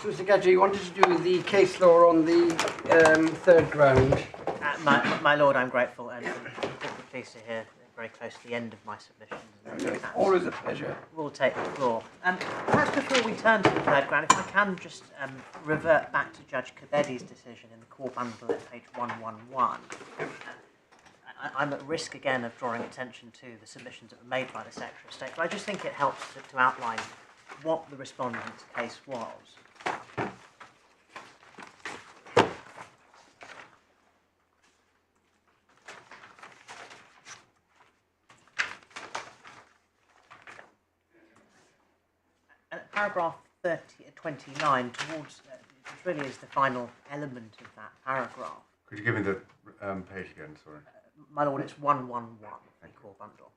Mr. Gadget, you wanted to do the case law on the third ground. My lord, I'm grateful and particularly pleased to hear very close to the end of my submission. Always a pleasure. We'll take the floor. Perhaps before we turn to the third ground, if I can just revert back to Judge Kabedi's decision in the core bundle at page 111. I'm at risk again of drawing attention to the submissions that were made by the Secretary of State, but I just think it helps to outline what the respondent's case was. Paragraph 29 towards, which really is the final element of that paragraph. Could you give me the page again, sorry? My lord, it's 111, the core bundle.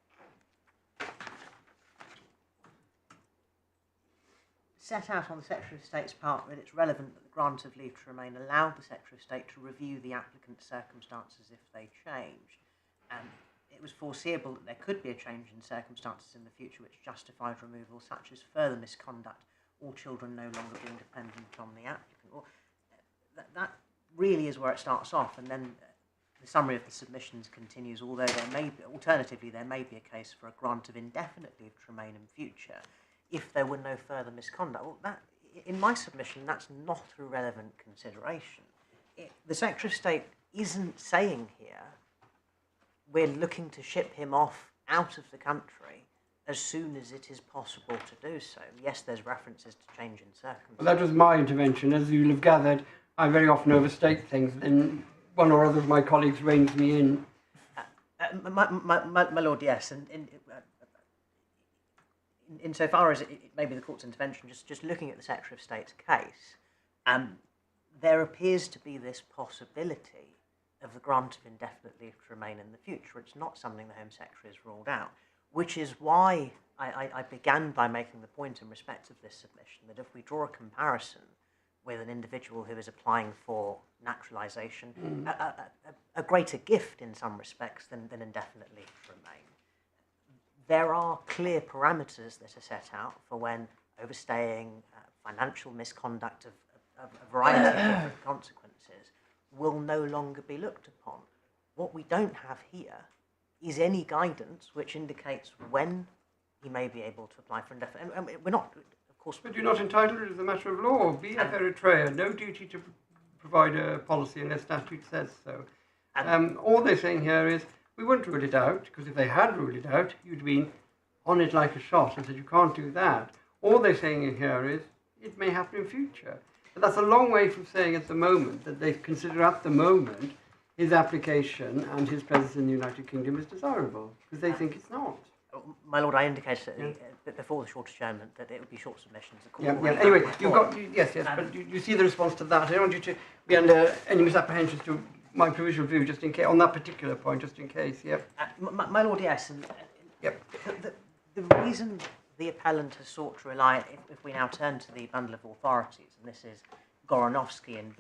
Set out on the Secretary of State's part that it's relevant that the grant of leave to remain allowed the Secretary of State to review the applicant's circumstances if they changed. It was foreseeable that there could be a change in circumstances in the future which justified removal, such as further misconduct or children no longer being dependent on the applicant. Well, that really is where it starts off, and then the summary of the submissions continues, although there may be, alternatively, there may be a case for a grant of indefinite leave to remain in future if there were no further misconduct. Well, that, in my submission, that's not a relevant consideration. The Secretary of State isn't saying here we're looking to ship him off out of the country as soon as it is possible to do so. Yes, there's references to change in circumstances. Well, that was my intervention. As you'll have gathered, I very often overstate things, and one or other of my colleagues reins me in. My lord, yes, and insofar as it may be the court's intervention, just looking at the Secretary of State's case, there appears to be this possibility of the grant of indefinite leave to remain in the future. It's not something the Home Secretary has ruled out, which is why I began by making the point in respect of this submission that if we draw a comparison with an individual who is applying for naturalisation, a greater gift in some respects than indefinite leave to remain, there are clear parameters that are set out for when overstaying, financial misconduct of a variety of different consequences will no longer be looked upon. What we don't have here is any guidance which indicates when he may be able to apply for indefinite. And we're not, of course. But you're not entitled as a matter of law. BF Eritrea, no duty to provide a policy unless statute says so. All they're saying here is we wouldn't rule it out, because if they had ruled it out, you'd been on it like a shot and said you can't do that. All they're saying here is it may happen in future. But that's a long way from saying at the moment that they consider at the moment his application and his presence in the United Kingdom is desirable, because they think it's not. My lord, I indicated that before the short adjournment that it would be short submissions. Anyway, you've got, yes, but you see the response to that. I don't want you to be under any misapprehensions to my provisional view, just in case, on that particular point, just in case, my lord, yes. And, the reason the appellant has sought to rely, if we now turn to the bundle of authorities, and this is Goranovsky in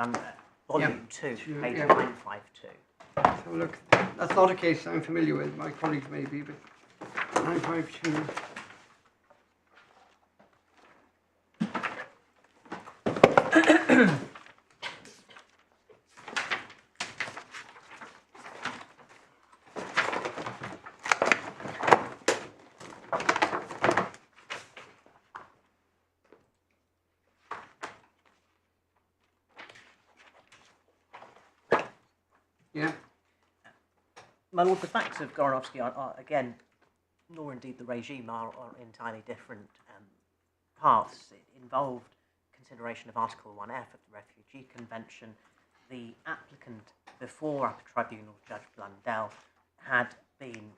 volume 2, page 952. So look, that's not a case I'm familiar with, my colleagues may be, but 952. My lord, the facts of Goranovsky are again, nor indeed the regime, are entirely different paths. It involved consideration of Article 1F of the Refugee Convention. The applicant, before Tribunal Judge Blundell, had been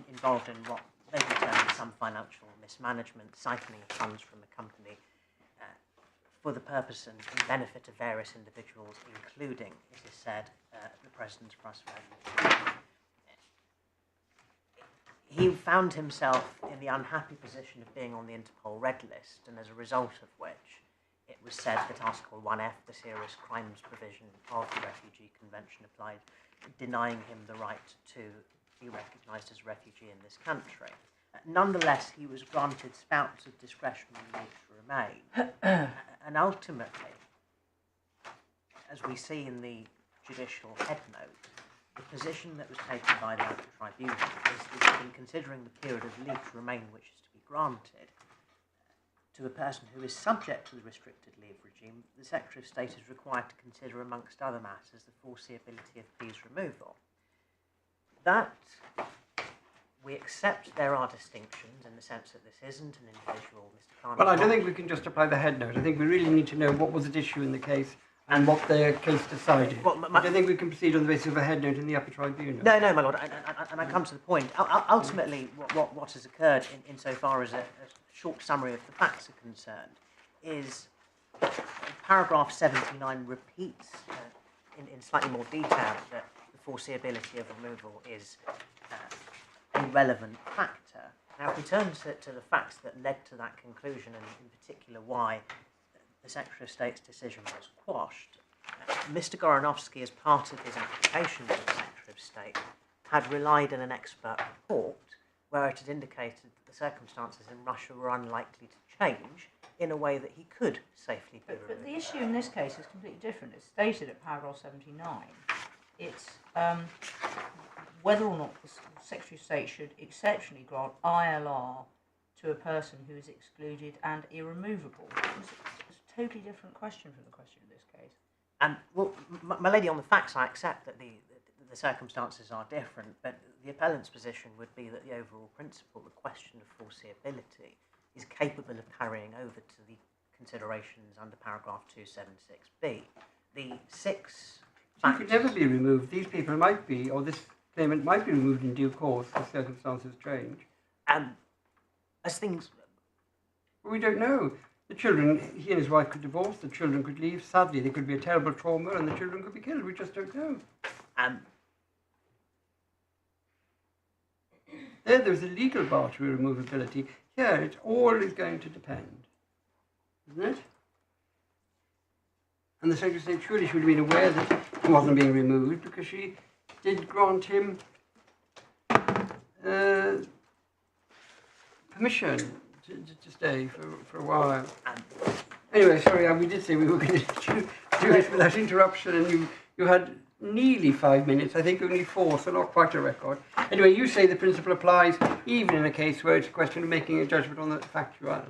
involved in what they determined some financial mismanagement, siphoning funds from the company for the purpose and benefit of various individuals, including, it is said, the President's Trust Fund. He found himself in the unhappy position of being on the Interpol Red List, and as a result of which, it was said that Article 1F, the serious crimes provision of the Refugee Convention, applied, denying him the right to be recognised as a refugee in this country. Nonetheless, he was granted spouts of discretionary leave to remain. And ultimately, as we see in the judicial head note, the position that was taken by the Tribunal is that in considering the period of leave to remain which is to be granted to a person who is subject to the restricted leave regime, the Secretary of State is required to consider, amongst other matters, the foreseeability of P's removal. That, we accept there are distinctions in the sense that this isn't an individual, Mr. Khan. Well, I don't think we can just apply the head note. I think we really need to know what was at issue in the case and what the case decided. Well, I don't think we can proceed on the basis of a head note in the upper tribunal. No, my lord, and I come to the point. Ultimately, what has occurred insofar as a short summary of the facts are concerned is paragraph 79 repeats in slightly more detail that the foreseeability of removal is a relevant factor. Now, if we turn to the facts that led to that conclusion, and in particular why the Secretary of State's decision was quashed, Mr. Goranovsky, as part of his application to the Secretary of State, had relied on an expert report where it had indicated that the circumstances in Russia were unlikely to change in a way that he could safely be removed. But the issue in this case is completely different. It's stated at paragraph 79. It's whether or not the Secretary of State should exceptionally grant ILR to a person who is excluded and irremovable. It's a totally different question from the question in this case. Well, my lady, on the facts, I accept that the circumstances are different, but the appellant's position would be that the overall principle, the question of foreseeability, is capable of carrying over to the considerations under paragraph 276b. The six He could never be removed. These people might be, or this claimant might be removed in due course if circumstances change. As things... We don't know. The children, he and his wife could divorce, the children could leave. Sadly, there could be a terrible trauma and the children could be killed. We just don't know. There's a legal bar to removability. Here, it all is going to depend, isn't it? And the Secretary of State surely should have been aware that he wasn't being removed because she did grant him permission to stay for a while. Anyway, sorry, we did say we were going to do it without interruption, and you had nearly 5 minutes, I think only 4, so not quite a record. Anyway, you say the principle applies even in a case where it's a question of making a judgment on the factual.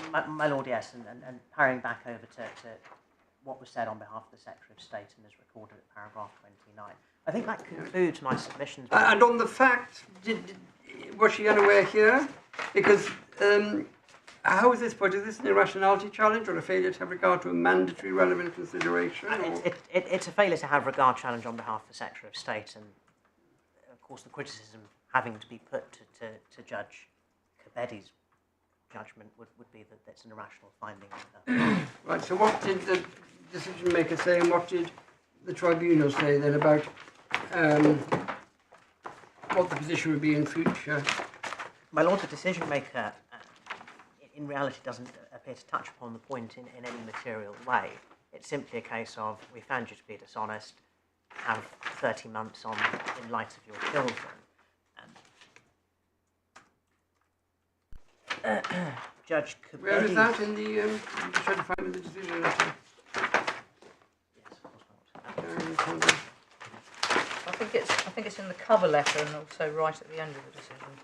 My lord, yes, and parrying back over to what was said on behalf of the Secretary of State and is recorded at paragraph 29. I think that concludes my submissions. And on the fact, was she unaware here? Because how is this put? Is this an irrationality challenge or a failure to have regard to a mandatory relevant consideration? It's a failure to have regard challenge on behalf of the Secretary of State, and of course the criticism having to be put to Judge Kabedi's judgment would be that it's an irrational finding. Right, so what did the decision maker say, and what did the tribunal say then about what the position would be in future? My lord, the decision maker in reality doesn't appear to touch upon the point in any material way. It's simply a case of, we found you to be dishonest, have 30 months on in light of your children. Judge Kabedi... Where is that in the... I'm just trying to find the decision letter. Yes, of course not. I think it's in the cover letter and also right at the end of the decision.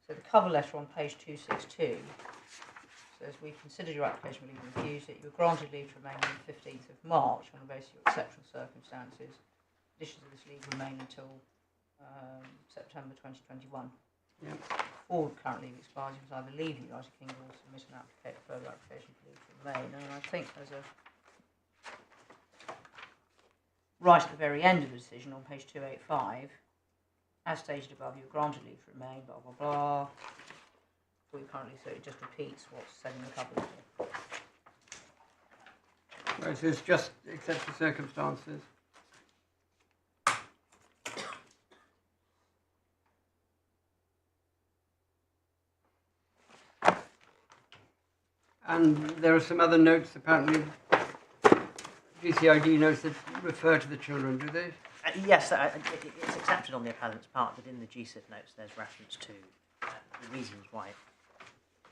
So the cover letter on page 262 says, we considered your application for leave and refused it. You were granted leave to remain on the 15th of March on the basis of exceptional circumstances. Conditions of this leave remain until September 2021. Yeah. Or currently expires, you must either leave the United Kingdom or submit an further application for leave to remain. And I think there's a right at the very end of the decision on page 285, as stated above, you are granted leave to remain, blah blah blah. For you currently, so it just repeats what's said in the cover letter. Right, so it's just exceptional circumstances. And there are some other notes, apparently, GCID notes that refer to the children, do they? Yes, it's accepted on the appellant's part that in the GSIP notes there's reference to the reasons why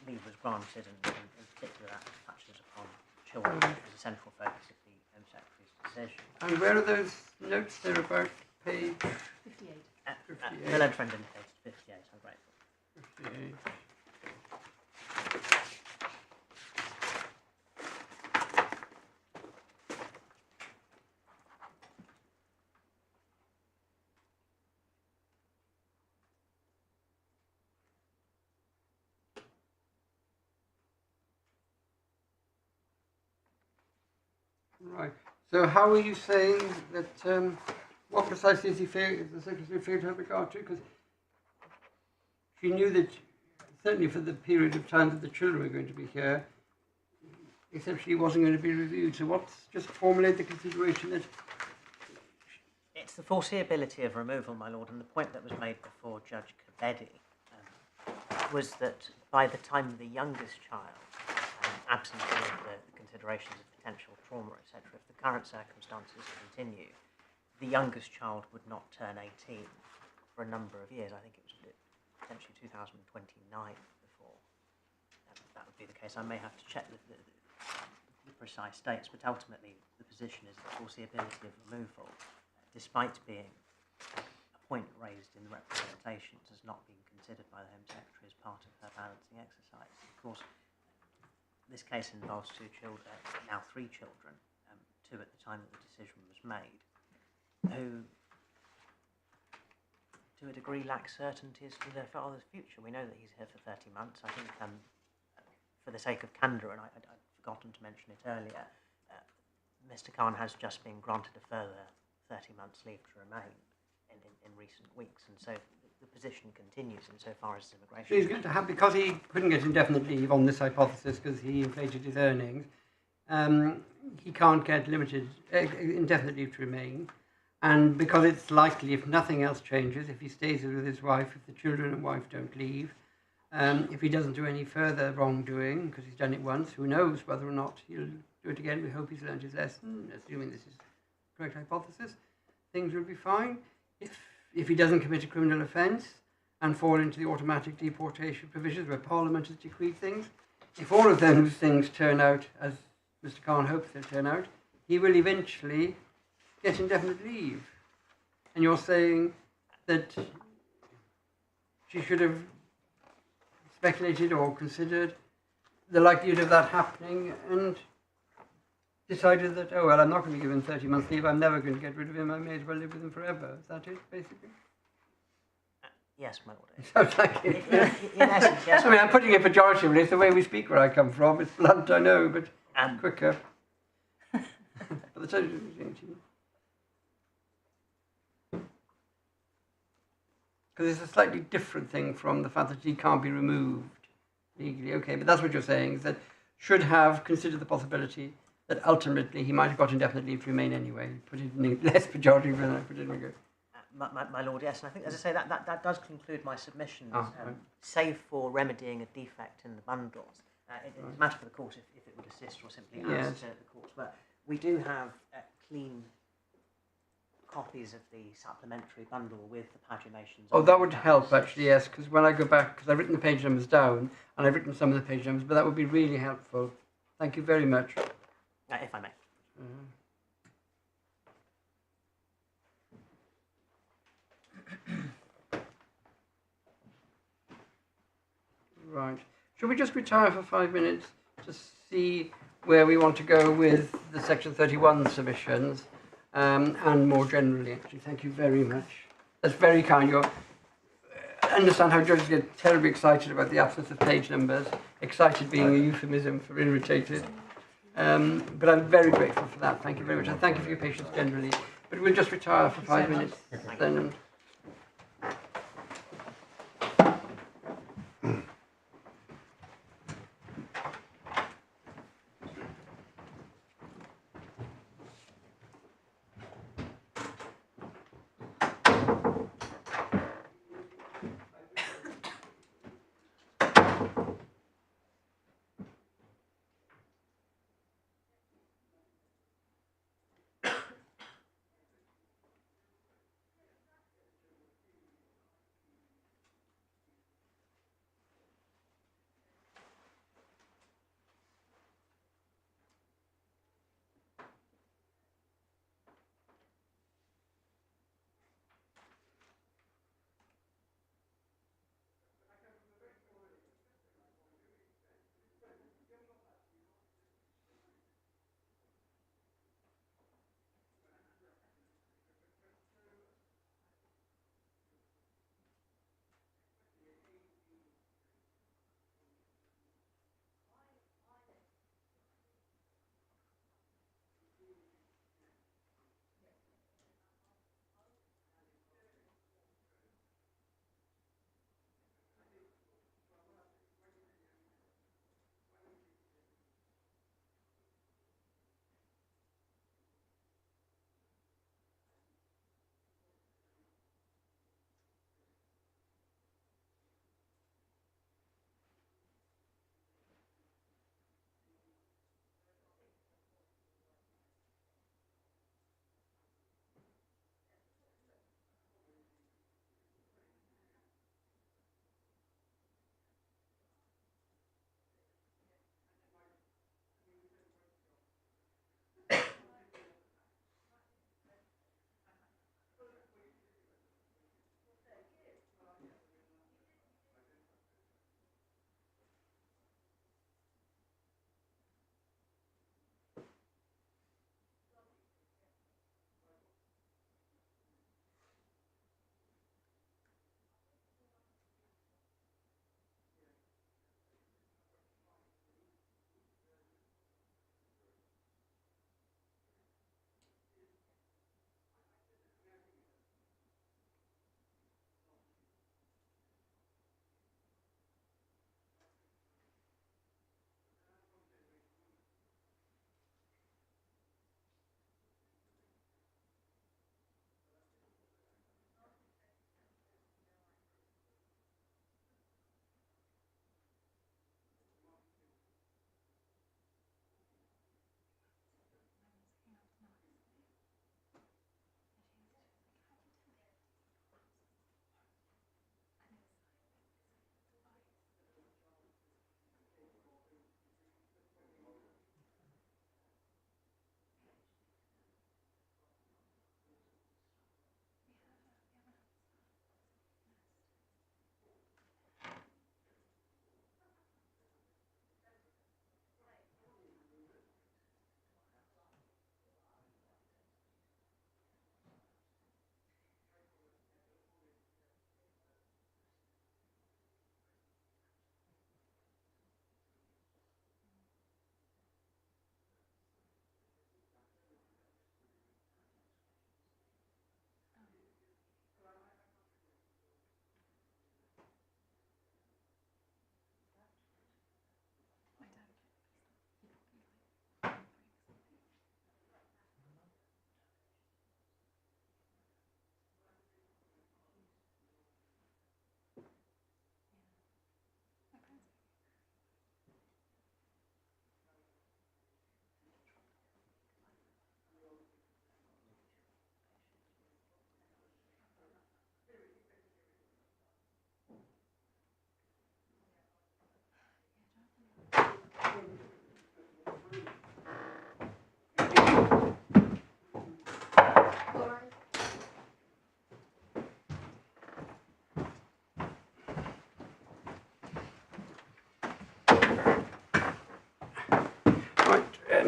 leave was granted, and in particular that touches upon children, which was a central focus of the Home Secretary's decision. And where are those notes there about page 58. The letter friend indicated 58, I'm grateful. 58? Right. So how are you saying that, what precisely is the Secretary failed to have regard to? Because she knew that, certainly for the period of time that the children were going to be here, essentially wasn't going to be reviewed. So what's, just formulate the consideration that... It's the foreseeability of removal, my lord, and the point that was made before Judge Kabedi was that by the time the youngest child, absent of the considerations of potential trauma, etc., if the current circumstances continue, the youngest child would not turn 18 for a number of years. I think it was potentially 2029 before that would be the case. I may have to check the precise dates, but ultimately the position is the foreseeability of removal, despite being a point raised in the representations, has not been considered by the Home Secretary as part of her balancing exercise. Of course, this case involves two children, now three children, two at the time that the decision was made, who, to a degree, lack certainty as to their father's future. We know that he's here for 30 months. I think, for the sake of candour, and I'd forgotten to mention it earlier, Mr. Khan has just been granted a further 30 months leave to remain in recent weeks, and so the position continues insofar as immigration. So he's going to have, because he couldn't get indefinite leave on this hypothesis because he inflated his earnings, he can't get indefinite leave to remain. And because it's likely, if nothing else changes, if he stays with his wife, if the children and wife don't leave, if he doesn't do any further wrongdoing, because he's done it once, who knows whether or not he'll do it again. We hope he's learned his lesson, assuming this is the correct hypothesis. Things will be fine. If he doesn't commit a criminal offence and fall into the automatic deportation provisions where Parliament has decreed things, if all of those things turn out as Mr. Khan hopes they'll turn out, he will eventually get indefinite leave. And you're saying that she should have speculated or considered the likelihood of that happening and decided that, oh, well, I'm not going to give him 30 months leave, I'm never going to get rid of him, I may as well live with him forever. Is that it, basically? Yes, my lord. Sounds like it. In essence, yes. I mean, I'm putting it pejoratively, it's the way we speak where I come from. It's blunt, I know, but quicker. But the total because it's a slightly different thing from the fact that he can't be removed legally. Okay, but that's what you're saying, is that should have considered the possibility that ultimately he might have got indefinite leave to remain anyway. Put it in less pejorative than I put it in ago. My lord, yes, and I think, as I say, that does conclude my submissions, save for remedying a defect in the bundles. It's a matter for the court if it would assist or simply ask the court. But we do have clean copies of the supplementary bundle with the paginations. Oh, that would help, actually, yes, because when I go back, because I've written the page numbers down, and I've written some of the page numbers, but that would be really helpful. Thank you very much. If I may. Right. Should we just retire for 5 minutes to see where we want to go with the Section 31 submissions and more generally, actually? Thank you very much. That's very kind. I understand how judges get terribly excited about the absence of page numbers, excited being a euphemism for irritated. But I'm very grateful for that. Thank you very much. And thank you for your patience generally. But we'll just retire for 5 minutes then.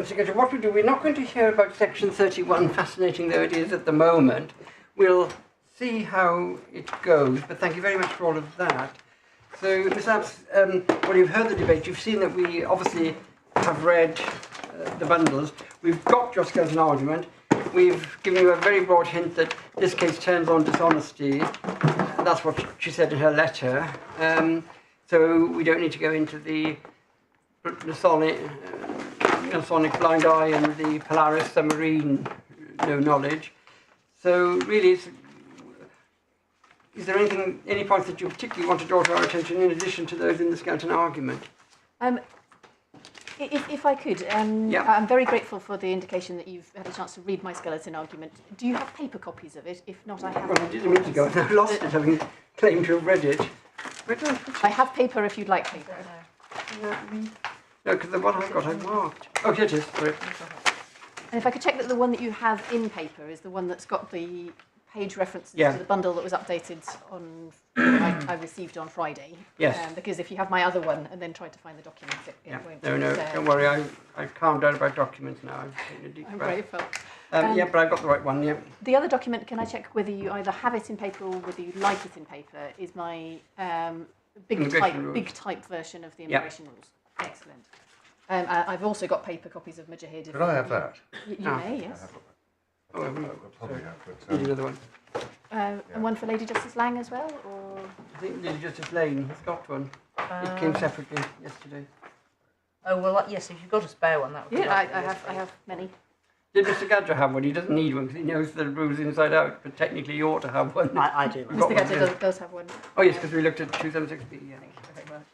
Mr. Getcher, what we do, we're not going to hear about Section 31, fascinating though it is at the moment. We'll see how it goes, but thank you very much for all of that. So, Ms. Abs, well, you've heard the debate. You've seen that we obviously have read the bundles. We've got your skeleton argument. We've given you a very broad hint that this case turns on dishonesty. That's what she said in her letter. So we don't need to go into the Masonic blind eye and the Polaris submarine no knowledge. So really, is there any points that you particularly want to draw to our attention in addition to those in the skeleton argument? If I could, Yeah. I'm very grateful for the indication that you've had a chance to read my skeleton argument. Do you have paper copies of it? If not, I have. Well, I did a minute ago, and I lost it, having claimed to have read it. Where did I put it? I have paper if you'd like paper. No, because the one I've got, I've marked. Oh, here it is. Sorry. And if I could check that the one that you have in paper is the one that's got the page references Yeah. to the bundle that was updated on I received on Friday. Yes. Because if you have my other one and then try to find the documents, it Yeah. won't. No, don't worry. I've calmed down about documents now. I've taken a deep I'm breath. grateful. Yeah, but I've got the right one. Yeah. The other document, can I check whether you either have it in paper or whether you like it in paper, is my big type version of the immigration rules. Excellent. I've also got paper copies of Mujahid. Could I have that? You Ah. may, yes. Oh, I I haven't. probably Sorry. have, but Need another one. And one for Lady Justice Laing as well, or I think Lady Justice Laing has got one. It came separately yesterday. Oh well, yes. If you've got a spare one, that would be yeah, I lovely, yes, have many. Did Mr. Gadger have one? He doesn't need one because he knows the rules inside out, but technically he ought to have one. I do. We've got Mr. one, Gadget yeah. does have one. Oh yes, because we looked at 276B. Yeah. Thank you very much.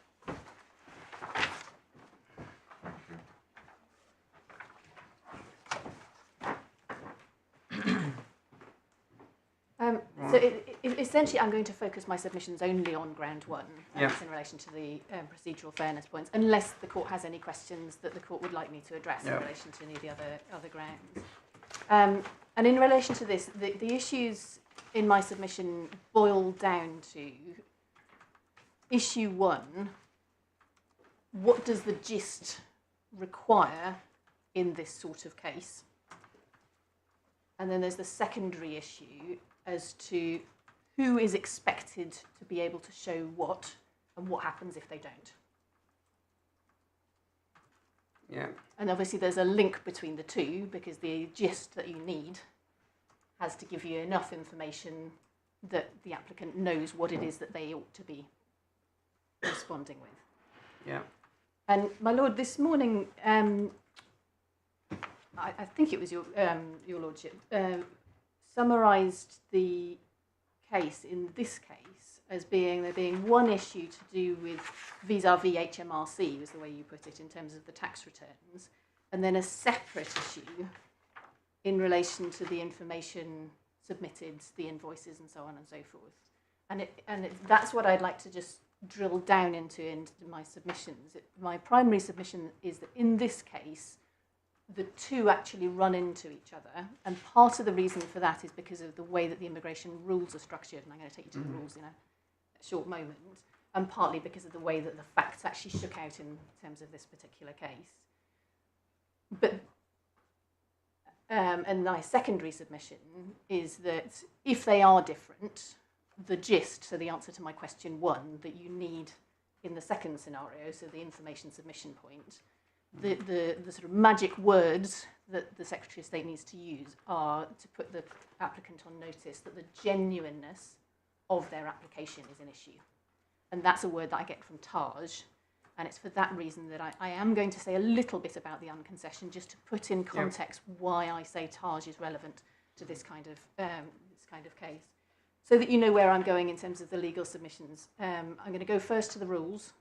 So essentially, I'm going to focus my submissions only on ground one, Yeah. that's in relation to the procedural fairness points, unless the court has any questions that the court would like me to address Yeah. in relation to any of the other grounds. And in relation to this, the issues in my submission boil down to issue one: what does the gist require in this sort of case? And then there's the secondary issue as to who is expected to be able to show what and what happens if they don't. Yeah. And obviously there's a link between the two, because the gist that you need has to give you enough information that the applicant knows what it is that they ought to be responding with. Yeah. And my lord, this morning, I think it was your lordship, summarised the case in this case as there being one issue to do with vis-a-vis HMRC, was the way you put it, in terms of the tax returns, and then a separate issue in relation to the information submitted, the invoices, and so on and so forth. And that's what I'd like to just drill down into my submissions. My primary submission is that in this case, the two actually run into each other, and part of the reason for that is because of the way that the immigration rules are structured, and I'm going to take you to the rules in a short moment, and partly because of the way that the facts actually shook out in terms of this particular case. But and my secondary submission is that if they are different, the gist, so the answer to my question one, that you need in the second scenario, so the information submission point, the sort of magic words that the Secretary of State needs to use are to put the applicant on notice that the genuineness of their application is an issue. And that's a word that I get from Taj, and it's for that reason that I am going to say a little bit about the unconcession, just to put in context why I say Taj is relevant to this kind of case, so that you know where I'm going in terms of the legal submissions. I'm going to go first to the rules.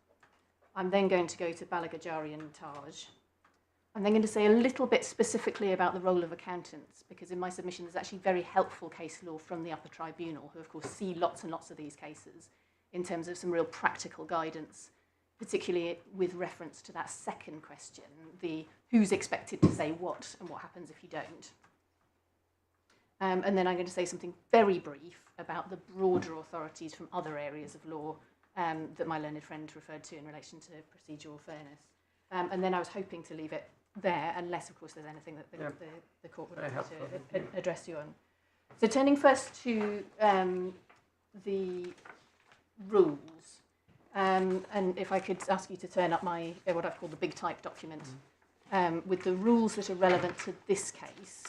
I'm then going to go to Balagajari and Taj. I'm then going to say a little bit specifically about the role of accountants, because in my submission there's actually very helpful case law from the upper tribunal, who of course see lots and lots of these cases, in terms of some real practical guidance, particularly with reference to that second question, the who's expected to say what and what happens if you don't. And then I'm going to say something very brief about the broader authorities from other areas of law that my learned friend referred to in relation to procedural fairness. And then I was hoping to leave it there, unless, of course, there's anything that the court would Very like helpful, to thank you. address you on. So turning first to the rules, and if I could ask you to turn up my what I've called the big type document with the rules that are relevant to this case,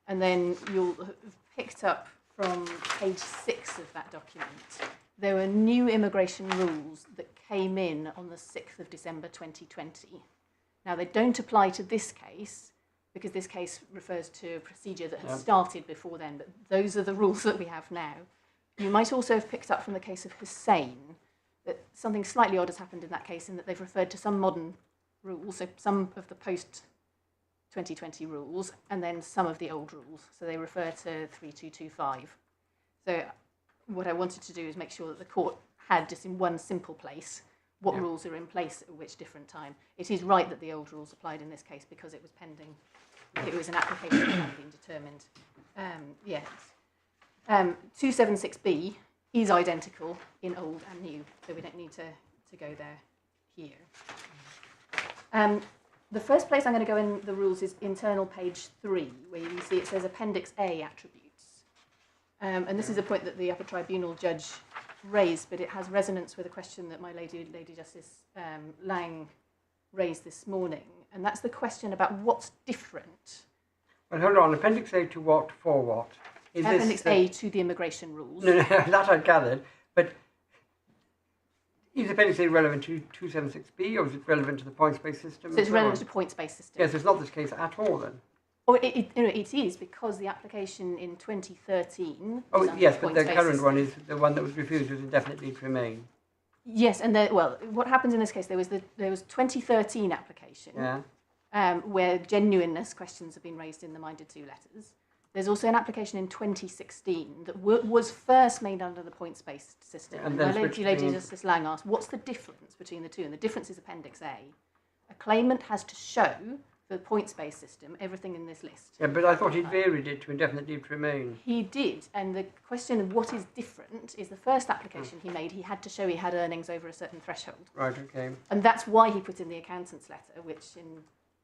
and then you'll have picked up from page 6 of that document. There were new immigration rules that came in on the 6th of December 2020. Now, they don't apply to this case, because this case refers to a procedure that has started before then, but those are the rules that we have now. You might also have picked up from the case of Hussein that something slightly odd has happened in that case, in that they've referred to some modern rules, so some of the post-2020 rules, and then some of the old rules. So they refer to 3225. So what I wanted to do is make sure that the court had, just in one simple place, what rules are in place at which different time. It is right that the old rules applied in this case because it was pending. It was an application that hadn't been determined. 276B is identical in old and new, so we don't need to go there here. The first place I'm going to go in the rules is internal page 3, where you can see it says Appendix A attributes. And this is a point that the upper tribunal judge raised, but it has resonance with a question that my Lady Justice Laing raised this morning, and that's the question about what's different. Well, hold on. Appendix A to what? For what? Is Appendix A to the immigration rules. No, that I gathered. But is Appendix A relevant to 276B, or is it relevant to the points-based system? So it's relevant to points-based system. Yes, it's not this case at all then. Oh, it is, because the application in 2013. Oh, was under yes, but the points-based current system. one is the one that was refused was indefinite leave to remain. Yes, and what happens in this case? There was 2013 application where genuineness questions have been raised in the minded to letters. There's also an application in 2016 that was first made under the points-based system. And my then Lady Justice Laing asked, what's the difference between the two? And the difference is Appendix A. A claimant has to show, for the points-based system, everything in this list. Yeah, but I thought he'd varied it to indefinite leave to remain. He did, and the question of what is different is the first application he made, he had to show he had earnings over a certain threshold. Right, okay. And that's why he put in the accountant's letter, which,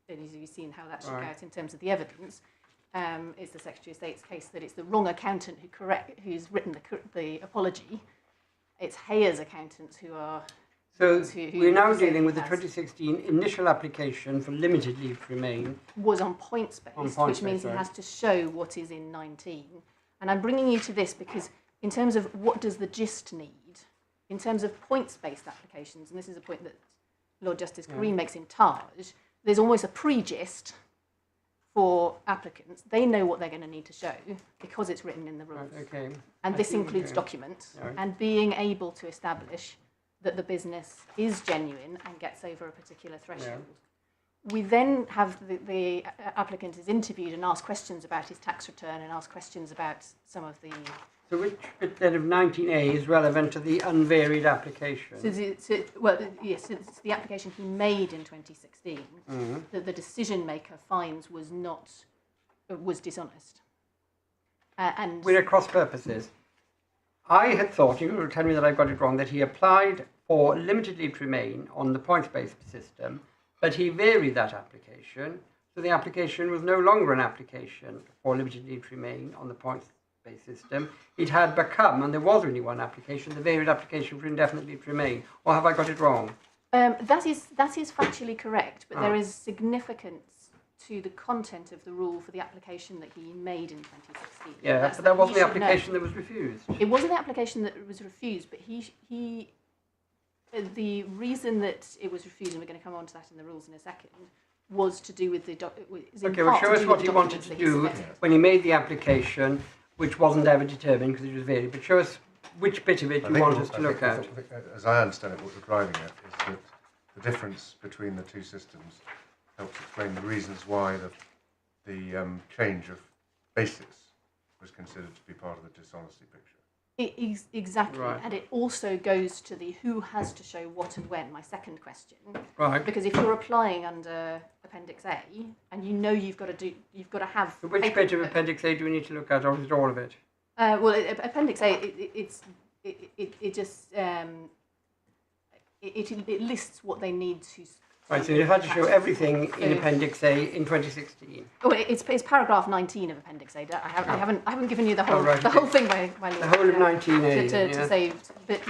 as you've seen how that shook out in terms of the evidence, is the Secretary of State's case that it's the wrong accountant who's written the apology. It's Hayer's accountants who are... So we're now dealing with the 2016 initial application for limited leave to remain. Was on points-based, which means he has to show what is in 19. And I'm bringing you to this because in terms of what does the gist need, in terms of points-based applications, and this is a point that Lord Justice Kareem makes in Taj, there's almost a pre-gist for applicants. They know what they're going to need to show because it's written in the rules. Right, okay. And this includes documents and being able to establish that the business is genuine and gets over a particular threshold. We then have the applicant is interviewed and asked questions about his tax return and asked questions about some of the... So which bit then of 19A is relevant to the unvaried application? Yes, it's the application he made in 2016 that the decision maker finds was dishonest. And We're at cross purposes. I had thought, you will tell me that I got it wrong, that he applied for limited leave to remain on the points-based system, but he varied that application, so the application was no longer an application for limited leave to remain on the points-based system. It had become, and there was only one application, the varied application for indefinite leave to remain. Or have I got it wrong? That is factually correct, but there is significance to the content of the rule for the application that he made in 2016. Yeah, but that wasn't the application that was refused. It wasn't the application that was refused, but the reason that it was refused, and we're going to come on to that in the rules in a second, was to do with the Okay, well, show us what he wanted to do when he made the application, which wasn't ever determined because it was varied. But show us which bit of it you want us to look at. As I understand it, what you're driving at is that the difference between the two systems helps explain the reasons why the change of basis was considered to be part of the dishonesty picture. Exactly, Right. and it also goes to the who has to show what and when, my second question. Right. Because if you're applying under Appendix A, and you know you've got to have... So which bit of Appendix A do we need to look at, or is it all of it? Appendix A, it lists what they need to Right, so you had to show everything in Appendix A in 2016. Oh, it's paragraph 19 of Appendix A. I haven't given you the whole right, the whole thing by The whole of 19A. to say that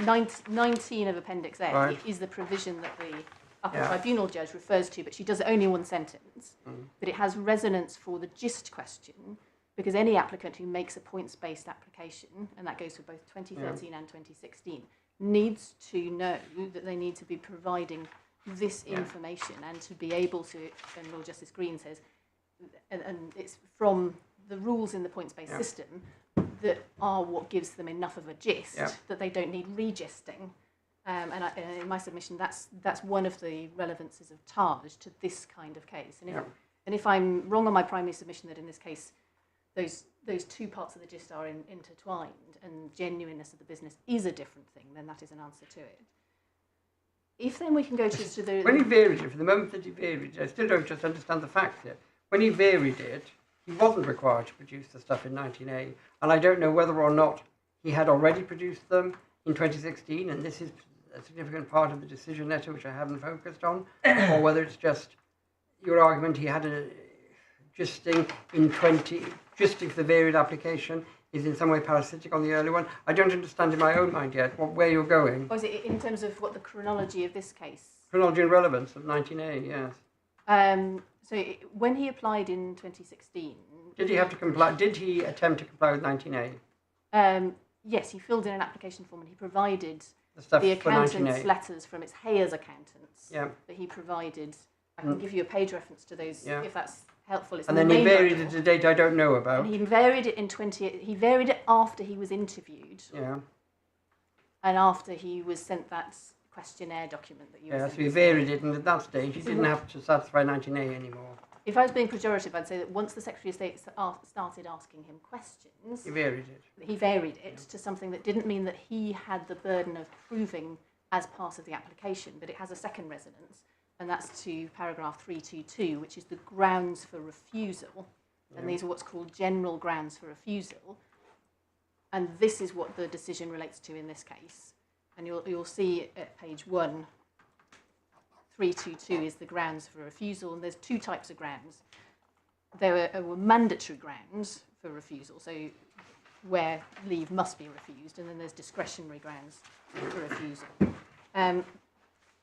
19 of Appendix A Right. is the provision that the upper Yeah. tribunal judge refers to, but she does it only in one sentence. But it has resonance for the gist question, because any applicant who makes a points-based application, and that goes for both 2013 and 2016, needs to know that they need to be providing this information and to be able to, and Lord Justice Green says, and it's from the rules in the points-based system that are what gives them enough of a gist that they don't need registing. And in my submission, that's one of the relevances of Taj to this kind of case. And if I'm wrong on my primary submission that in this case those two parts of the gist are intertwined and genuineness of the business is a different thing, then that is an answer to it. If then we can go to the... When he varied it, for the moment that he varied it, I still don't just understand the facts here. When he varied it, he wasn't required to produce the stuff in 19A, and I don't know whether or not he had already produced them in 2016, and this is a significant part of the decision letter which I haven't focused on, or whether it's just your argument he had a gisting in gisting for the varied application is in some way parasitic on the early one. I don't understand in my own mind yet where you're going. Or is it in terms of what the chronology of this case? Chronology and relevance of 19A, yes. So when he applied in 2016... Did he have to comply? Did he attempt to comply with 19A? Yes, he filled in an application form and he provided the accountant's letters from its Hayers accountants that he provided. I can give you a page reference to those if that's helpful. It's and then he varied it to a date I don't know about. And he varied it he varied it after he was interviewed. Yeah. And after he was sent that questionnaire document that you were so he varied it, and at that stage he didn't have to satisfy 19A anymore. If I was being pejorative, I'd say that once the Secretary of State started asking him questions, He varied it. He varied it to something that didn't mean that he had the burden of proving as part of the application, but it has a second resonance, and that's to paragraph 322, which is the grounds for refusal. And these are what's called general grounds for refusal. And this is what the decision relates to in this case. And you'll see at page 1, 322 is the grounds for refusal, and there's two types of grounds. There were mandatory grounds for refusal, so where leave must be refused, and then there's discretionary grounds for refusal.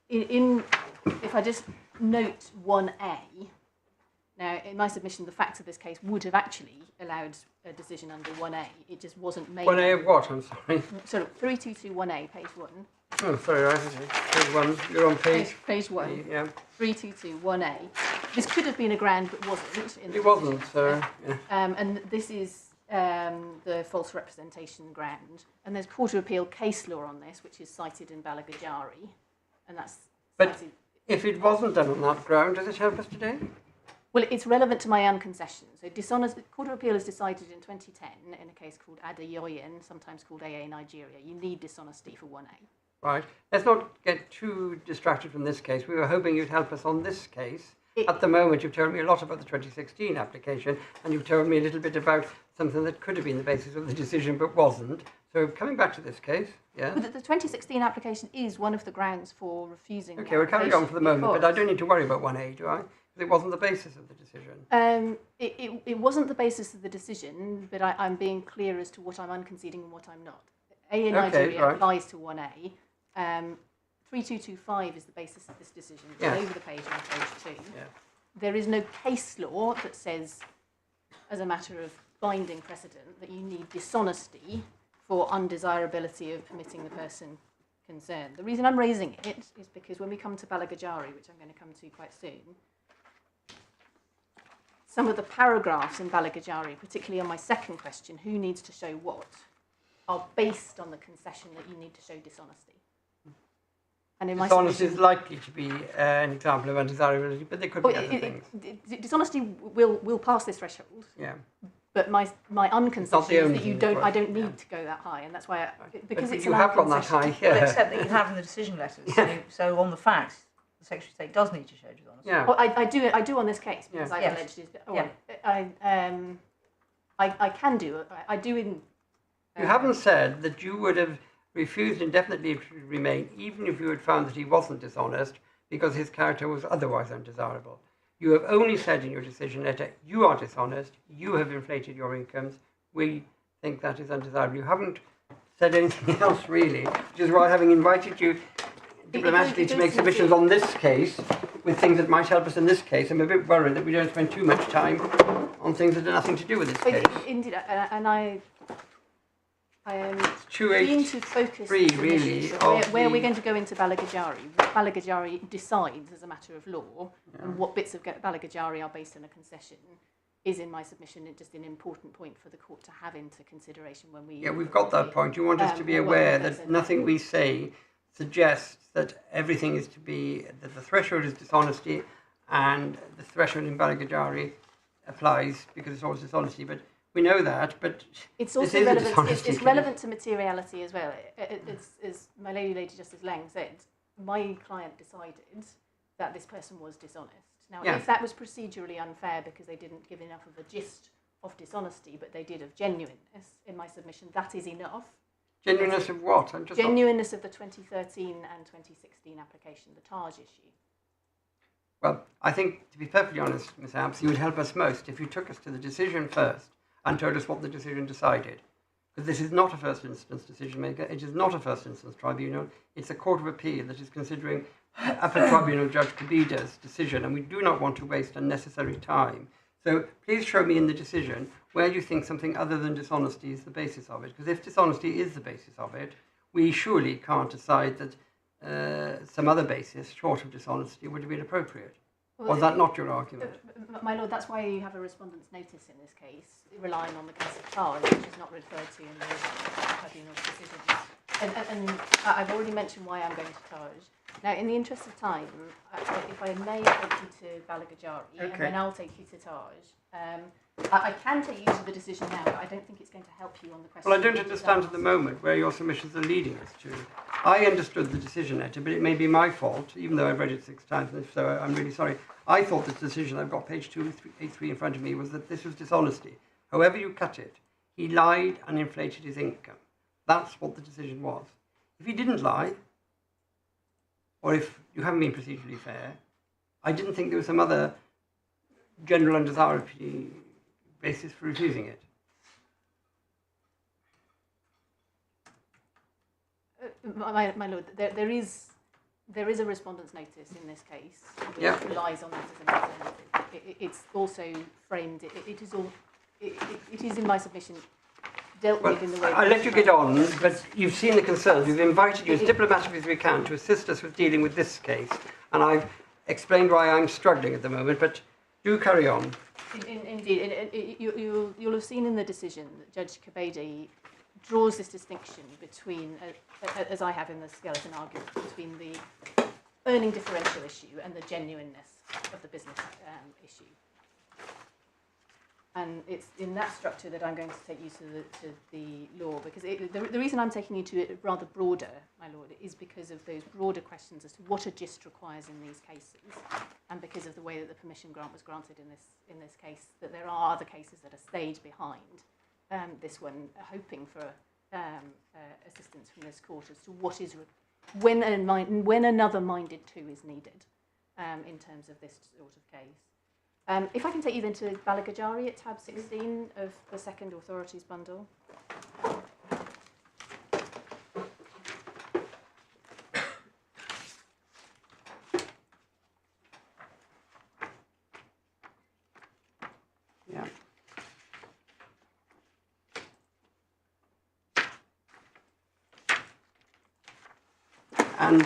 If I just note 1A, now in my submission the facts of this case would have actually allowed a decision under 1A, it just wasn't made. 1A of what, I'm sorry? So 3221A, page 1. Oh, sorry, right, okay. Page 1, you're on page... Page 1. Yeah. 3221A. This could have been a ground, but wasn't. It wasn't, so... Yeah. And this is the false representation ground. And there's Court of Appeal case law on this, which is cited in Balagajari. And that's But cited. If it wasn't done on that ground, does it help us today? Well, it's relevant to my unconcession. So Court of Appeal has decided in 2010, in a case called Adeyoyen, sometimes called AA Nigeria, you need dishonesty for 1A. Right. Let's not get too distracted from this case. We were hoping you'd help us on this case. At the moment, you've told me a lot about the 2016 application, and you've told me a little bit about something that could have been the basis of the decision but wasn't. So coming back to this case, yeah. But the 2016 application is one of the grounds for refusing. Okay, we'll carry on for the moment, but I don't need to worry about 1A, do I? Because it wasn't the basis of the decision. It wasn't the basis of the decision, but I'm being clear as to what I'm unconceding and what I'm not. AA Nigeria applies to 1A. 3225 is the basis of this decision. It's over the page on page 2. Yeah. There is no case law that says, as a matter of binding precedent, that you need dishonesty for undesirability of permitting the person concerned. The reason I'm raising it is because when we come to Balagajari, which I'm going to come to quite soon, some of the paragraphs in Balagajari, particularly on my second question, who needs to show what, are based on the concession that you need to show dishonesty. And in my dishonesty is likely to be an example of undesirability, but there could be other things. Dishonesty will pass this threshold. Yeah. But my unconcession is that I don't need to go that high, and that's why because but it's you have gone that high here. Well, except that you have in the decision letters. So on the facts, the Secretary of State does need to show dishonesty. Yeah. Well, I do on this case because I've alleged it. I can do it. I do in. You haven't said that you would have refused indefinite leave to remain even if you had found that he wasn't dishonest, because his character was otherwise undesirable. You have only said in your decision letter, you are dishonest, you have inflated your incomes, we think that is undesirable. You haven't said anything else really, which is why, having invited you diplomatically to make submissions on this case, with things that might help us in this case, I'm a bit worried that we don't spend too much time on things that have nothing to do with this case. Indeed, and I am It's keen to focus really, really where we're going to go into Balagajari. What Balagajari decides as a matter of law, and what bits of Balagajari are based on a concession, is in my submission just an important point for the court to have into consideration when we... Yeah, we've got that point. You want us to be aware that nothing we say suggests that everything is to be, that the threshold is dishonesty and the threshold in Balagajari applies because it's always dishonesty. But we know that, but it's also relevant. It's relevant to materiality as well. As my Lady Justice Laing said, my client decided that this person was dishonest. Now, if that was procedurally unfair because they didn't give enough of a gist of dishonesty, but they did of genuineness in my submission, that is enough. Genuineness of what? Genuineness of the 2013 and 2016 application, the Taj issue. Well, I think, to be perfectly honest, Ms. Abs, you would help us most if you took us to the decision first and told us what the decision decided. Because this is not a first instance decision maker, it is not a first instance tribunal, it's a court of appeal that is considering Upper Tribunal Judge Kabida's decision, and we do not want to waste unnecessary time. So please show me in the decision where you think something other than dishonesty is the basis of it. Because if dishonesty is the basis of it, we surely can't decide that some other basis, short of dishonesty, would have been appropriate. Well, or is that not your argument? My lord, that's why you have a respondent's notice in this case, relying on the case of Taj, which is not referred to in the tribunal's decisions. And I've already mentioned why I'm going to Taj. Now, in the interest of time, if I may take you to Balagajari, and then I'll take you to Taj. I can take you to the decision now, but I don't think it's going to help you on the question. Well, I don't understand at the moment where your submissions are leading us to. I understood the decision letter, but it may be my fault, even though I've read it 6 times, and if so, I'm really sorry. I thought the decision, I've got page 283 in front of me, was that this was dishonesty. However you cut it, he lied and inflated his income. That's what the decision was. If he didn't lie, or if you haven't been procedurally fair, I didn't think there was some other general undesirability basis for refusing it. My lord, there is a respondent's notice in this case which relies on that as an alternative. It's also framed. It is in my submission dealt with in the way. I'll let you get on, but you've seen the concerns. We've invited you as diplomatically as we can to assist us with dealing with this case, and I've explained why I'm struggling at the moment. But do carry on. Indeed, you'll have seen in the decision that Judge Kabede draws this distinction between, as I have in the skeleton argument, between the earning differential issue and the genuineness of the business issue. And it's in that structure that I'm going to take you to the law, because the reason I'm taking you to it rather broader, my lord, is because of those broader questions as to what a gist requires in these cases, and because of the way that the permission grant was granted in this case, that there are other cases that are stayed behind this one, hoping for assistance from this court as to what is when another minded two is needed in terms of this sort of case. If I can take you then to Balagajari at tab 16 of the second authorities bundle. Yeah. And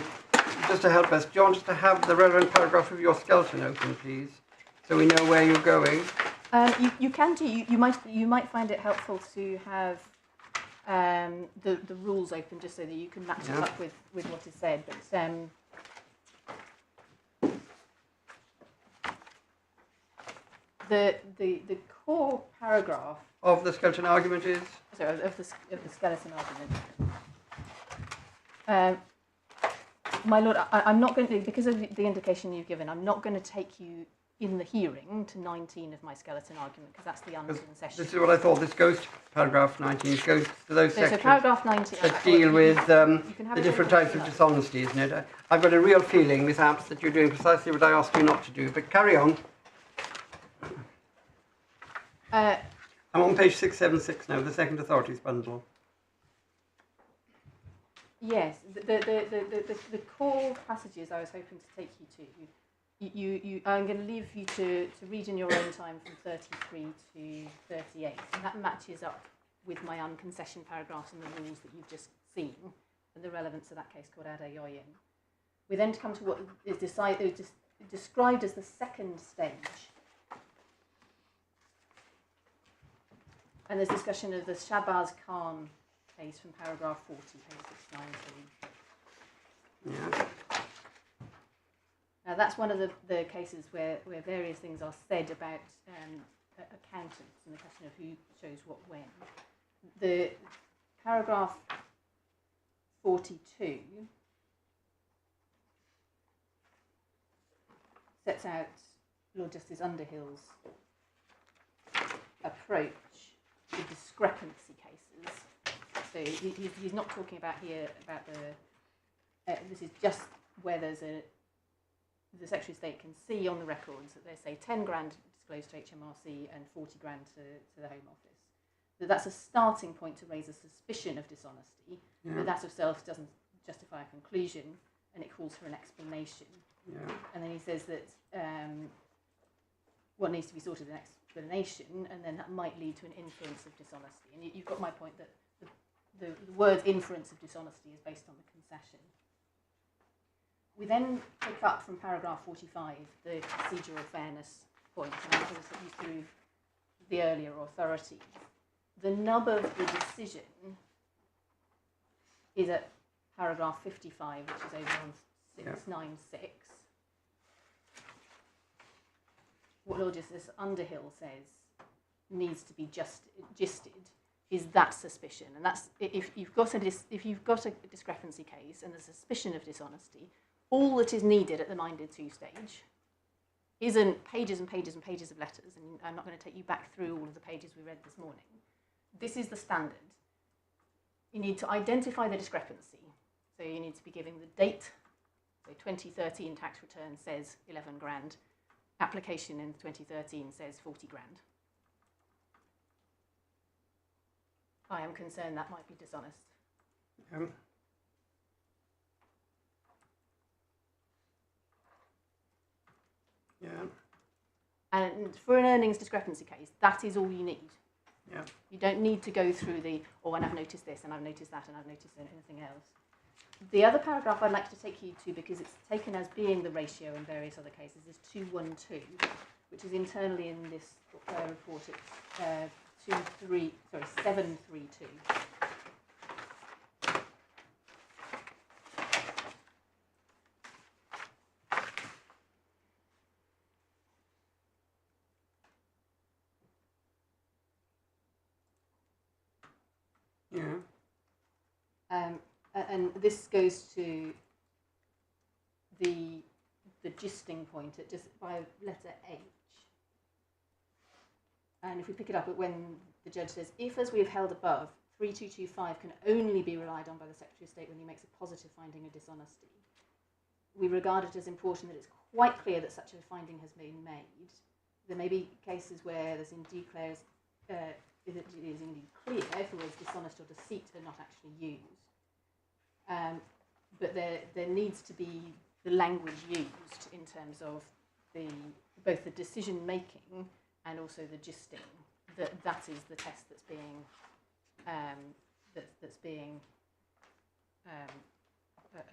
just to help us, do you want us to have the relevant paragraph of your skeleton open, please? So we know where you're going. You can do. You might find it helpful to have the rules open just so that you can match it up with what is said. But the core paragraph of the skeleton argument is of the skeleton argument. My lord, I'm not going to, because of the indication you've given, I'm not going to take you in the hearing to 19 of my skeleton argument, because that's the unconcession. This is what I thought. This goes to paragraph 19. It goes to those So sections paragraph 19 that deal with the different types of dishonesty. dishonesty, isn't it? I've got a real feeling, Miss Apps, that you're doing precisely what I asked you not to do. But carry on. I'm on page 676 now, the second authorities bundle. Yes, the core passages I was hoping to take you to, I'm going to leave you to read in your own time from 33 to 38, and that matches up with my unconcession paragraphs and the rules that you've just seen, and the relevance of that case called Ada Yoyin. We then come to what is described as the second stage. And there's discussion of the Shabazz Khan case from paragraph 40, page 693. Yeah. Now that's one of the cases where various things are said about accountants and the question of who shows what when. The paragraph 42 sets out Lord Justice Underhill's approach to discrepancy cases. So he's not talking about here about this is just where there's the Secretary of State can see on the records that they say 10 grand disclosed to HMRC and 40 grand to the Home Office. So that's a starting point to raise a suspicion of dishonesty, but that of self doesn't justify a conclusion, and it calls for an explanation. Yeah. And then he says that what needs to be sought is an explanation, and then that might lead to an inference of dishonesty. And you've got my point that the word inference of dishonesty is based on the concession. We then pick up from paragraph 45 the procedural fairness point, and I'm going to take you through the earlier authorities. The nub of the decision is at paragraph 55, which is over on 696. What Lord Justice Underhill says needs to be gisted is that suspicion, and that's if you've got a discrepancy case and the suspicion of dishonesty, all that is needed at the minded to stage isn't pages and pages and pages of letters, and I'm not going to take you back through all of the pages we read this morning. This is the standard. You need to identify the discrepancy, so you need to be giving the date. So 2013 tax return says 11 grand. Application in 2013 says 40 grand. I am concerned that might be dishonest. Yeah. And for an earnings discrepancy case, that is all you need. Yeah. You don't need to go through and I've noticed this, and I've noticed that, and I've noticed anything else. The other paragraph I'd like to take you to, because it's taken as being the ratio in various other cases, is 212, which is internally in this report. It's 732. Yeah. And this goes to the gisting point at just by letter H. And if we pick it up at when the judge says, if, as we have held above, 3225 can only be relied on by the Secretary of State when he makes a positive finding of dishonesty, we regard it as important that it's quite clear that such a finding has been made. There may be cases where there's indeed clear, it is indeed clear if the words dishonest or deceit are not actually used. But there needs to be the language used in terms of both the decision making and also the gisting. That is the test that's being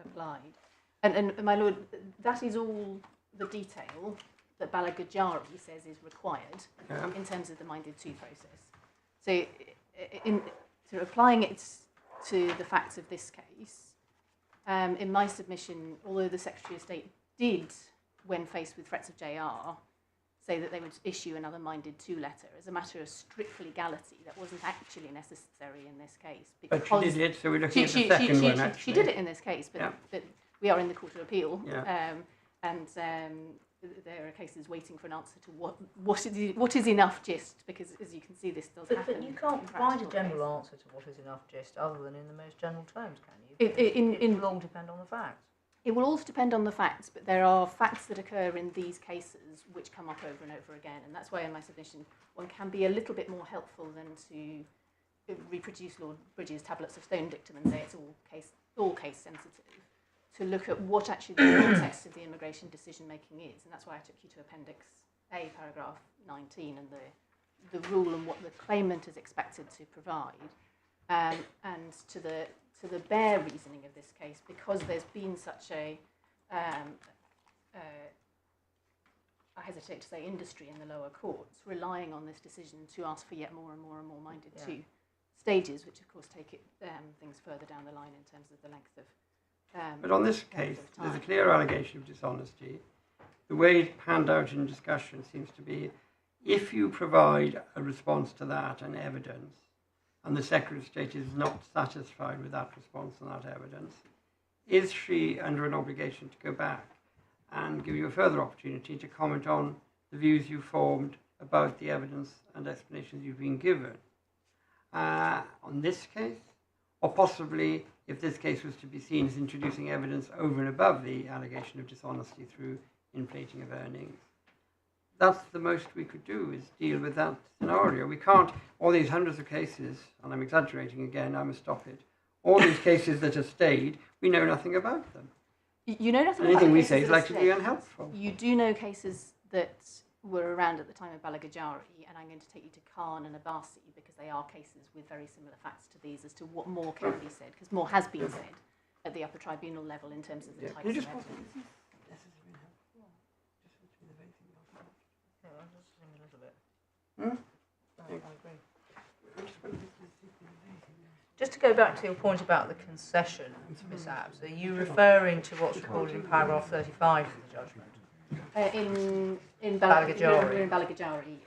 applied. And my lord, that is all the detail that Balagajari says is required in terms of the minded to process. So, in applying it to the facts of this case, in my submission, although the Secretary of State did, when faced with threats of JR, say that they would issue another minded to letter, as a matter of strict legality, that wasn't actually necessary in this case. But she did it, so we're looking at the second one, actually. She did it in this case, but we are in the Court of Appeal, Yeah. and there are cases waiting for an answer to what is enough gist, because as you can see, this does happen. But you can't in provide a practical general cases. answer to what is enough gist other than in the most general terms, can you? It will all depend on the facts. It will all depend on the facts, but there are facts that occur in these cases which come up over and over again, and that's why in my submission one can be a little bit more helpful than to reproduce Lord Bridges' tablets of stone dictum and say it's all case sensitive, to look at what actually the context of the immigration decision making is, and that's why I took you to Appendix A, paragraph 19, and the rule and what the claimant is expected to provide, and to the bare reasoning of this case, because there's been such a I hesitate to say industry in the lower courts, relying on this decision to ask for yet more and more and more minded to stages, which of course take it things further down the line in terms of the length of But on this case, there's a clear allegation of dishonesty. The way it panned out in discussion seems to be, if you provide a response to that and evidence, and the Secretary of State is not satisfied with that response and that evidence, is she under an obligation to go back and give you a further opportunity to comment on the views you formed about the evidence and explanations you've been given? On this case, or possibly if this case was to be seen as introducing evidence over and above the allegation of dishonesty through inflating of earnings. That's the most we could do, is deal with that scenario. We can't, all these hundreds of cases, and I'm exaggerating again, I must stop it, all these cases that have stayed, we know nothing about them. You know nothing Anything about we cases say is that are likely to be stayed. unhelpful. You do know cases that were around at the time of Balagajari, and I'm going to take you to Khan and Abbasi, because they are cases with very similar facts to these as to what more can be said, because more has been said at the upper tribunal level in terms of the types Can you of just pause evidence. it? Yeah, I'm just thinking a little bit. Hmm? I agree. Just to go back to your point about the concession, Miss Abbs, are you referring to what's recorded in paragraph 35 of the judgment? In Balagajari. We're in Balagajari.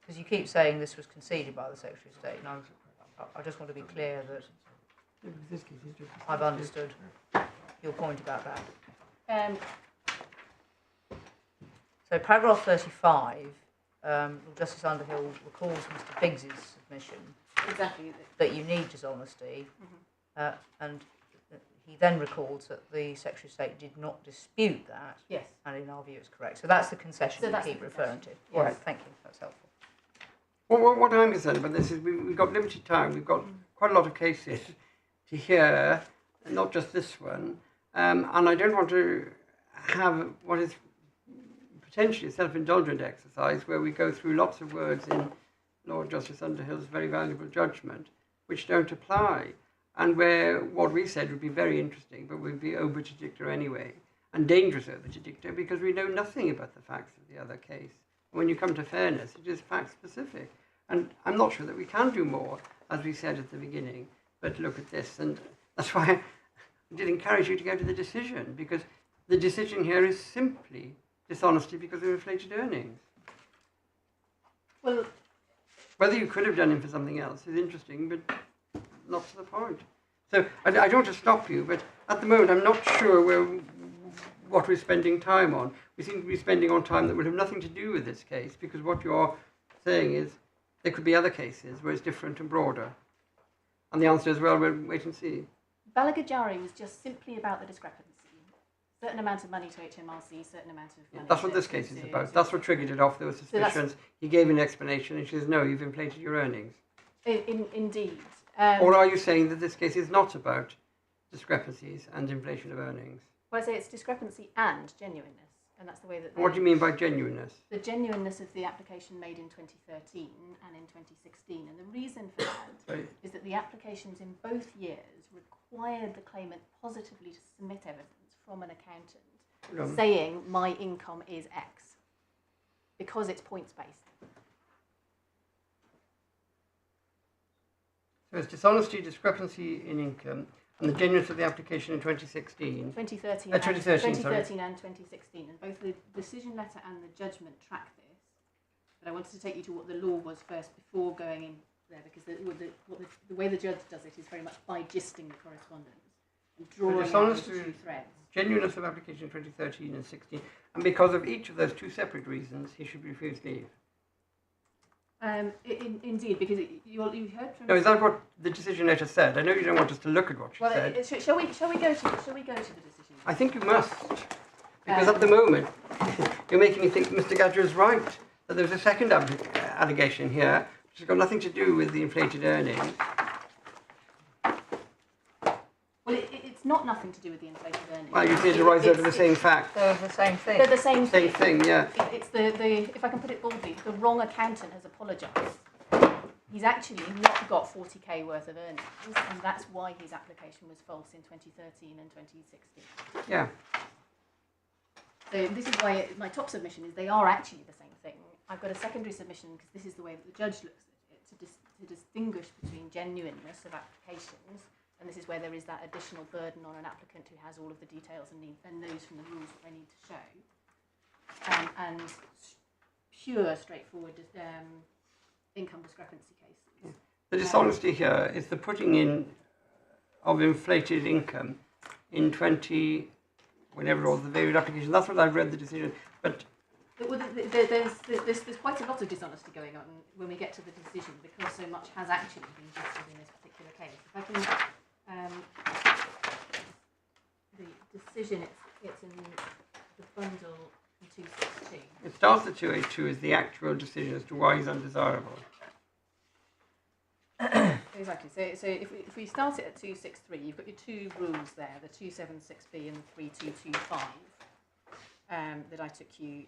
Because you keep saying this was conceded by the Secretary of State, and I just want to be clear that I've understood your point about that. So paragraph 35, Lord Justice Underhill recalls Mr Biggs's submission Exactly. that you need dishonesty, and he then records that the Secretary of State did not dispute that, Yes. and in our view it's correct. So that's the concession So you that's keep the referring to. concession, All right, yes. thank you, that's helpful. Well, what I'm concerned about this is we've got limited time. We've got quite a lot of cases to hear, not just this one, and I don't want to have what is potentially a self-indulgent exercise where we go through lots of words in Lord Justice Underhill's very valuable judgment which don't apply, and where what we said would be very interesting but would be obiter dicta anyway, and dangerous obiter dicta because we know nothing about the facts of the other case. When you come to fairness, it is fact specific, and I'm not sure that we can do more, as we said at the beginning, but look at this, and that's why I did encourage you to go to the decision, because the decision here is simply dishonesty because of inflated earnings. Well, Whether you could have done it for something else is interesting, but not to the point. So I don't want to stop you, but at the moment I'm not sure what we're spending time on. We seem to be spending on time that will have nothing to do with this case, because what you're saying is there could be other cases where it's different and broader. And the answer is, well, we'll wait and see. Balagajari was just simply about the discrepancy. Certain amount of money to HMRC, certain amount of money That's what to- this case is to- about. to- That's what triggered it off. There were that's- suspicions. He gave an explanation and she says, no, you've inflated your earnings. Indeed. Or are you saying that this case is not about discrepancies and inflation of earnings? Well, I say it's discrepancy and genuineness, and that's the way that... What do you mean by genuineness? The genuineness of the application made in 2013 and in 2016, and the reason for that Sorry. is that the applications in both years required the claimant positively to submit evidence from an accountant saying my income is X, because it's points-based. So it's dishonesty, discrepancy in income, and the genuineness of the application in 2016. 2013, 2013, and 2016, and both the decision letter and the judgment track this. But I wanted to take you to what the law was first before going in there, because the way the judge does it is very much by gisting the correspondence. drawing out dishonesty- those two threads. Genuineness of application 2013 and 16, and because of each of those two separate reasons, he should be refused leave. Indeed, because you heard from. No, is that what the decision letter said? I know you don't want us to look at what she Well, said. shall we go to the decision? I think you must, because at the moment you're making me think Mr. Gadger is right, that there's a second allegation here, which has got nothing to do with the inflated earnings. Well, it's not nothing to do with the inflated earnings. Well, you say it arises out of the same fact. They're the same thing. They're the same Same thing, yeah. It's the if I can put it boldly, the wrong accountant has apologised. He's actually not got 40k worth of earnings, and that's why his application was false in 2013 and 2016. Yeah. So this is why my top submission is they are actually the same thing. I've got a secondary submission because this is the way that the judge looks at it, to distinguish between genuineness of applications, and this is where there is that additional burden on an applicant who has all of the details and knows from the rules what they need to show, and pure, straightforward income discrepancy cases. The dishonesty here is the putting in of inflated income in 20, whenever it was the varied application. That's what I've read the decision. But Well, there's quite a lot of dishonesty going on when we get to the decision because so much has actually been tested in this particular case. If I can, the decision, it's in the bundle in 262. it starts at 282 as the actual decision as to why he's undesirable. Exactly. So if we start it at 263, you've got your two rules there, the 276B and 3225, that I took you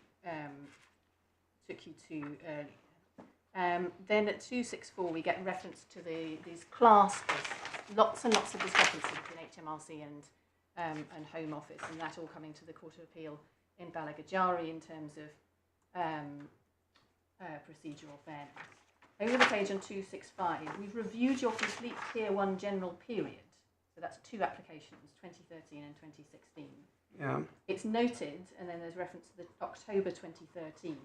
to earlier. Then at 264, we get reference to these class cases, lots and lots of discrepancy between HMRC and Home Office, and that all coming to the Court of Appeal in Balagajari in terms of procedural fairness. Over the page on 265, we've reviewed your complete Tier 1 general period. So that's two applications, 2013 and 2016. Yeah. It's noted, and then there's reference to the October 2013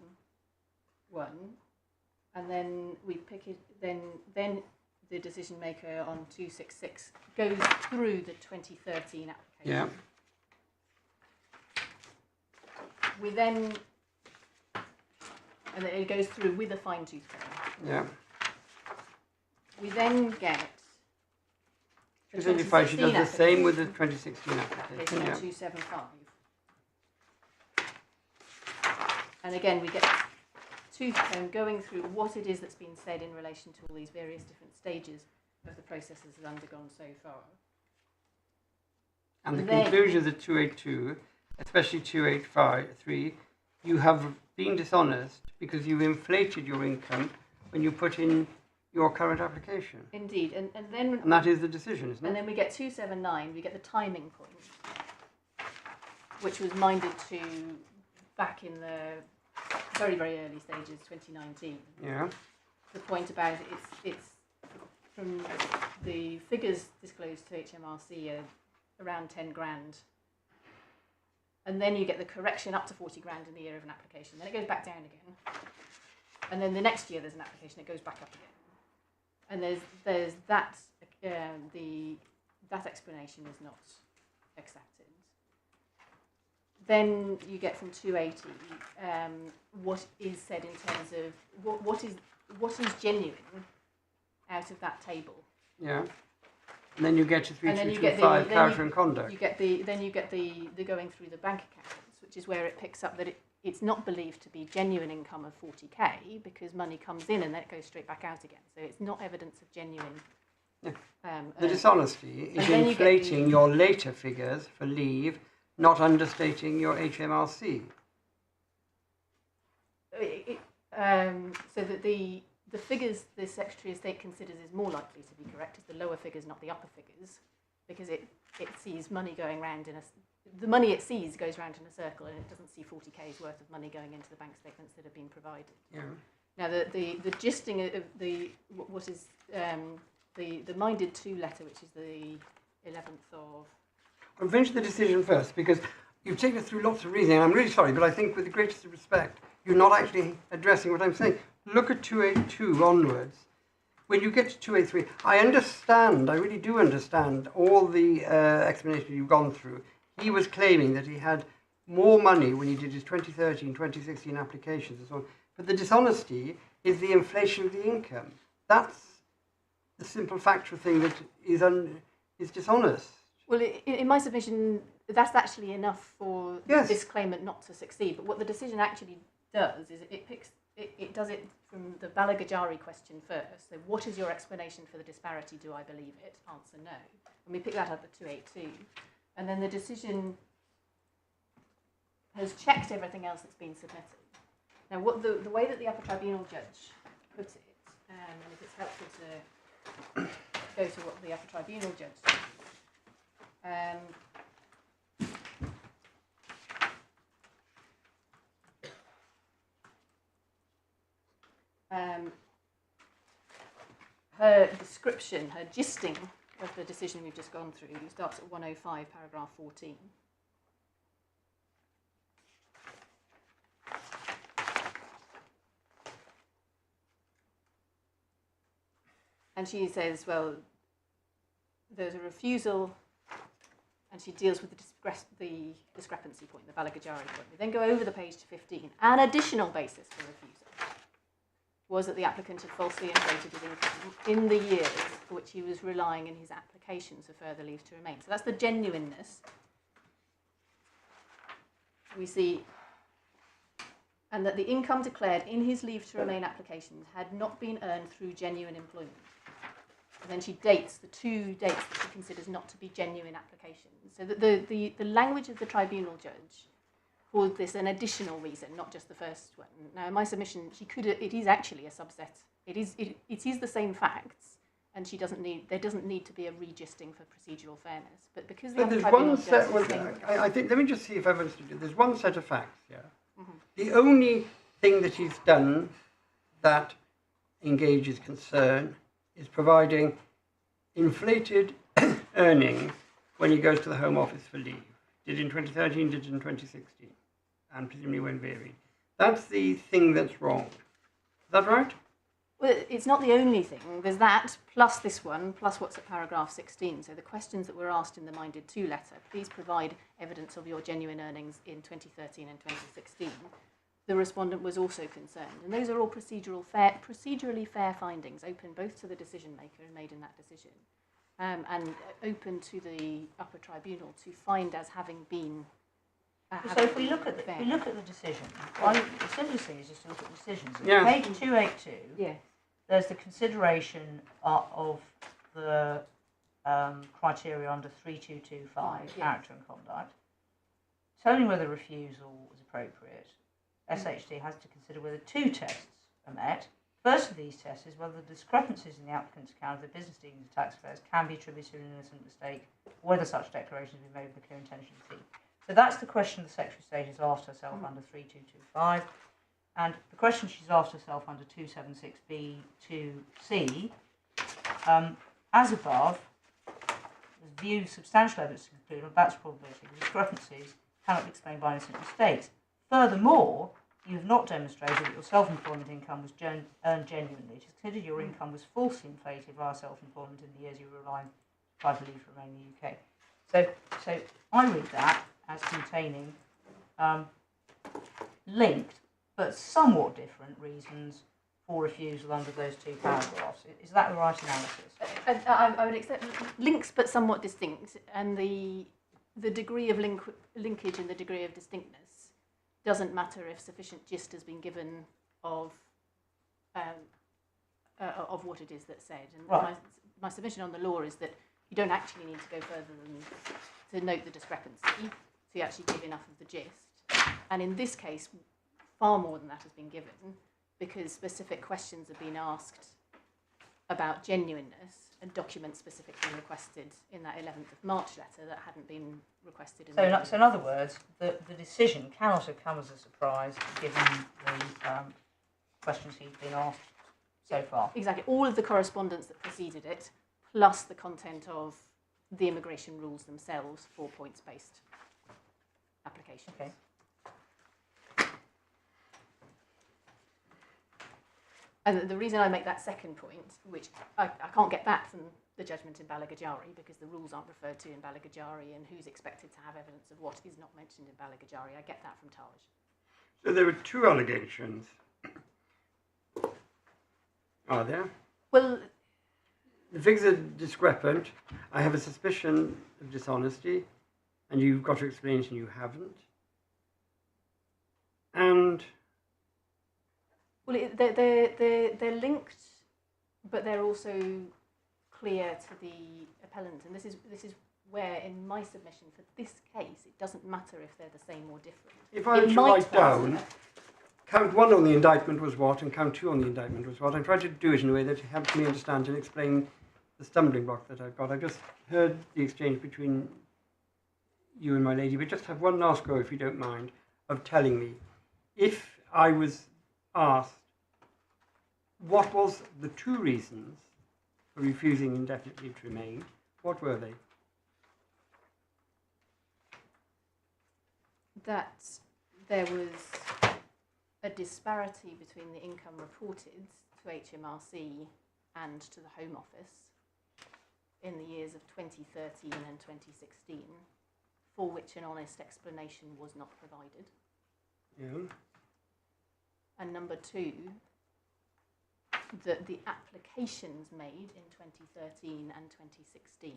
one. And then we pick it, then the decision maker on 266 goes through the 2013 application. Yeah. We then, and then it goes through with a fine-tooth comb. Yeah. We then get the 275, she does the 2016 same with the 2016 application. application on Yeah. 275. And again, we get tooth comb going through what it is that's been said in relation to all these various different stages of the processes has undergone so far. And the Then- conclusions at 282, especially 283, you have been dishonest because you inflated your income when you put in your current application. Indeed, and then And that is the decision, isn't and it? then we get 279. We get the timing point, which was minded to back in the very early stages, 2019. Yeah. The point about it's from the figures disclosed to HMRC are around 10 grand, and then you get the correction up to 40 grand in the year of an application. Then it goes back down again, and then the next year there's an application, it goes back up again. And there's that that explanation is not accepted. Then you get from 280 what is said in terms of what is genuine out of that table. Yeah. And then you get to And then you get 3225, character and conduct. You get the going through the bank accounts, which is where it picks up that it's not believed to be genuine income of 40k because money comes in and then it goes straight back out again. So it's not evidence of genuine. Yeah. The dishonesty is and then you get inflating your later figures for leave, not understating your HMRC. So that the figures the Secretary of State considers is more likely to be correct is the lower figures, not the upper figures, because it sees money going round the money it sees goes round in a circle and it doesn't see 40k's worth of money going into the bank statements that have been provided. Yeah. Now the gisting of what is the minded to letter, which is the 11th of. I'll finish the decision first because you've taken us through lots of reasoning. I'm really sorry, but I think with the greatest respect, you're not actually addressing what I'm saying. Look at 282 onwards. when you get to 283, I understand, I really do understand all the explanation you've gone through. He was claiming that he had more money when he did his 2013, 2016 applications and so on. But the dishonesty is the inflation of the income. That's the simple factual thing that is dishonest. Well, in my submission, that's actually enough for Yes. this claimant not to succeed. But what the decision actually does is it does it from the Balagajari question first. So what is your explanation for the disparity? Do I believe it? Answer no. And we pick that up at 282. And then the decision has checked everything else that's been submitted. Now, what the way that the upper tribunal judge put it, and if it's helpful to go to what the upper tribunal judge said, her description, her gisting of the decision we've just gone through starts at 105, paragraph 14. And she says, well, there's a refusal, and she deals with the discrepancy point, the Balagajari point. We then go over the page to 15. An additional basis for refusal was that the applicant had falsely inflated his income in the years for which he was relying in his applications for further leave to remain. So that's the genuineness. We see, and that the income declared in his leave to remain applications had not been earned through genuine employment. And then she dates the two dates that she considers not to be genuine applications. So the language of the tribunal judge called this an additional reason, not just the first one. Now, in my submission, it is actually a subset. It is the same facts, and there doesn't need to be a registing for procedural fairness. But because there's one set. Well, I think. Let me just see if I've understood it. There's one set of facts. Yeah. Mm-hmm. The only thing that he's done that engages concern is providing inflated earnings when he goes to the Home Office for leave. Did in 2013, did in 2016, and presumably when varied. That's the thing that's wrong. Is that right? Well, it's not the only thing. There's that, plus this one, plus what's at paragraph 16. So the questions that were asked in the Minded 2 letter, please provide evidence of your genuine earnings in 2013 and 2016. The respondent was also concerned. And those are all procedurally fair findings, open both to the decision maker and made in that decision, and open to the upper tribunal to find as having been. So if we look at the decision, the simplest thing is just to look at the decisions. Yeah. Page 282. Yes. There's the consideration of the criteria under 3225, character and conduct, telling whether refusal is appropriate. SHD has to consider whether two tests are met. First of these tests is whether the discrepancies in the applicant's account of the business dealings of tax affairs can be attributed to an innocent mistake, or whether such declarations have been made with a clear intention to deceive. So that's the question the Secretary of State has asked herself under 3225. And the question she's asked herself under 276B2C, as above, views substantial evidence to conclude on that's probability the discrepancies cannot be explained by innocent mistakes. Furthermore, you have not demonstrated that your self-employment income was earned genuinely. It is considered your income was falsely inflated via self-employment in the years you were relying to leave to remain in the UK. So I read that as containing linked but somewhat different reasons for refusal under those two paragraphs. Is that the right analysis? I would accept links but somewhat distinct, and the degree of linkage and the degree of distinctness doesn't matter if sufficient gist has been given of what it is that's said. And right. my submission on the law is that you don't actually need to go further than to note the discrepancy, so you actually give enough of the gist. And in this case, far more than that has been given, because specific questions have been asked about genuineness, and documents specifically requested in that 11th of March letter that hadn't been requested. So in other words, the decision cannot have come as a surprise given the questions he's been asked so far. Exactly. All of the correspondence that preceded it, plus the content of the immigration rules themselves for points-based application. Okay. And the reason I make that second point, which I can't get that from the judgment in Balagajari, because the rules aren't referred to in Balagajari, and who's expected to have evidence of what is not mentioned in Balagajari. I get that from Taj. So there were two allegations. Are there? Well, The figures are discrepant. I have a suspicion of dishonesty, and you've got to explain it and you haven't. And well, they're linked, but they're also clear to the appellant, and this is where in my submission for this case it doesn't matter if they're the same or different. if I were to write down, count 1 on the indictment was what, and count 2 on the indictment was what, I tried to do it in a way that helped me understand and explain the stumbling block that I've got. I just heard the exchange between you and my lady, but just have one last go, if you don't mind, of telling me, if I was asked what was the 2 reasons for refusing indefinite leave to remain, what were they? That there was a disparity between the income reported to HMRC and to the Home Office in the years of 2013 and 2016, for which an honest explanation was not provided. Yeah. And number 2, that the applications made in 2013 and 2016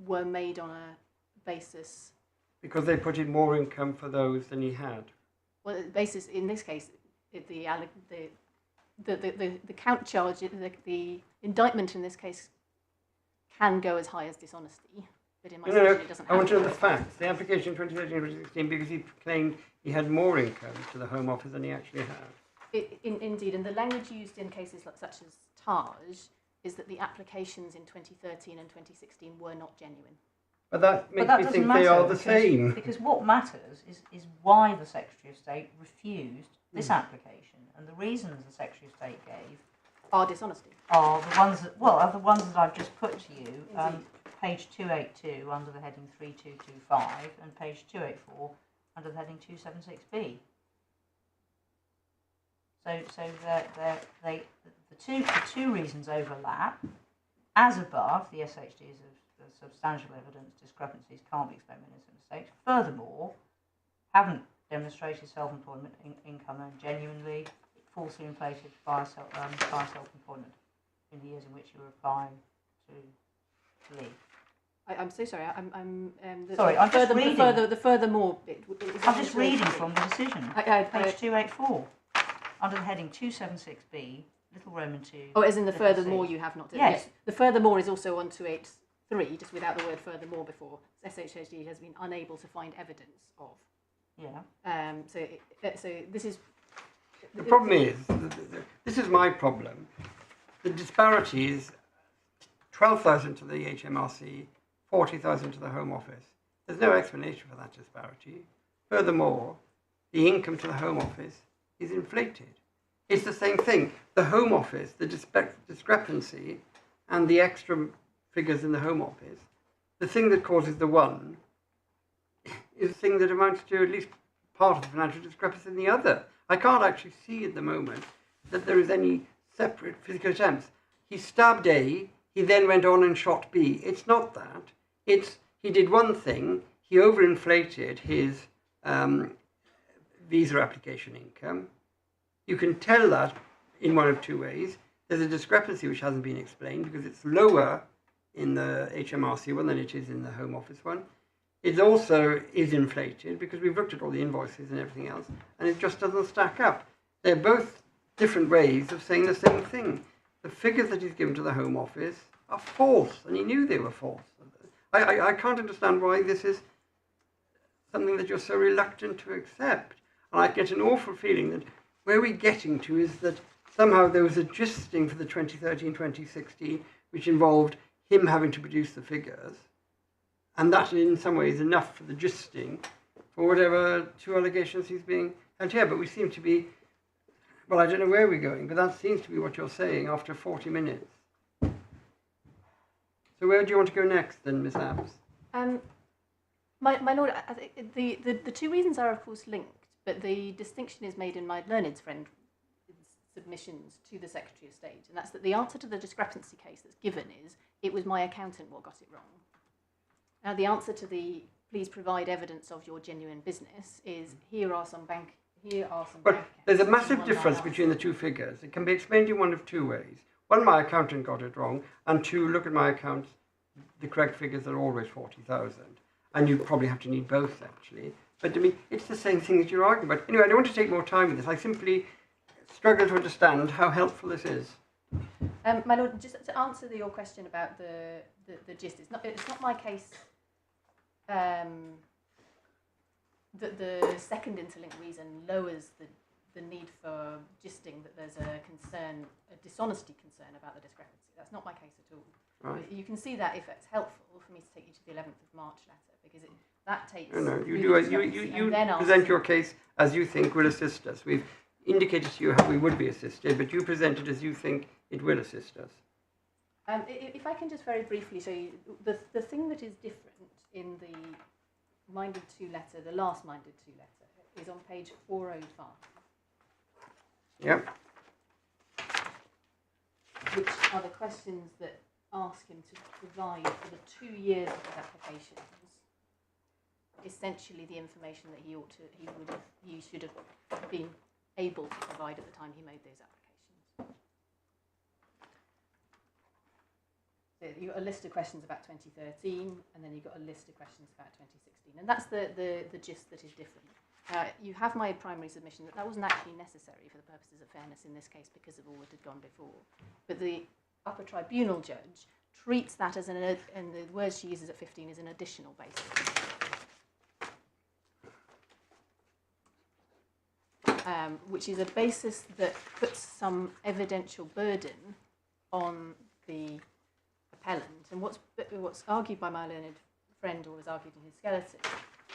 were made on a basis... Because they put in more income for those than he had. Well, the basis, in this case, the count charge, the indictment in this case can go as high as dishonesty, but in my submission it doesn't have I want to know to. the facts. The application in 2013 and 2016, because he claimed he had more income to the Home Office than he actually had. Indeed, and the language used in cases such as Taj is that the applications in 2013 and 2016 were not genuine. But that makes that me doesn't think matter they are the because- same. Because what matters is why the Secretary of State refused this application, and the reasons the Secretary of State gave Are dishonesty. are the ones that I've just put to you. Page 282 under the heading 3225 and page 284 under the heading 276B. So the two reasons overlap. As above, the SHDs of substantial evidence discrepancies can't be explained by innocent mistakes. Furthermore, haven't demonstrated self-employment income earned genuinely, falsely inflated by self-employment in the years in which you were applying to leave. I'm so sorry. I'm just reading. The furthermore bit. I'm just reading from the decision. Page 284 under the heading 276B, little Roman 2. Oh, as in the little furthermore c. you have not done. Yes. The furthermore is also on 283, just without the word furthermore before. SSHD has been unable to find evidence of. Yeah. So this is. The problem is, this is my problem. The disparity is 12,000 to the HMRC, 40,000 to the Home Office. There's no explanation for that disparity. Furthermore, the income to the Home Office is inflated. It's the same thing. The Home Office, the discrepancy and the extra figures in the Home Office, the thing that causes the one is the thing that amounts to at least part of the financial discrepancy in the other. I can't actually see at the moment that there is any separate physical attempts. He stabbed A, he then went on and shot B. It's not that. It's he did one thing, he overinflated his visa application income. You can tell that in one of 2 ways. There's a discrepancy which hasn't been explained because it's lower in the HMRC one than it is in the Home Office one. It also is inflated because we've looked at all the invoices and everything else, and it just doesn't stack up. They're both different ways of saying the same thing. The figures that he's given to the Home Office are false, and he knew they were false. I can't understand why this is something that you're so reluctant to accept. And I get an awful feeling that where we're getting to is that somehow there was a gisting for the 2013-2016, which involved him having to produce the figures, and that in some ways enough for the gisting for whatever 2 allegations he's being held here. But we seem to be, well, I don't know where we're going, but that seems to be what you're saying after 40 minutes. So where do you want to go next then, Miss Abs? My lord, I think the 2 reasons are of course linked, But the distinction is made in my learned friend's submissions to the Secretary of State, and that's that the answer to the discrepancy case that's given is, it was my accountant what got it wrong. Now, the answer to the please provide evidence of your genuine business is, here are some bank But there's a accounts, massive one difference line between the two figures. It can be explained in one of two ways. One, my accountant got it wrong, and two, look at my accounts, the correct figures are always 40,000. And you probably have to need both, actually. But to me, it's the same thing as you're arguing about. Anyway, I don't want to take more time with this. I simply struggle to understand how helpful this is. My Lord, just to answer your question about the gist, it's not my case that the second interlinked reason lowers the need for gisting, that there's a dishonesty concern about the discrepancy. That's not my case at all. Right. You can see that if it's helpful for me to take you to the 11th of March letter, because that takes... No, you through do. the You discrepancy and then present asks- your case as you think will assist us. We've indicated to you how we would be assisted, but you present it as you think it will assist us. If I can just very briefly show you, the thing that is different in the Minded 2 letter, the last Minded 2 letter, is on page 405. Yep. Which are the questions that ask him to provide for the 2 years of his applications, essentially the information that he should have been able to provide at the time he made those applications. So you've got a list of questions about 2013, and then you've got a list of questions about 2016, and that's the gist that is different. You have my primary submission that wasn't actually necessary for the purposes of fairness in this case because of all that had gone before. But the upper tribunal judge treats that as and the word she uses at 15 is an additional basis. Which is a basis that puts some evidential burden on the appellant. And what's argued by my learned friend, or was argued in his skeleton,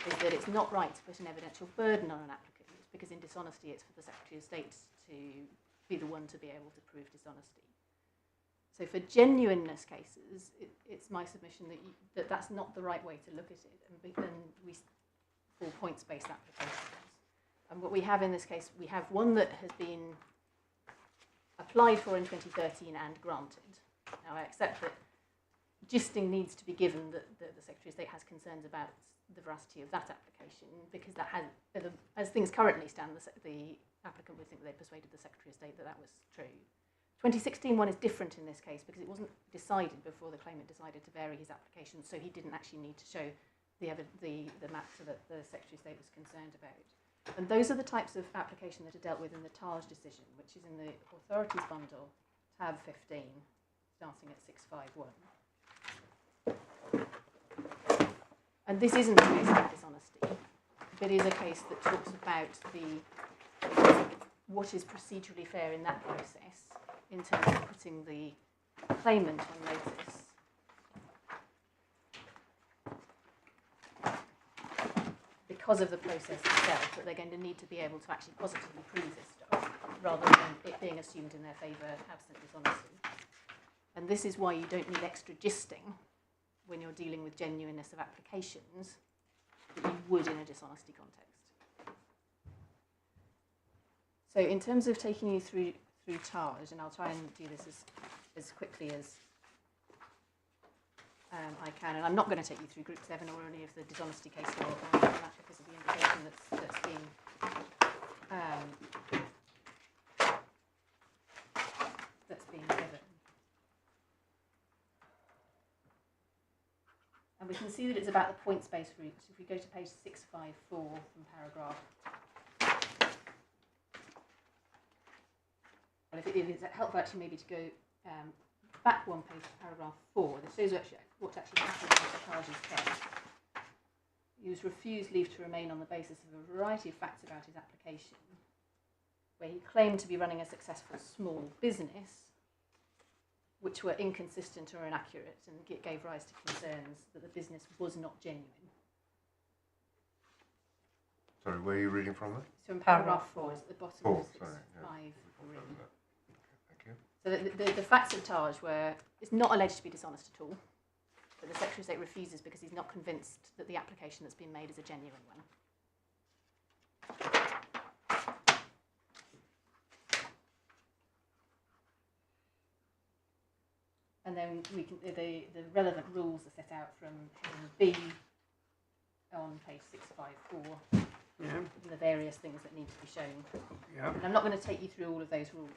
is that it's not right to put an evidential burden on an applicant, because in dishonesty it's for the Secretary of State to be the one to be able to prove dishonesty. So for genuineness cases, it's my submission that that's not the right way to look at it, and we for points-based applications. And what we have in this case, we have one that has been applied for in 2013 and granted. Now, I accept that gisting needs to be given that the Secretary of State has concerns about the veracity of that application, because that has, as things currently stand, the applicant would think they persuaded the Secretary of State that was true. 2016 one is different in this case because it wasn't decided before the claimant decided to vary his application, so he didn't actually need to show the matter that the Secretary of State was concerned about. And those are the types of application that are dealt with in the Taj decision, which is in the Authorities Bundle, tab 15, starting at 651. And this isn't a case of dishonesty, but is a case that talks about what is procedurally fair in that process in terms of putting the claimant on notice because of the process itself, that they're going to need to be able to actually positively prove this stuff, rather than it being assumed in their favour absent dishonesty. And this is why you don't need extra gisting when you're dealing with genuineness of applications that you would in a dishonesty context. So in terms of taking you through Taj, and I'll try and do this as quickly as I can, and I'm not going to take you through Group 7 or any of the dishonesty case law on that because of the indication that's been given. And we can see that it's about the points-based route. So if we go to page 654 from paragraph, well, if it's helpful actually maybe to go back one page to paragraph 4, this shows what actually happened in Mr. Taj's case. He was refused leave to remain on the basis of a variety of facts about his application, where he claimed to be running a successful small business, which were inconsistent or inaccurate and gave rise to concerns that the business was not genuine. Sorry, where are you reading from? So in paragraph 4 is at the bottom of 653. Thank you. So the facts of Taj were, it's not alleged to be dishonest at all, but the Secretary of State refuses because he's not convinced that the application that's been made is a genuine one. And then we can the relevant rules are set out from heading B on page 654. Yeah. And the various things that need to be shown. Yeah. And I'm not going to take you through all of those rules.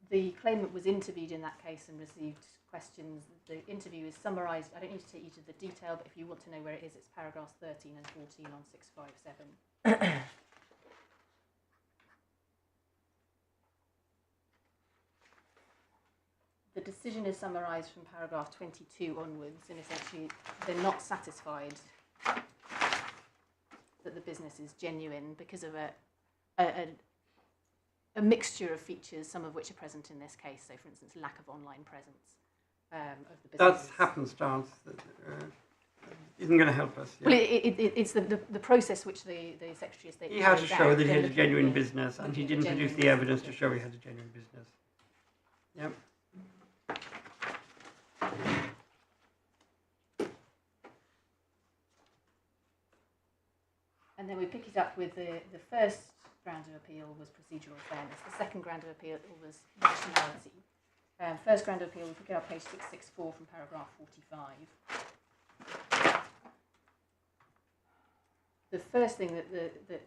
The claimant was interviewed in that case and received questions. The interview is summarised. I don't need to take you to the detail, but if you want to know where it is, it's paragraphs 13 and 14 on 657. The decision is summarised from paragraph 22 onwards, and essentially they're not satisfied that the business is genuine because of a mixture of features, some of which are present in this case. So, for instance, lack of online presence of the business. That's happenstance. That isn't going to help us. Yeah. Well, it's the process which the Secretary of State. He had to show that he had a genuine business, business, and he didn't produce the evidence to show he had a genuine business. Yep. And then we pick it up with the first ground of appeal was procedural fairness. The second ground of appeal was rationality. First ground of appeal, we pick it up page 664 from paragraph 45. The first thing that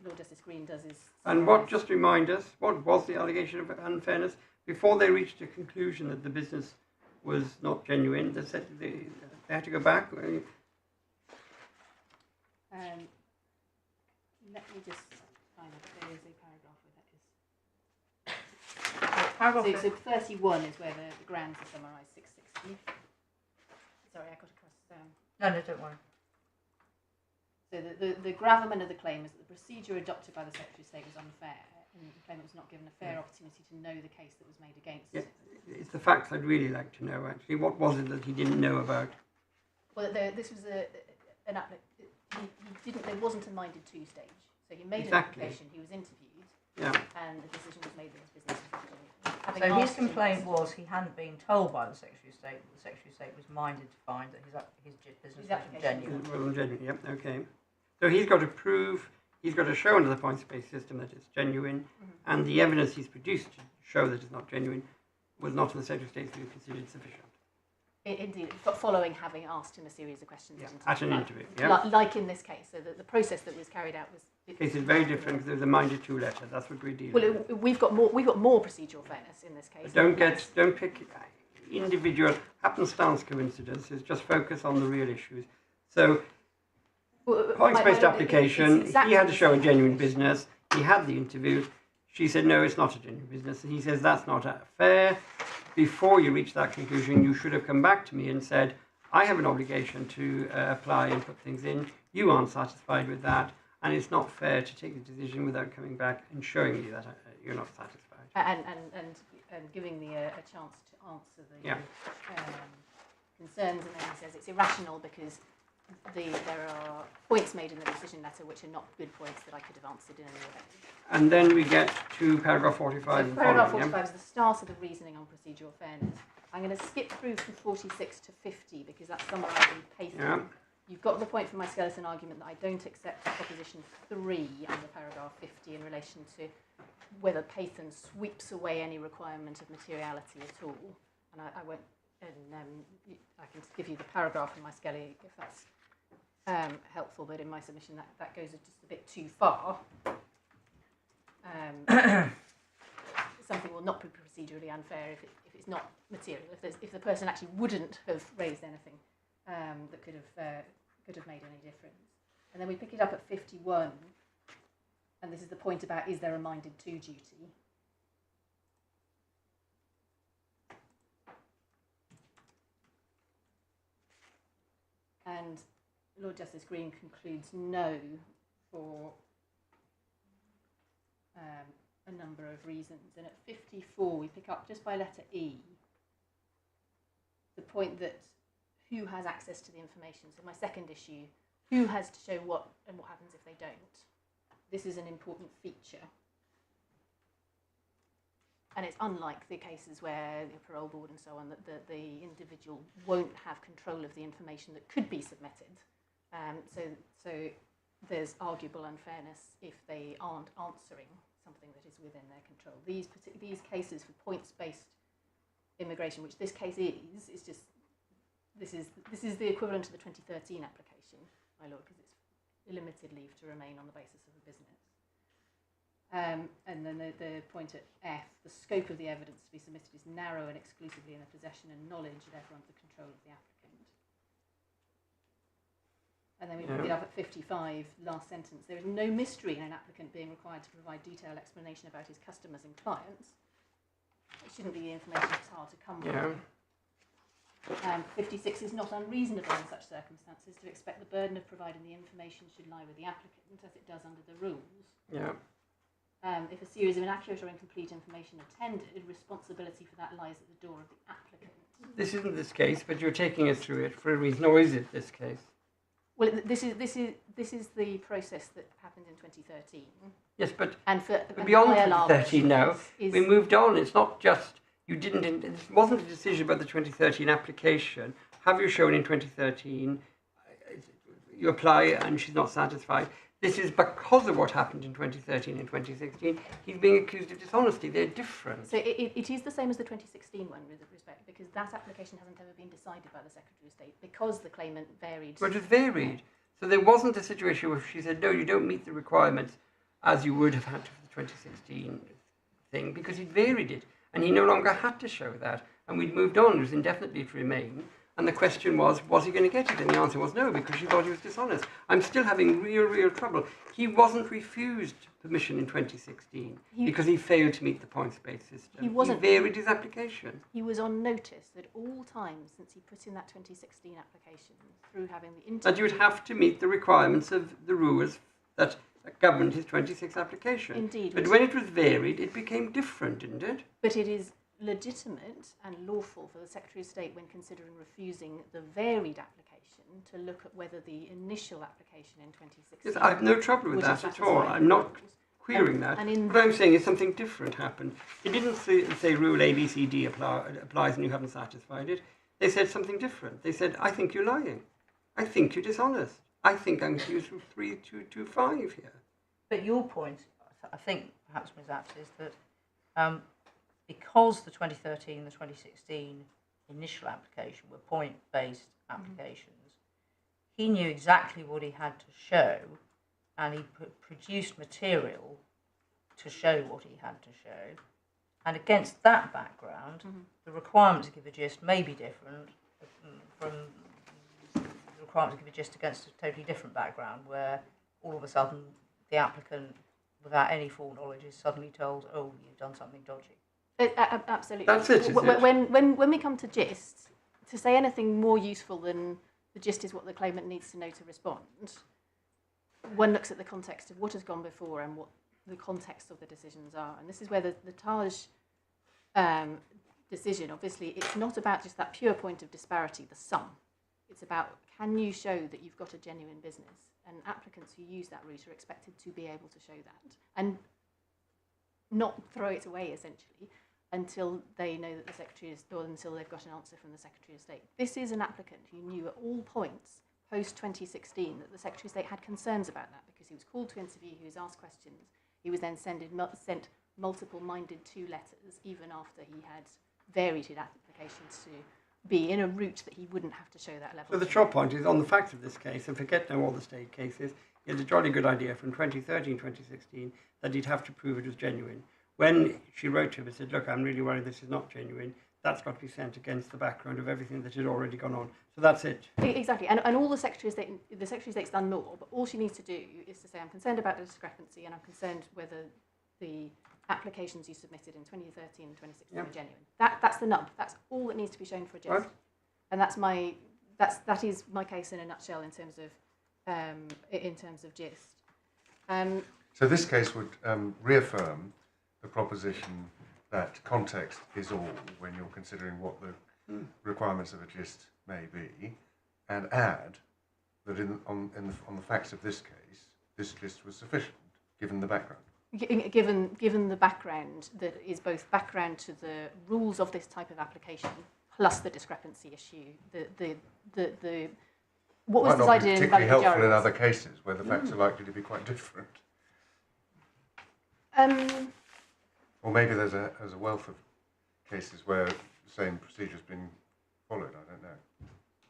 Lord Justice Green does is... And what, just remind us, what was the allegation of unfairness? Before they reached a conclusion that the business was not genuine, they said they had to go back? Let me just find out if there is a paragraph where that is. Paragraph So 31 is where the grounds are summarised, 660. Sorry, I got across... No, don't worry. So the gravamen of the claim is that the procedure adopted by the Secretary of State was unfair, and the claimant was not given a fair opportunity to know the case that was made against Yeah, it's the facts I'd really like to know, actually. What was it that he didn't know about? Well, this was an application. He didn't. There wasn't a minded to stage. So he made Exactly. an application. He was interviewed, Yeah. and the decision was made that his business was genuine. Having So his asked him- complaint was he hadn't been told by the Secretary of State that the Secretary of State was minded to find that his business was application genuine. It wasn't genuine, yep, okay. So he's got to prove, he's got to show under the points-based system that it's genuine, and the evidence he's produced to show that it's not genuine was not in the Secretary of State's view considered sufficient. Indeed, following having asked him a series of questions Yeah, at an interview, yeah. like in this case. So the process that was carried out was. The case is very different because there's a minded to letter. That's what we're dealing with. Well, we've got more procedural fairness in this case. Don't pick individual happenstance coincidences. Just focus on the real issues. So points-based application. Exactly He had to show a genuine business. He had the interview. She said no, it's not a genuine business, and he says that's not fair. Before you reach that conclusion, you should have come back to me and said, I have an obligation to apply and put things in. You aren't satisfied with that, and it's not fair to take the decision without coming back and showing me that you're not satisfied. And giving me a chance to answer the concerns, and then he says it's irrational because there are points made in the decision letter which are not good points that I could have answered in any way. And then we get to paragraph 45 So and paragraph following. 45 is the start of the reasoning on procedural fairness. I'm going to skip through from 46 to 50 because that's summarising Paython. Yeah. You've got the point from my skeleton argument that I don't accept proposition 3 under paragraph 50 in relation to whether Paython sweeps away any requirement of materiality at all. And I won't, and I can give you the paragraph in my skele if that's helpful, but in my submission that goes just a bit too far. Something will not be procedurally unfair if it's not material. If the person actually wouldn't have raised anything that could have made any difference. And then we pick it up at 51, and this is the point about is there a minded to duty. And Lord Justice Green concludes no for a number of reasons. And at 54, we pick up just by letter E the point that who has access to the information. So my second issue, who has to show what and what happens if they don't. This is an important feature. And it's unlike the cases where the parole board and so on, that the individual won't have control of the information that could be submitted. So there's arguable unfairness if they aren't answering something that is within their control. These cases for points-based immigration, which this case is just this is the equivalent to the 2013 application, my lord, because it's limited leave to remain on the basis of a business. And then the point at F, the scope of the evidence to be submitted is narrow and exclusively in the possession and knowledge, therefore under the control of the applicant. And then we pick it up at 55, last sentence. There is no mystery in an applicant being required to provide detailed explanation about his customers and clients. It shouldn't be the information that's hard to come by. 56 is not unreasonable in such circumstances to expect the burden of providing the information should lie with the applicant, as it does under the rules. If a series of inaccurate or incomplete information are tendered, responsibility for that lies at the door of the applicant. This isn't this case, but you're taking us through it for a reason, or is it this case? Well, this is the process that happened in 2013. Yes, but and beyond ILR 2013 now, is we moved on. It's not just, this wasn't a decision about the 2013 application. Have you shown in 2013, you apply and she's not satisfied. This is because of what happened in 2013 and 2016. He's being accused of dishonesty. They're different. So it is the same as the 2016 one, with respect, because that application hasn't ever been decided by the Secretary of State, because the claimant varied. But it varied. So there wasn't a situation where she said, no, you don't meet the requirements as you would have had for the 2016 thing, because he'd varied it. And he no longer had to show that. And we'd moved on. It was indefinite leave to remain. And the question was he going to get it? And the answer was no, because she thought he was dishonest. I'm still having real trouble. He wasn't refused permission in 2016 because he failed to meet the points-based system. He varied his application. He was on notice at all times since he put in that 2016 application, through having the interview. That you would have to meet the requirements of the rules that governed his 26 application. Indeed. But when it was varied, it became different, didn't it? But it is legitimate and lawful for the Secretary of State, when considering refusing the varied application, to look at whether the initial application in 2016... Yes, I have no trouble with that at all. I'm not querying that. What I'm saying is something different happened. It didn't say rule A, B, C, D applies and you haven't satisfied it. They said something different. They said, I think you're lying. I think you're dishonest. I think I'm going to use rule 3225 here. But your point, I think, perhaps, Ms. Apps, is that because the 2013 and the 2016 initial application were point-based applications, he knew exactly what he had to show, and he produced material to show what he had to show. And against that background, the requirement to give a gist may be different from the requirement to give a gist against a totally different background, where all of a sudden the applicant, without any foreknowledge, is suddenly told, oh, you've done something dodgy. Absolutely. That's it, when we come to gist, to say anything more useful than the gist is what the claimant needs to know to respond, one looks at the context of what has gone before and what the context of the decisions are. And this is where the Taj decision, obviously, it's not about just that pure point of disparity, the sum. It's about, can you show that you've got a genuine business? And applicants who use that route are expected to be able to show that, and not throw it away, essentially, until they know that the Secretary is, or until they've got an answer from the Secretary of State. This is an applicant who knew at all points post-2016 that the Secretary of State had concerns about that, because he was called to interview, he was asked questions, he was then sent multiple-minded 2 letters, even after he had varied his applications to be in a route that he wouldn't have to show that level. So the short point is, on the facts of this case, and forget now all the state cases, he had a jolly good idea from 2013, 2016, that he'd have to prove it was genuine. When she wrote to him and said, look, I'm really worried this is not genuine, that's got to be sent against the background of everything that had already gone on. So that's it. Exactly. And all the Secretary of State's done more, but all she needs to do is to say, I'm concerned about the discrepancy, and I'm concerned whether the applications you submitted in 2013 and 2016 are genuine. That's the nub. That's all that needs to be shown for a gist. Right. And that is my case in a nutshell in terms of gist. So this case would reaffirm the proposition that context is all when you're considering what the requirements of a gist may be, and add that on the facts of this case, this gist was sufficient, given the background. Given the background that is both background to the rules of this type of application, plus the discrepancy issue, the what was Might not be decided in particularly helpful in Valgajaris. other cases where the facts are likely to be quite different. Or maybe there's a wealth of cases where the same procedure's been followed. I don't know.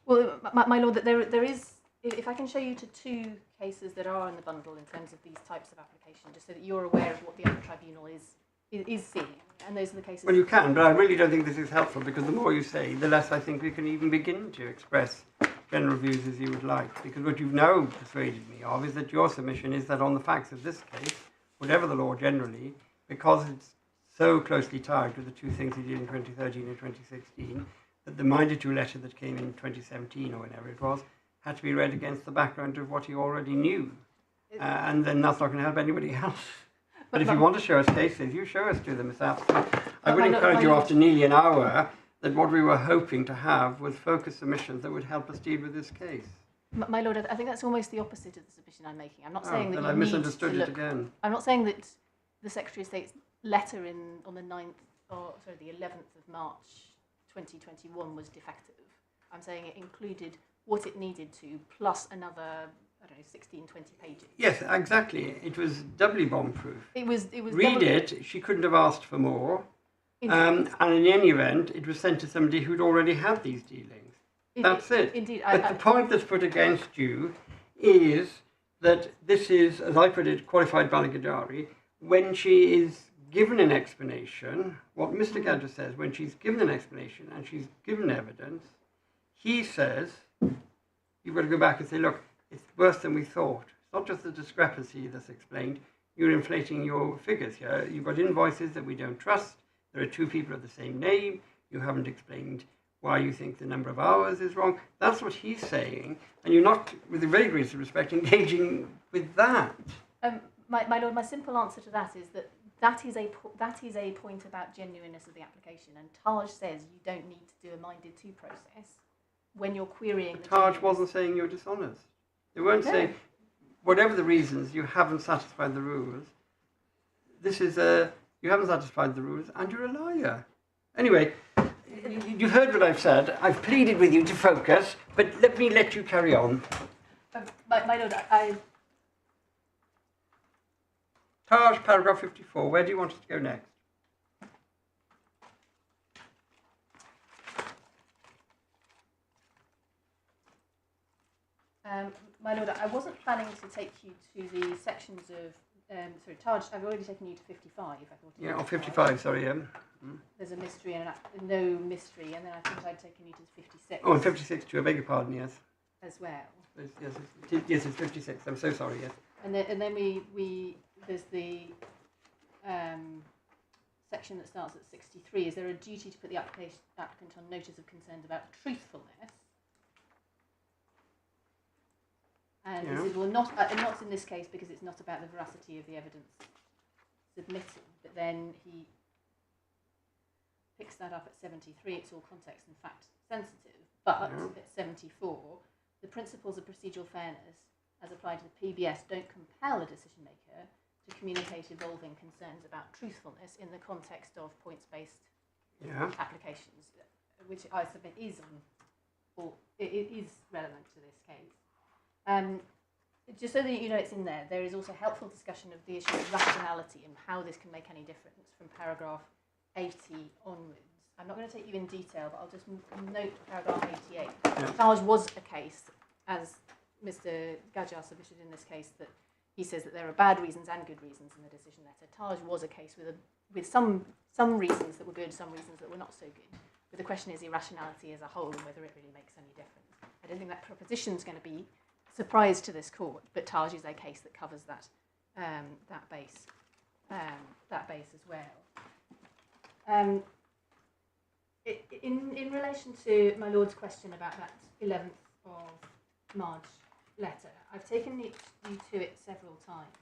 Well, my lord, that there is. If I can show you to two cases that are in the bundle in terms of these types of application, just so that you're aware of what the other tribunal is seeing, and those are the cases. Well, you can, but I really don't think this is helpful, because the more you say, the less I think we can even begin to express general views as you would like. Because what you've now persuaded me of is that your submission is that on the facts of this case, whatever the law generally, because it's so closely tied to the two things he did in 2013 and 2016, that the minded to letter that came in 2017 or whenever it was had to be read against the background of what he already knew. And then that's not going to help anybody else. But if you want to show us cases, you show us to them, Miss Appellant. I would encourage you after nearly an hour that what we were hoping to have was focused submissions that would help us deal with this case. My lord, I think that's almost the opposite of the submission I'm making. I'm not saying that then you I need misunderstood to it look. again. I'm not saying that the Secretary of State's letter on the 11th of March 2021 was defective. I'm saying it included what it needed to, plus another, I don't know, 16, 20 pages. Yes, exactly. It was doubly bomb-proof. It was. Read it. She couldn't have asked for more. And in any event, it was sent to somebody who'd already had these dealings. That's it. Indeed. But the point that's put against you is that this is, as I put it, qualified Balagajari, when she is given an explanation, what Mr. Gadger says, when she's given an explanation and she's given evidence, he says, you've got to go back and say, look, it's worse than we thought. It's not just the discrepancy that's explained. You're inflating your figures here. You've got invoices that we don't trust. There are two people of the same name. You haven't explained why you think the number of hours is wrong. That's what he's saying. And you're not, with the very greatest respect, engaging with that. My lord, my simple answer to that is that is a point about genuineness of the application. And Taj says you don't need to do a minded to process when you're querying. But Taj wasn't saying you're dishonest. They weren't saying, whatever the reasons, you haven't satisfied the rules. This is you haven't satisfied the rules and you're a liar. Anyway, you've heard what I've said. I've pleaded with you to focus, but let me let you carry on. My lord, Taj, paragraph 54. Where do you want us to go next? My lord, I wasn't planning to take you to the sections of Taj, I've already taken you to 55. I thought. Yeah, or 55, sorry, There's a mystery and no mystery, and then I thought I'd taken you to 56. Oh, and 56 too, I beg your pardon, yes. As well. Yes, it's 56, I'm so sorry, yes. And then we there's the section that starts at 63. Is there a duty to put the applicant on notice of concerns about truthfulness? And he said, well, not in this case because it's not about the veracity of the evidence submitted. But then he picks that up at 73. It's all context and fact sensitive. But at 74, the principles of procedural fairness, as applied to the PBS, don't compel a decision maker to communicate evolving concerns about truthfulness in the context of points-based applications, which I submit is it is relevant to this case. Just so that you know it's in there, there is also helpful discussion of the issue of rationality and how this can make any difference from paragraph 80 onwards. I'm not going to take you in detail, but I'll just note paragraph 88. Taj was a case, as Mr. Gadjar submitted in this case, that he says that there are bad reasons and good reasons in the decision letter. Taj was a case with some reasons that were good, some reasons that were not so good. But the question is irrationality as a whole and whether it really makes any difference. I don't think that proposition is going to be surprise to this court, but Taj is a case that covers that base as well. In relation to my lord's question about that 11th of March letter, I've taken you to it several times.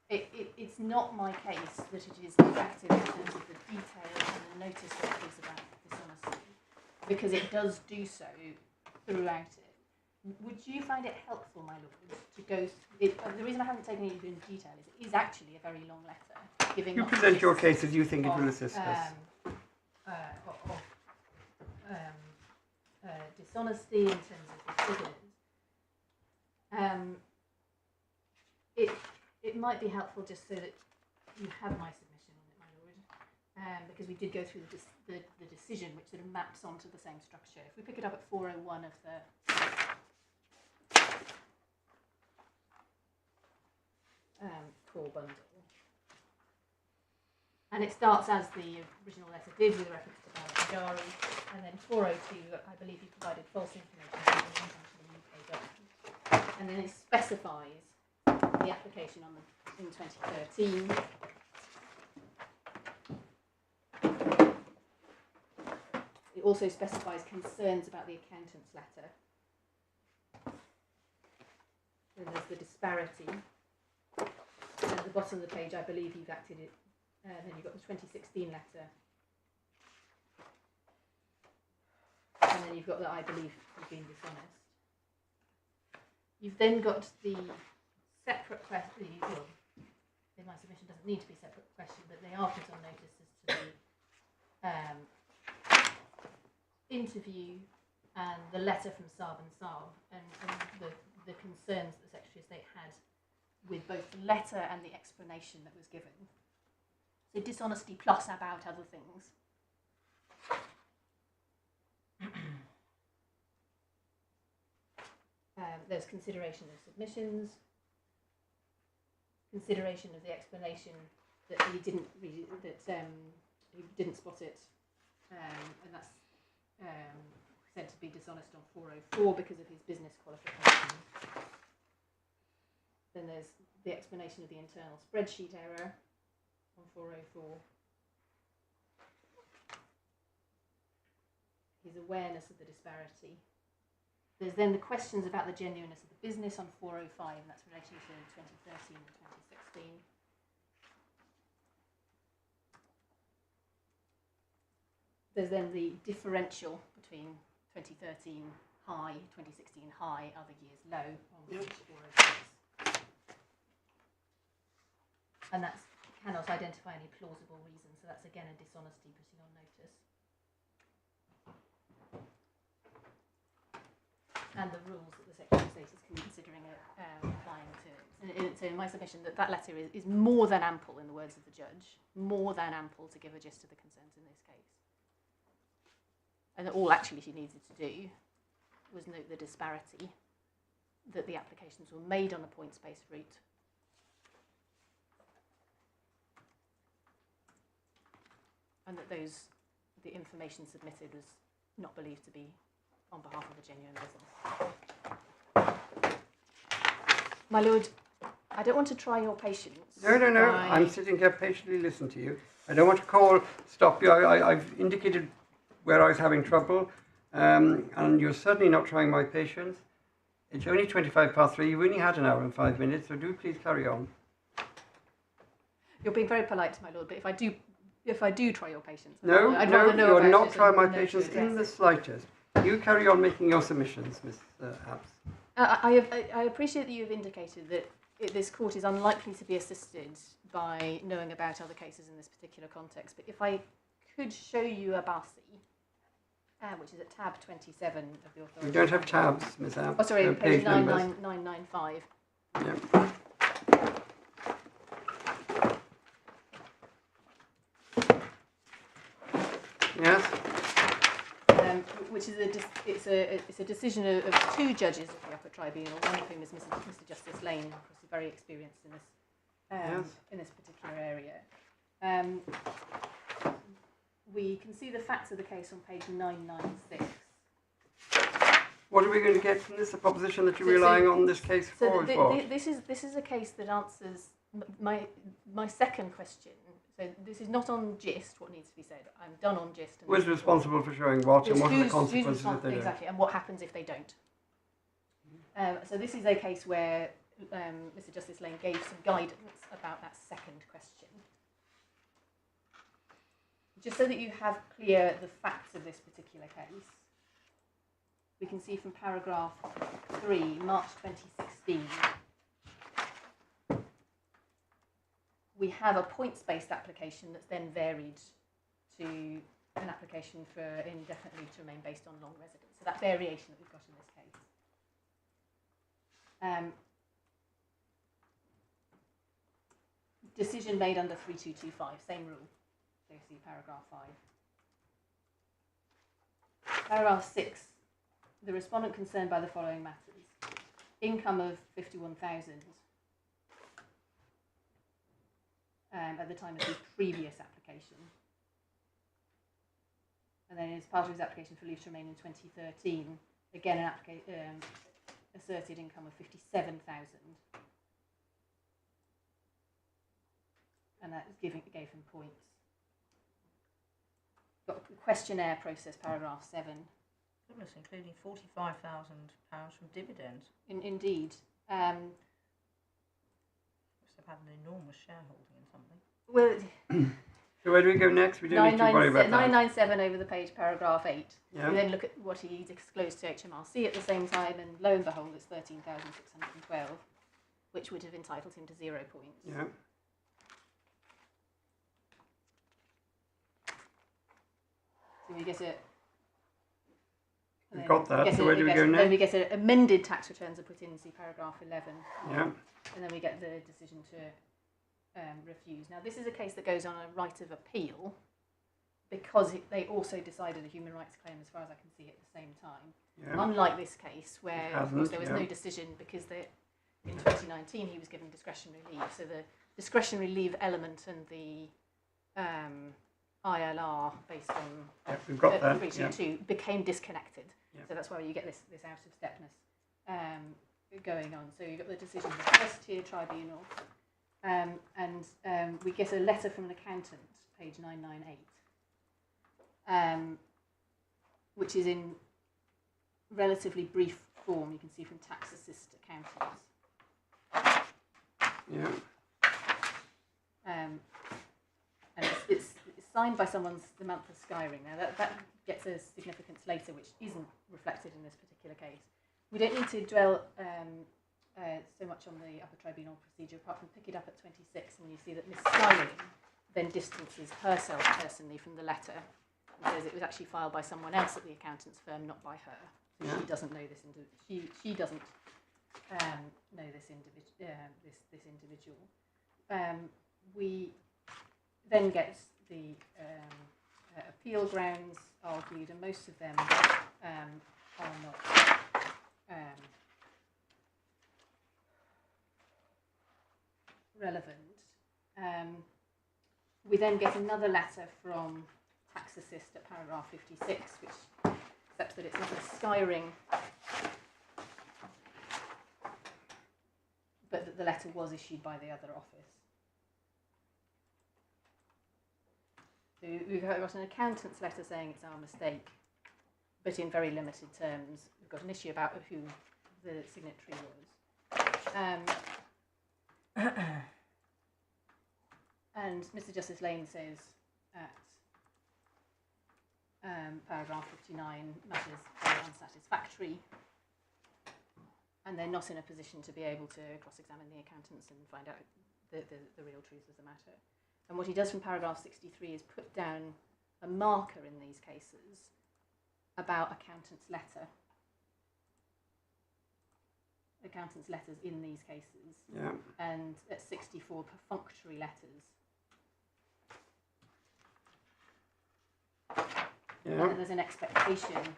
It's not my case that it is defective in terms of the detail and the notice that it gives about dishonesty, because it does do so throughout it. Would you find it helpful, my lord, to go the reason I haven't taken it in detail is it is actually a very long letter. You present your case as you think it will assist us. dishonesty in terms of the figures, it might be helpful just so that you have my submission on it, my lord, because we did go through the decision, which sort of maps onto the same structure. If we pick it up at 401 of the core bundle, and it starts as the original letter did with a reference to Bajari, and then 402, I believe you provided false information to the UK government, and then it specifies the application in 2013. It also specifies concerns about the accountant's letter. Then there's the disparity. And at the bottom of the page, I believe you've acted it. Then you've got the 2016 letter. And then you've got that I believe you've been dishonest. You've then got the separate question. Well, in my submission doesn't need to be a separate question, but they are put on notice as to the interview and the letter from Saab and Saab and the concerns that the Secretary of State had with both the letter and the explanation that was given. So dishonesty plus about other things. There's consideration of submissions, consideration of the explanation that he didn't read, he didn't spot it, and that's said to be dishonest on 404 because of his business qualifications. Then there's the explanation of the internal spreadsheet error on 404. His awareness of the disparity. There's then the questions about the genuineness of the business on 405, and that's relating to 2013 and 2016. There's then the differential between 2013 high, 2016 high, other years low on page 406. And that cannot identify any plausible reason, so that's again a dishonesty putting on notice. And the rules that the Secretary of State is considering applying to it. So in my submission, that letter is more than ample, in the words of the judge, more than ample to give a gist of the concerns in this case. And that all actually she needed to do was note the disparity, that the applications were made on a points-based route, and that the information submitted was not believed to be on behalf of a genuine business. My lord, I don't want to try your patience. No. I'm sitting here patiently listening to you. I don't want to stop you. I've indicated where I was having trouble, and you're certainly not trying my patience. It's only 3:25. You've only had an hour and 5 minutes, so do please carry on. You're being very polite, my lord, but if I do try your patience, I'd rather know you're not trying my patience in the slightest. You carry on making your submissions, Miss Apps. I appreciate that you've indicated that this court is unlikely to be assisted by knowing about other cases in this particular context, but if I could show you Abasi, which is at tab 27 of the authority. We don't have tabs, Miss Apps. Oh, sorry, page 999. 995. Yeah. Yes. Which is it's a decision of two judges of the upper tribunal, one of whom is Mr. Justice Laing, of course, is very experienced in this in this particular area. We can see the facts of the case on page 996. What are we going to get from this? The proposition that you're relying on this case for is what? This is a case that answers my second question. So this is not on gist, what needs to be said. I'm done on gist. Who's responsible for showing what, and what are the consequences if they don't? Exactly, and what happens if they don't. So this is a case where Mr. Justice Laing gave some guidance about that second question. Just so that you have clear the facts of this particular case, we can see from paragraph 3, March 2016, we have a points-based application that's then varied to an application for indefinite leave to remain based on long residence. So that variation that we've got in this case. Decision made under 3225, same rule. So you see paragraph 5. Paragraph 6, the respondent concerned by the following matters. Income of 51,000 at the time of his previous application. And then as part of his application for leave to remain in 2013, again an asserted income of 57,000. And that gave him points. Got a questionnaire process, paragraph 7. Goodness, including £45,000 from dividends. Indeed. Must have had an enormous shareholding in something. Well, So where do we go next? We don't need to worry about that. 997 over the page, paragraph 8. Yeah. We then look at what he disclosed to HMRC at the same time, and lo and behold, it's 13,612, which would have entitled him to 0 points. Yeah. So we get it. We've got that. So where do we go Then next? we get amended tax returns are put in, see paragraph 11. Yeah. And then we get the decision to refuse. Now, this is a case that goes on a right of appeal because they also decided a human rights claim, as far as I can see, at the same time. Yeah. Unlike this case, where of course there was yeah. no decision because in 2019 he was given discretionary leave. So the discretionary leave element and the ILR based on Yeah, we've got that. 322 became disconnected. Yeah. So that's why you get this out of stepness going on. So you've got the decision of the first tier tribunal, and we get a letter from an accountant, page 998, which is in relatively brief form. You can see from tax assist accountants. Yeah. And it's signed by someone Samantha Skyring. Now that gets a significance later, which isn't reflected in this particular case. We don't need to dwell so much on the upper tribunal procedure, apart from pick it up at 26, and you see that Miss Skyring then distances herself personally from the letter and says it was actually filed by someone else at the accountant's firm, not by her. So Yeah. she doesn't know this. She doesn't know this individual. We then get the appeal grounds argued, and most of them are not relevant. We then get another letter from Tax Assist at paragraph 56, which accepts that it's not a Skyring, but that the letter was issued by the other office. So we've got an accountant's letter saying it's our mistake, but in very limited terms. We've got an issue about who the signatory was. And Mr. Justice Laing says at paragraph 59, matters are unsatisfactory, and they're not in a position to be able to cross-examine the accountants and find out the real truth of the matter. And what he does from paragraph 63 is put down a marker in these cases about accountants' letters in these cases. Yeah. And at 64, perfunctory letters. Yeah. And there's an expectation,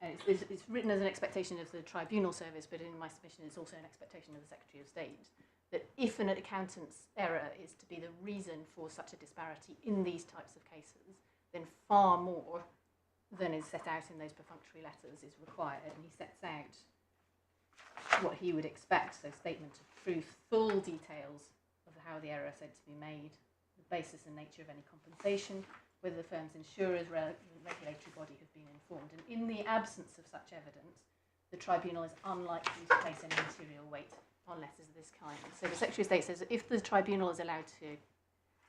and it's written as an expectation of the tribunal service, but in my submission it's also an expectation of the Secretary of State, that if an accountant's error is to be the reason for such a disparity in these types of cases, then far more than is set out in those perfunctory letters is required, and he sets out what he would expect, so statement of truth, full details of how the error is said to be made, the basis and nature of any compensation, whether the firm's insurers, regulatory body have been informed. And in the absence of such evidence, the tribunal is unlikely to place any material weight on letters of this kind. So the Secretary of State says that if the tribunal is allowed to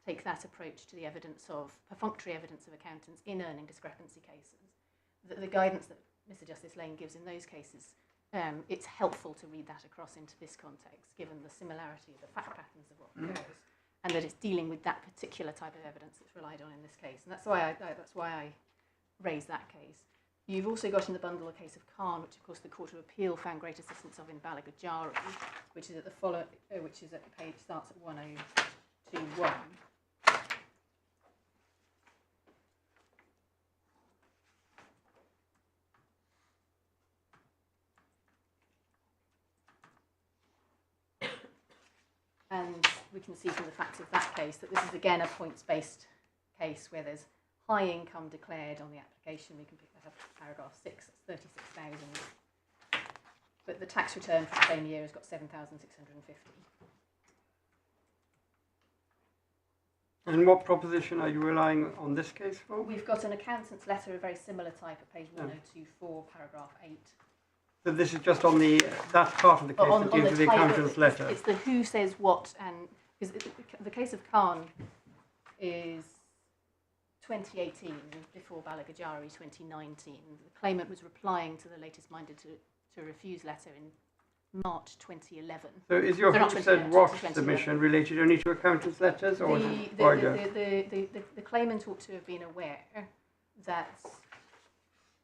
take that approach to the evidence of, perfunctory evidence of accountants in earning discrepancy cases, that the guidance that Mr. Justice Laing gives in those cases, it's helpful to read that across into this context, given the similarity of the fact patterns of what occurs, and that it's dealing with that particular type of evidence that's relied on in this case. And that's why I raised that case. You've also got in the bundle a case of Khan, which of course the Court of Appeal found great assistance of in Balagajari, which is at the which is at the page starts at 1021. And we can see from the facts of that case that this is again a points-based case where there's high income declared on the application. We can pick that up at paragraph 6, that's 36,000. But the tax return for the same year has got 7,650. And what proposition are you relying on this case for? We've got an accountant's letter, a very similar type, at page 1024, paragraph 8. So this is just on that part of the case that deals with the accountant's letter. It's the who says what, and because the case of Khan is 2018, before Balagajari 2019. The claimant was replying to the latest minded to refuse letter in March 2011. So is your who said what submission related only to accountant's letters, or the claimant ought to have been aware that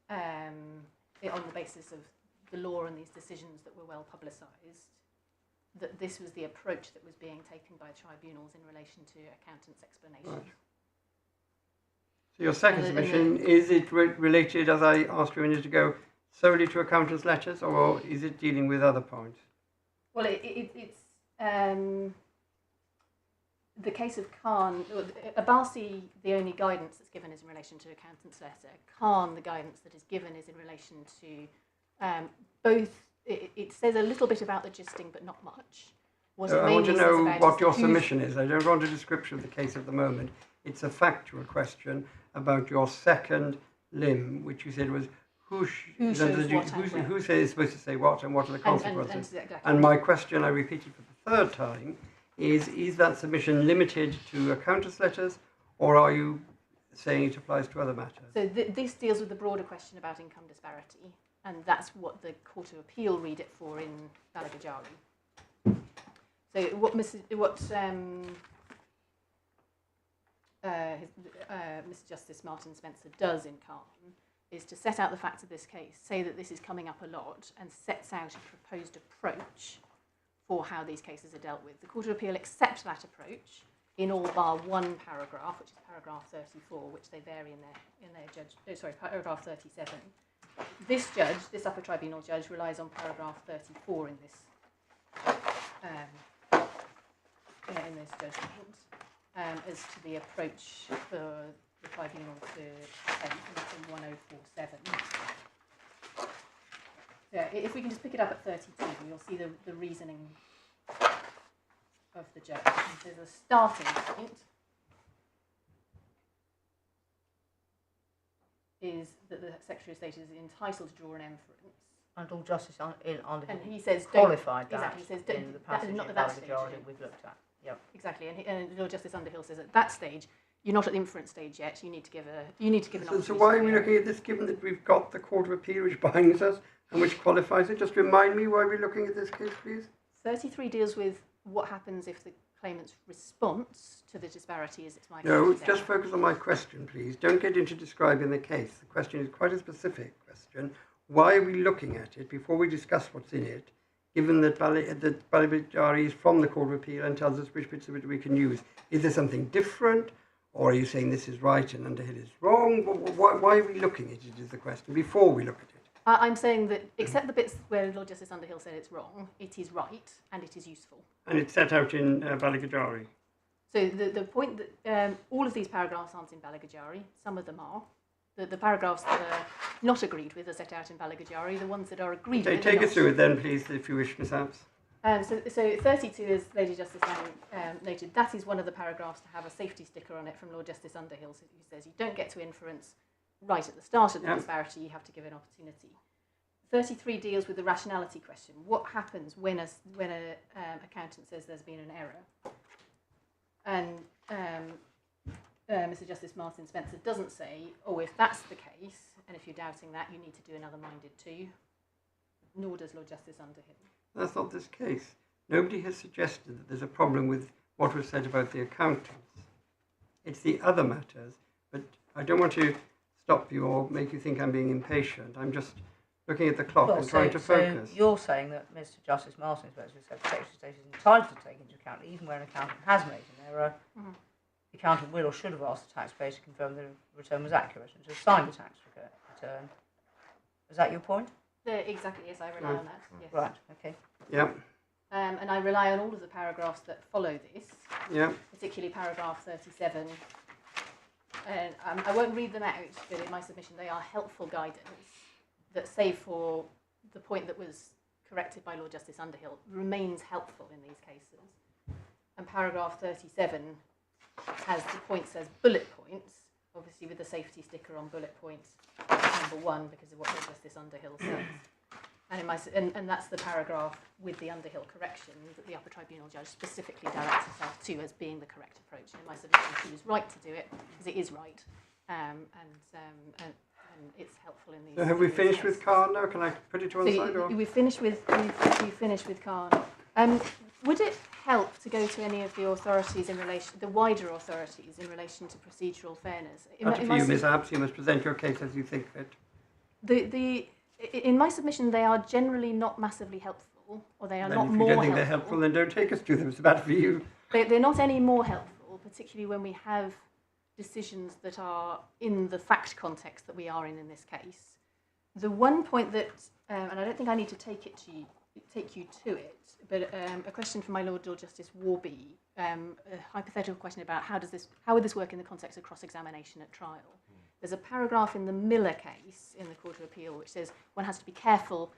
on the basis of the law and these decisions that were well publicised, that this was the approach that was being taken by tribunals in relation to accountants' explanations. Right. So your second submission, is it related, as I asked you a minute ago, solely to accountants' letters, or is it dealing with other points? Well, it's the case of Khan. Abbasi, the only guidance that's given is in relation to accountant's letter. Khan, the guidance that is given is in relation to both. It says a little bit about the gisting, but not much. I want to know what your submission is. I don't want a description of the case at the moment. It's a factual question about your second limb, which you said was who is supposed to say what and what are the consequences. And my question, I repeated for the third time, is that submission limited to accountant's letters, or are you saying it applies to other matters? So this deals with the broader question about income disparity, and that's what the Court of Appeal read it for in Balagajari. So what Mr. Justice Martin Spencer does in Khan is to set out the facts of this case, say that this is coming up a lot, and sets out a proposed approach for how these cases are dealt with. The Court of Appeal accepts that approach in all bar one paragraph, which is paragraph 34, which they vary in their judge. Paragraph 37. This judge, this upper tribunal judge, relies on paragraph 34 in this judgment as to the approach for the tribunal to take, and that's in 1047. Yeah, if we can just pick it up at 32, you'll see the reasoning of the judge. There's a starting point, is that the Secretary of State is entitled to draw an inference. And Lord Justice Underhill And he says qualified that exactly, he says, in the passage in Balagajari we've looked at. Yep. Exactly, and Lord Justice Underhill says at that stage, you're not at the inference stage yet. You need to give an. So why are we looking at this, given that we've got the Court of Appeal which binds us and which qualifies it? Just remind me why we're looking at this case, please. 33 deals with what happens if the claimant's response to the disparity is it's my. No, just focus on my question, please. Don't get into describing the case. The question is quite a specific question. Why are we looking at it before we discuss what's in it, given that Balagajari is from the Court of Appeal and tells us which bits of it we can use? Is there something different, or are you saying this is right and Underhill is wrong? Why are we looking at it is the question, before we look at it? I'm saying that, except the bits where Lord Justice Underhill said it's wrong, it is right and it is useful. And it's set out in Balagajari. So the point that all of these paragraphs aren't in Balagajari, some of them are. The paragraphs that are not agreed with are set out in Balagajari. The ones that are agreed with. Take us through it then, please, if you wish, Miss Apps. So 32, as Lady Justice Laing noted, that is one of the paragraphs to have a safety sticker on it from Lord Justice Underhill, who says you don't get to inference right at the start of the disparity, you have to give an opportunity. 33 deals with the rationality question. What happens when a accountant says there's been an error? And Mr. Justice Martin Spencer doesn't say, oh, if that's the case, and if you're doubting that, you need to do another minded too. Nor does Lord Justice Underhill. That's not this case. Nobody has suggested that there's a problem with what was said about the accountants. It's the other matters, but I don't want to stop you or make you think I'm being impatient. I'm just looking at the clock and trying to focus. So you're saying that Mr. Justice Martin is supposed to say Secretary of State is entitled to take into account, even where an accountant has made an error, the accountant will or should have asked the taxpayer to confirm the return was accurate and to have signed the tax return. Is that your point? Exactly, yes, I rely on that. Yes. Right, okay. Yeah, And I rely on all of the paragraphs that follow this, yeah. particularly paragraph 37. And I won't read them out, but in my submission they are helpful guidance that, save for the point that was corrected by Lord Justice Underhill, remains helpful in these cases. And paragraph 37 has the points as bullet points, obviously with the safety sticker on bullet points number 1 because of what Lord Justice Underhill says. And that's the paragraph with the Underhill correction that the upper tribunal judge specifically directs herself to as being the correct approach. And in my submission, she was right to do it because it is right, and it's helpful in these. So have we finished with Khan now? Can I put it to one side? Or? We've finished with Khan. Would it help to go to any of the authorities in relation, the wider authorities in relation to procedural fairness? Up to you, Ms. Apps. You must present your case as you think fit. In my submission, they are generally not massively helpful, or they are not more helpful. If you don't think they're helpful, then don't take us to them. It's bad for you. They're not any more helpful, particularly when we have decisions that are in the fact context that we are in this case. The one point that, and I don't think I need to take you to it, but a question from my Lord Justice Warby, a hypothetical question about how would this work in the context of cross-examination at trial. There's a paragraph in the Miller case in the Court of Appeal which says one has to be careful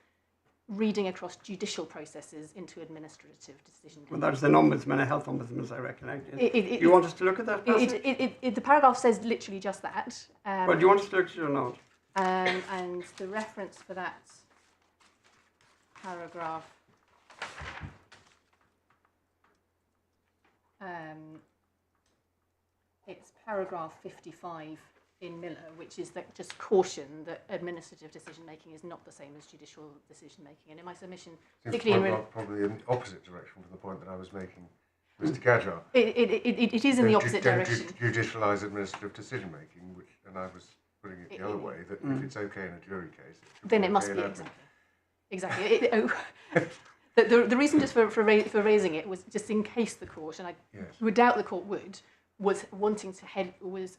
reading across judicial processes into administrative decision-making. Well, that's an ombudsman, a health ombudsman, as I recognise it. You want us to look at that passage? The paragraph says literally just that. Well, do you want us to look at it or not? And the reference for that paragraph it's paragraph 55 in Miller, which is that just caution that administrative decision-making is not the same as judicial decision-making. And in my submission, particularly probably in the opposite direction from the point that I was making, Mr. Gadjar. It is in the opposite direction. Judicialise administrative decision-making, and I was putting it the other way, that if it's okay in a jury case, then it must be exactly. The reason just for raising it was just in case the court, and I would doubt the court would, was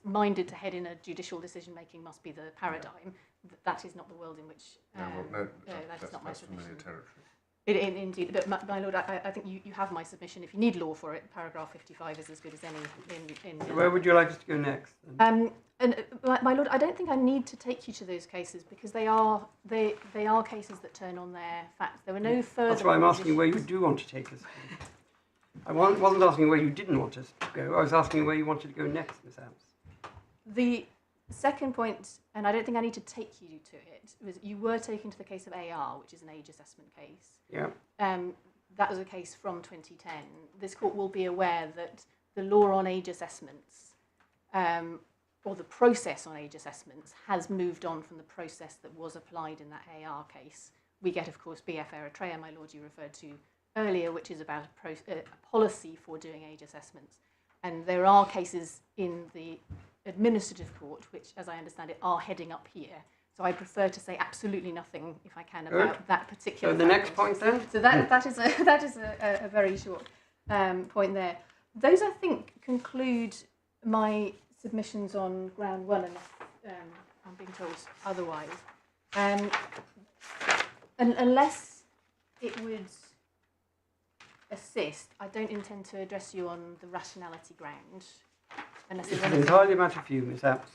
minded to head in a judicial decision-making must be the paradigm. That is not the world in which. That is not my submission. Territory. Indeed, but my lord, I think you have my submission. If you need law for it, paragraph 55 is as good as any. Where would you like us to go next? And my lord, I don't think I need to take you to those cases because they are cases that turn on their facts. There were no further. That's why I'm asking where you do want to take us. I wasn't asking where you didn't want us to go. I was asking where you wanted to go next, Ms. Amps. The second point, and I don't think I need to take you to it, was you were taken to the case of AR, which is an age assessment case. Yeah. That was a case from 2010. This court will be aware that the law on age assessments, or the process on age assessments, has moved on from the process that was applied in that AR case. We get, of course, BF Eritrea, my lord, you referred to earlier, which is about a policy for doing age assessments. And there are cases in the administrative court, which, as I understand it, are heading up here. So I prefer to say absolutely nothing, if I can, about that particular. So the next point then? So that is a very short point there. Those, I think, conclude my submissions on ground one, unless I'm being told otherwise. And unless it would assist, I don't intend to address you on the rationality ground. Unless It's entirely a matter for you, Ms. Apps.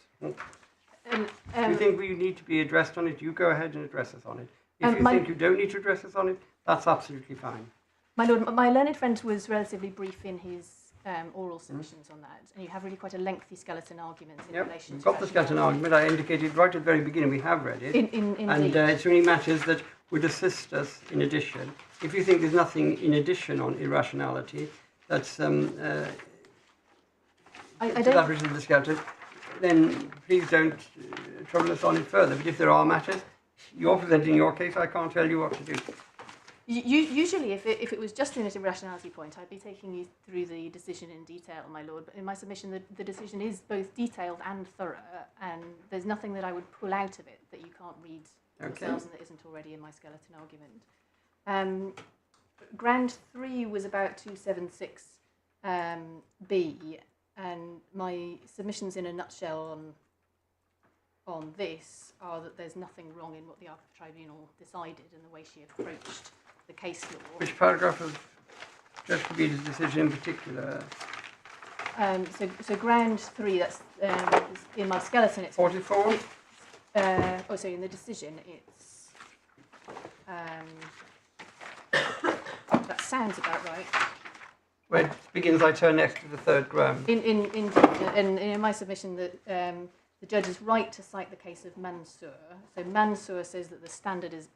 If you think we need to be addressed on it, you go ahead and address us on it. If you think you don't need to address us on it, that's absolutely fine. My lord, my learned friend was relatively brief in his oral submissions on that, and you have really quite a lengthy skeleton argument in relation we've to got the skeleton argument. I indicated right at the very beginning we have read it. And it's really matters that would assist us in addition. If you think there's nothing in addition on irrationality that's established in the skeleton, then please don't trouble us on it further. But if there are matters, you're presenting your case, I can't tell you what to do. Usually, if it was just an irrationality point, I'd be taking you through the decision in detail, my lord. But in my submission, the decision is both detailed and thorough, and there's nothing that I would pull out of it that you can't read yourselves and that isn't already in my skeleton argument. Ground 3 was about 276B, and my submissions in a nutshell on this are that there's nothing wrong in what the Tribunal decided and the way she approached the case law. Which paragraph of Judge Kabir's decision in particular? So ground 3, that's in my skeleton. It's 44? Sorry, in the decision, it's that sounds about right. Where it begins, I turn next to the third ground. In my submission, that the judge is right to cite the case of Mansour. So Mansour says that the standard is,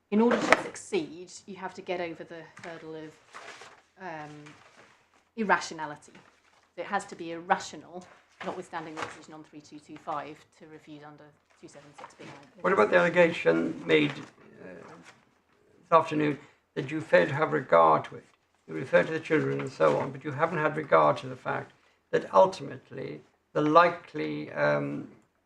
in order to succeed, you have to get over the hurdle of irrationality. So it has to be irrational, notwithstanding the decision on 3225, to refuse under 276B. What about the allegation made this afternoon that you failed to have regard to it? You refer to the children and so on, but you haven't had regard to the fact that ultimately the likely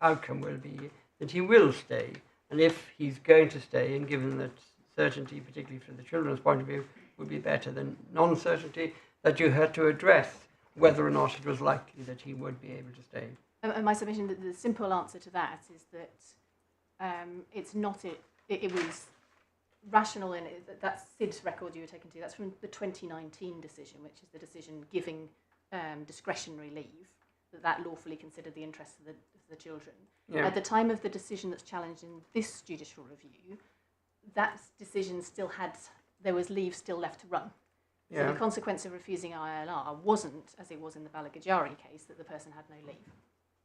outcome will be that he will stay. And if he's going to stay, and given that certainty, particularly from the children's point of view, would be better than non-certainty, that you had to address whether or not it was likely that he would be able to stay. And my submission, the simple answer to that is that it's not it was rational, and that SIDS record you were taken to, that's from the 2019 decision, which is the decision giving discretionary leave, that lawfully considered the interests of the children. Yeah. At the time of the decision that's challenged in this judicial review, that decision still had, there was leave still left to run. So the consequence of refusing ILR wasn't, as it was in the Balagajari case, that the person had no leave.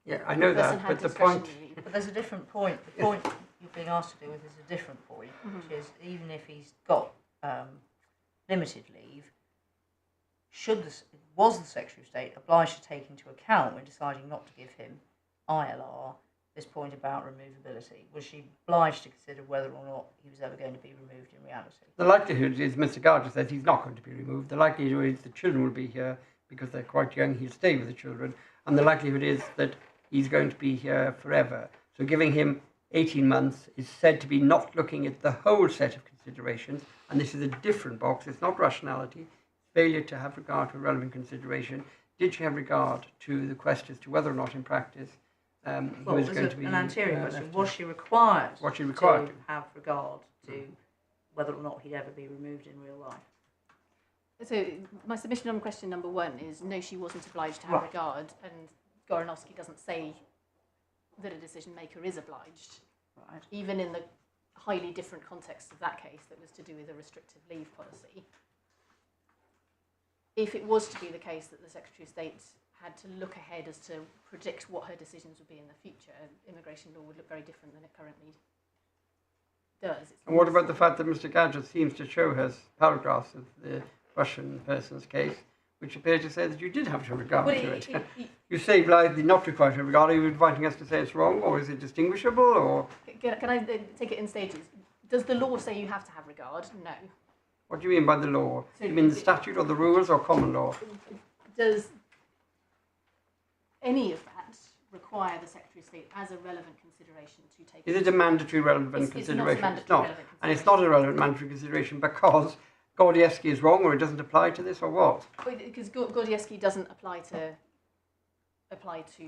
Yeah, I know that, but the point... But there's a different point. The point you're being asked to deal with is a different point, which is even if he's got limited leave, was the Secretary of State obliged to take into account when deciding not to give him ILR this point about removability? Was she obliged to consider whether or not he was ever going to be removed in reality? The likelihood is, Mr. Gardner says he's not going to be removed. The likelihood is the children will be here because they're quite young. He'll stay with the children. And the likelihood is that he's going to be here forever. So giving him 18 months is said to be not looking at the whole set of considerations. And this is a different box. It's not rationality. Failure to have regard to a relevant consideration. Did she have regard to the question as to whether or not in practice he was going to be... an anterior question. Was she required to have regard to whether or not he'd ever be removed in real life? So my submission on question number 1 is no, she wasn't obliged to have regard, and Goranowski doesn't say that a decision maker is obliged. Right. Even in the highly different context of that case that was to do with a restrictive leave policy. If it was to be the case that the Secretary of State had to look ahead as to predict what her decisions would be in the future, immigration law would look very different than it currently does. And what about the fact that Mr. Gadget seems to show us paragraphs of the Russian person's case, which appear to say that you did have to regard to it? You say blithely not required to regard. Are you inviting us to say it's wrong, or is it distinguishable, or...? Can I take it in stages? Does the law say you have to have regard? No. What do you mean by the law? So you mean the statute or the rules or common law? Does any of that require the Secretary of State as a relevant consideration to take? Is it a mandatory relevant consideration? It's not. And it's not a relevant mandatory consideration because Gordievsky is wrong, or it doesn't apply to this, or what? Because Gordievsky doesn't apply to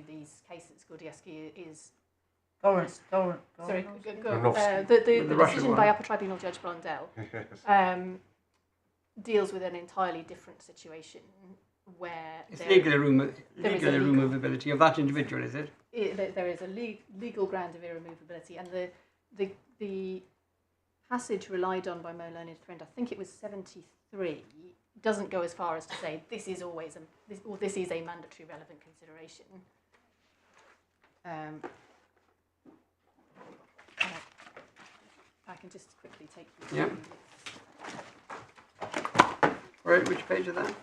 these cases. Gordievsky is... Sorry, the decision by Upper Tribunal Judge Blondell deals with an entirely different situation where... It's legal irremovability of that individual, is it? There is a legal ground of irremovability, and the passage relied on by my learned friend, I think it was 73, doesn't go as far as to say this is always this is a mandatory relevant consideration. I can just quickly take you through. Right, which page is that?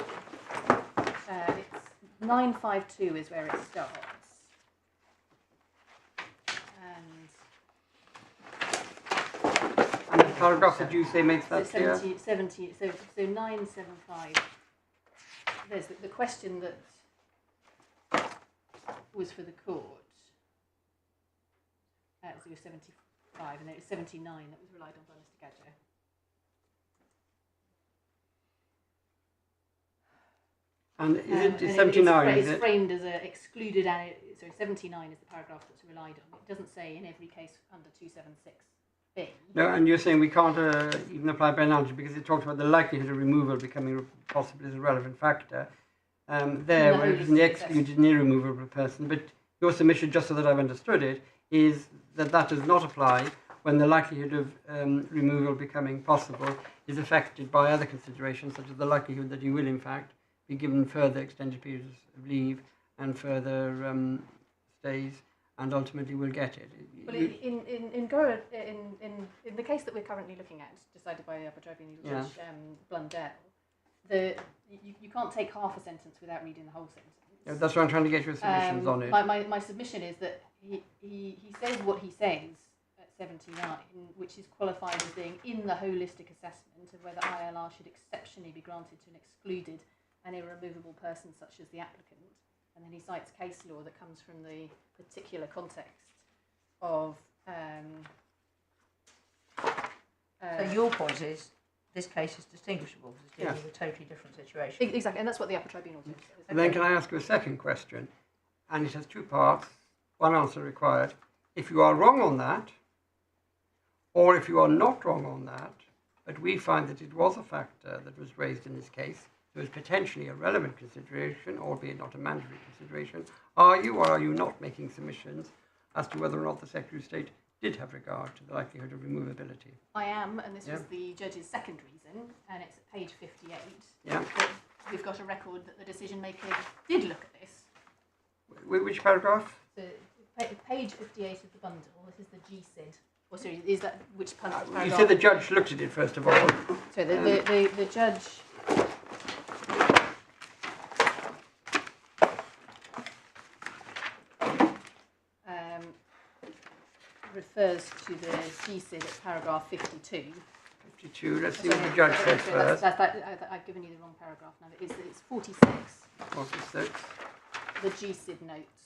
It's 952 is where it starts. And paragraph that you say makes So that clear? 975. There's the question that was for the court. So it was 75, and then it was 79 that was relied on by Mr. Gadget. And is it And 79? It's Is it? framed as a excluded. So 79 is the paragraph that's relied on. It doesn't say in every case under 276B. No, and you're saying we can't even apply by analogy because it talks about the likelihood of removal becoming possible as a relevant factor. There, where it was in the excluded and irremovable person, but your submission, just so that I've understood it, is that that does not apply when the likelihood of removal becoming possible is affected by other considerations, such as the likelihood that you will, in fact, be given further extended periods of leave and further stays, and ultimately will get it. Well, in the case that we're currently looking at, decided by the Upper Tribunal Judge Blundell, you can't take half a sentence without reading the whole sentence. Yeah, that's why I'm trying to get your submissions on it. My submission is that he says what he says at 79, which is qualified as being in the holistic assessment of whether ILR should exceptionally be granted to an excluded and irremovable person such as the applicant. And then he cites case law that comes from the particular context of... So your point is, this case is distinguishable because it's dealing with a totally different situation. Exactly, and that's what the Upper Tribunal says. And then can I ask you a second question? And it has two parts, one answer required. If you are wrong on that, or if you are not wrong on that, but we find that it was a factor that was raised in this case, there was potentially a relevant consideration, albeit not a mandatory consideration, are you or are you not making submissions as to whether or not the Secretary of State did have regard to the likelihood of removability? I am, and this was the judge's second reason, and it's at page 58. Yeah. That we've got a record that the decision maker did look at this. Which paragraph? So, page 58 of the bundle. This is the GSID. Or sorry, is that which paragraph? You said the judge looked at it first of all. So the judge. Refers to the GSID at paragraph 52. 52. Let's see what the judge said first. I've given you the wrong paragraph now. It's 46. 46. The GSID notes.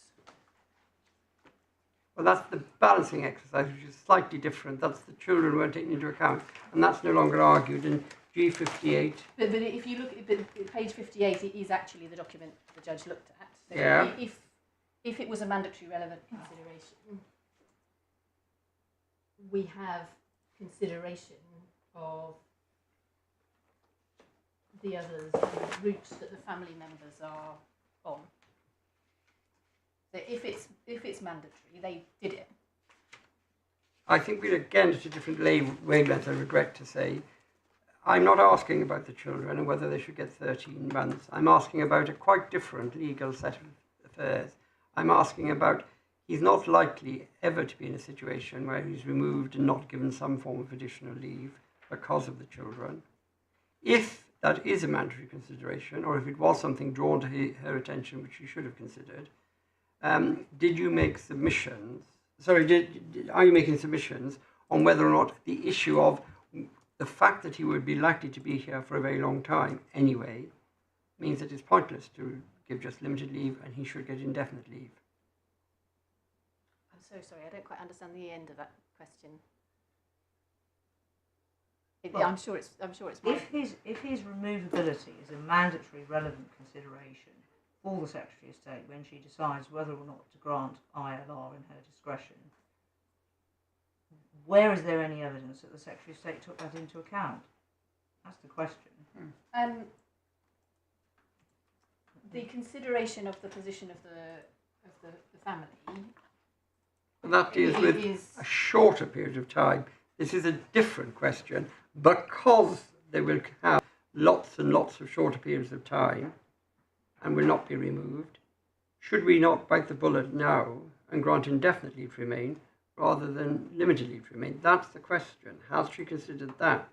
Well, that's the balancing exercise, which is slightly different. That's the children weren't taken into account, and that's no longer argued in G58. But if you look at page 58, it is actually the document the judge looked at. So Yeah. If it was a mandatory relevant consideration, we have consideration of the others, the routes that the family members are on. So if it's mandatory, they did it. I think we're again at a different wavelength, I regret to say. I'm not asking about the children and whether they should get 13 months. I'm asking about a quite different legal set of affairs. I'm asking about he's not likely ever to be in a situation where he's removed and not given some form of additional leave because of the children. If that is a mandatory consideration, or if it was something drawn to her attention which she should have considered, did you make submissions? Sorry, are you making submissions on whether or not the issue of the fact that he would be likely to be here for a very long time anyway means that it's pointless to give just limited leave and he should get indefinite leave? I'm so sorry, I don't quite understand the end of that question. Well, I'm sure it's. If his removability is a mandatory relevant consideration for the Secretary of State when she decides whether or not to grant ILR in her discretion, where is there any evidence that the Secretary of State took that into account? That's the question. The consideration of the position of the family. That deals with a shorter period of time. This is a different question because they will have lots and lots of shorter periods of time and will not be removed. Should we not bite the bullet now and grant indefinite leave to remain rather than limited leave to remain? That's the question. Has she considered that?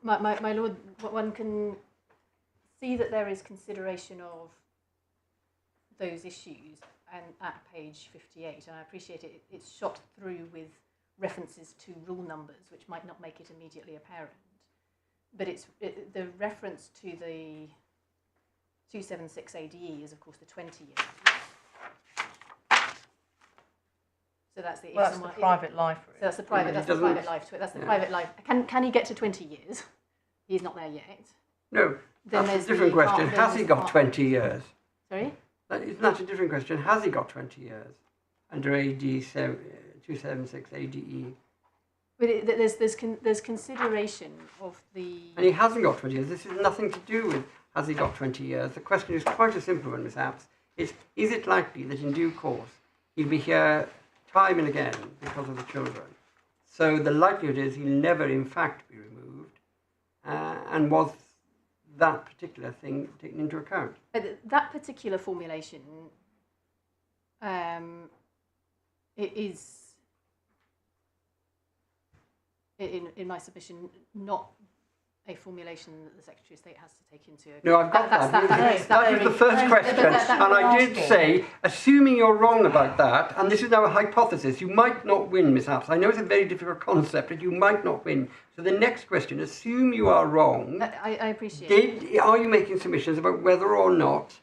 My lord, one can see that there is consideration of those issues and at page 58, and I appreciate it. It's shot through with references to rule numbers, which might not make it immediately apparent. But the reference to the 276 ADE is, of course, the 20 years. So that's the. Well, that's the private life route. So that's the private. That's the private life. That's the private life. Can he get to 20 years? He's not there yet. No. Then That's a different question. Has he got 20 years? Sorry? Isn't that a different question? Has he got 20 years under AD 276 ADE? But there's consideration of the. And he hasn't got 20 years. This is nothing to do with has he got 20 years. The question is quite a simple one, Miss Apps. Is it likely that in due course he'll be here time and again because of the children? So the likelihood is he'll never in fact be removed. And was that particular thing taken into account? That particular formulation it is, in my submission, not a formulation that the Secretary of State has to take into account. No, I've got that was the first question. And I did say, assuming you're wrong about that, and this is now a hypothesis, you might not win, Miss Apps. I know it's a very difficult concept, but you might not win. So the next question, assume you are wrong. I appreciate Are you making submissions about whether or not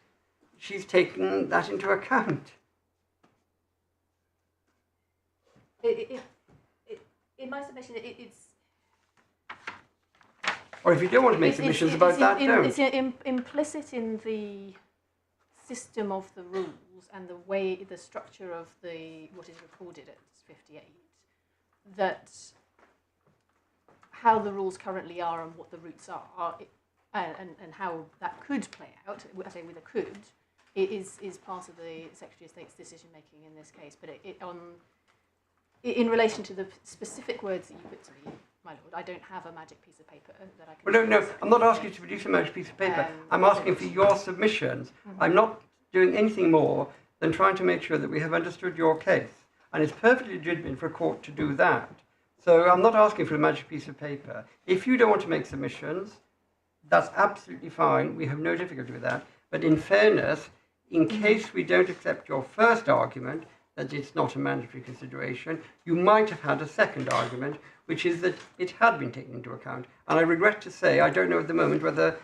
she's taken that into account? In my submission, it's. Or if you don't want to make submissions about that, don't. It's implicit in the system of the rules and the way, the structure of what is recorded at 58, that how the rules currently are and what the routes are, and how that could play out. I say with a could, it is part of the Secretary of State's decision making in this case. But in relation to the specific words that you put to me, my lord, I don't have a magic piece of paper that I can. Well, no, I'm not asking you to produce a magic piece of paper. I'm asking for your submissions. Mm-hmm. I'm not doing anything more than trying to make sure that we have understood your case. And it's perfectly legitimate for a court to do that. So I'm not asking for a magic piece of paper. If you don't want to make submissions, that's absolutely fine. We have no difficulty with that. But in fairness, in case we don't accept your first argument, that it's not a mandatory consideration, you might have had a second argument, which is that it had been taken into account. And I regret to say, I don't know at the moment whether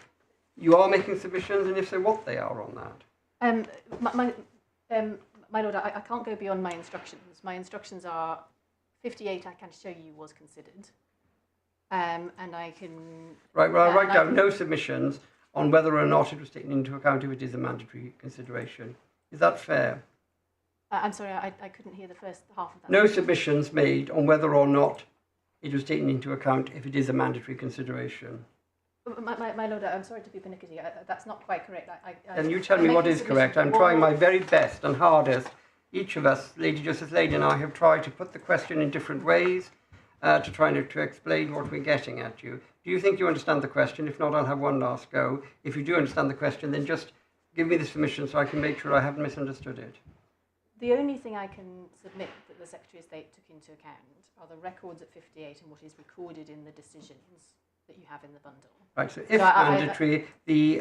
you are making submissions, and if so, what they are on that. My lord, I can't go beyond my instructions. My instructions are 58, I can show you was considered. And I can... Right, well, I'll write down no submissions on whether or not it was taken into account if it is a mandatory consideration. Is that fair? I'm sorry, I couldn't hear the first half of that. No submissions made on whether or not it was taken into account if it is a mandatory consideration. My lord, I'm sorry to be pernickety. That's not quite correct. And you tell me what is correct. I'm trying my very best and hardest. Each of us, Lady Justice Lady and I, have tried to put the question in different ways to try to explain what we're getting at you. Do you think you understand the question? If not, I'll have one last go. If you do understand the question, then just give me the submission so I can make sure I haven't misunderstood it. The only thing I can submit that the Secretary of State took into account are the records at 58 and what is recorded in the decisions that you have in the bundle. Right, so if mandatory, the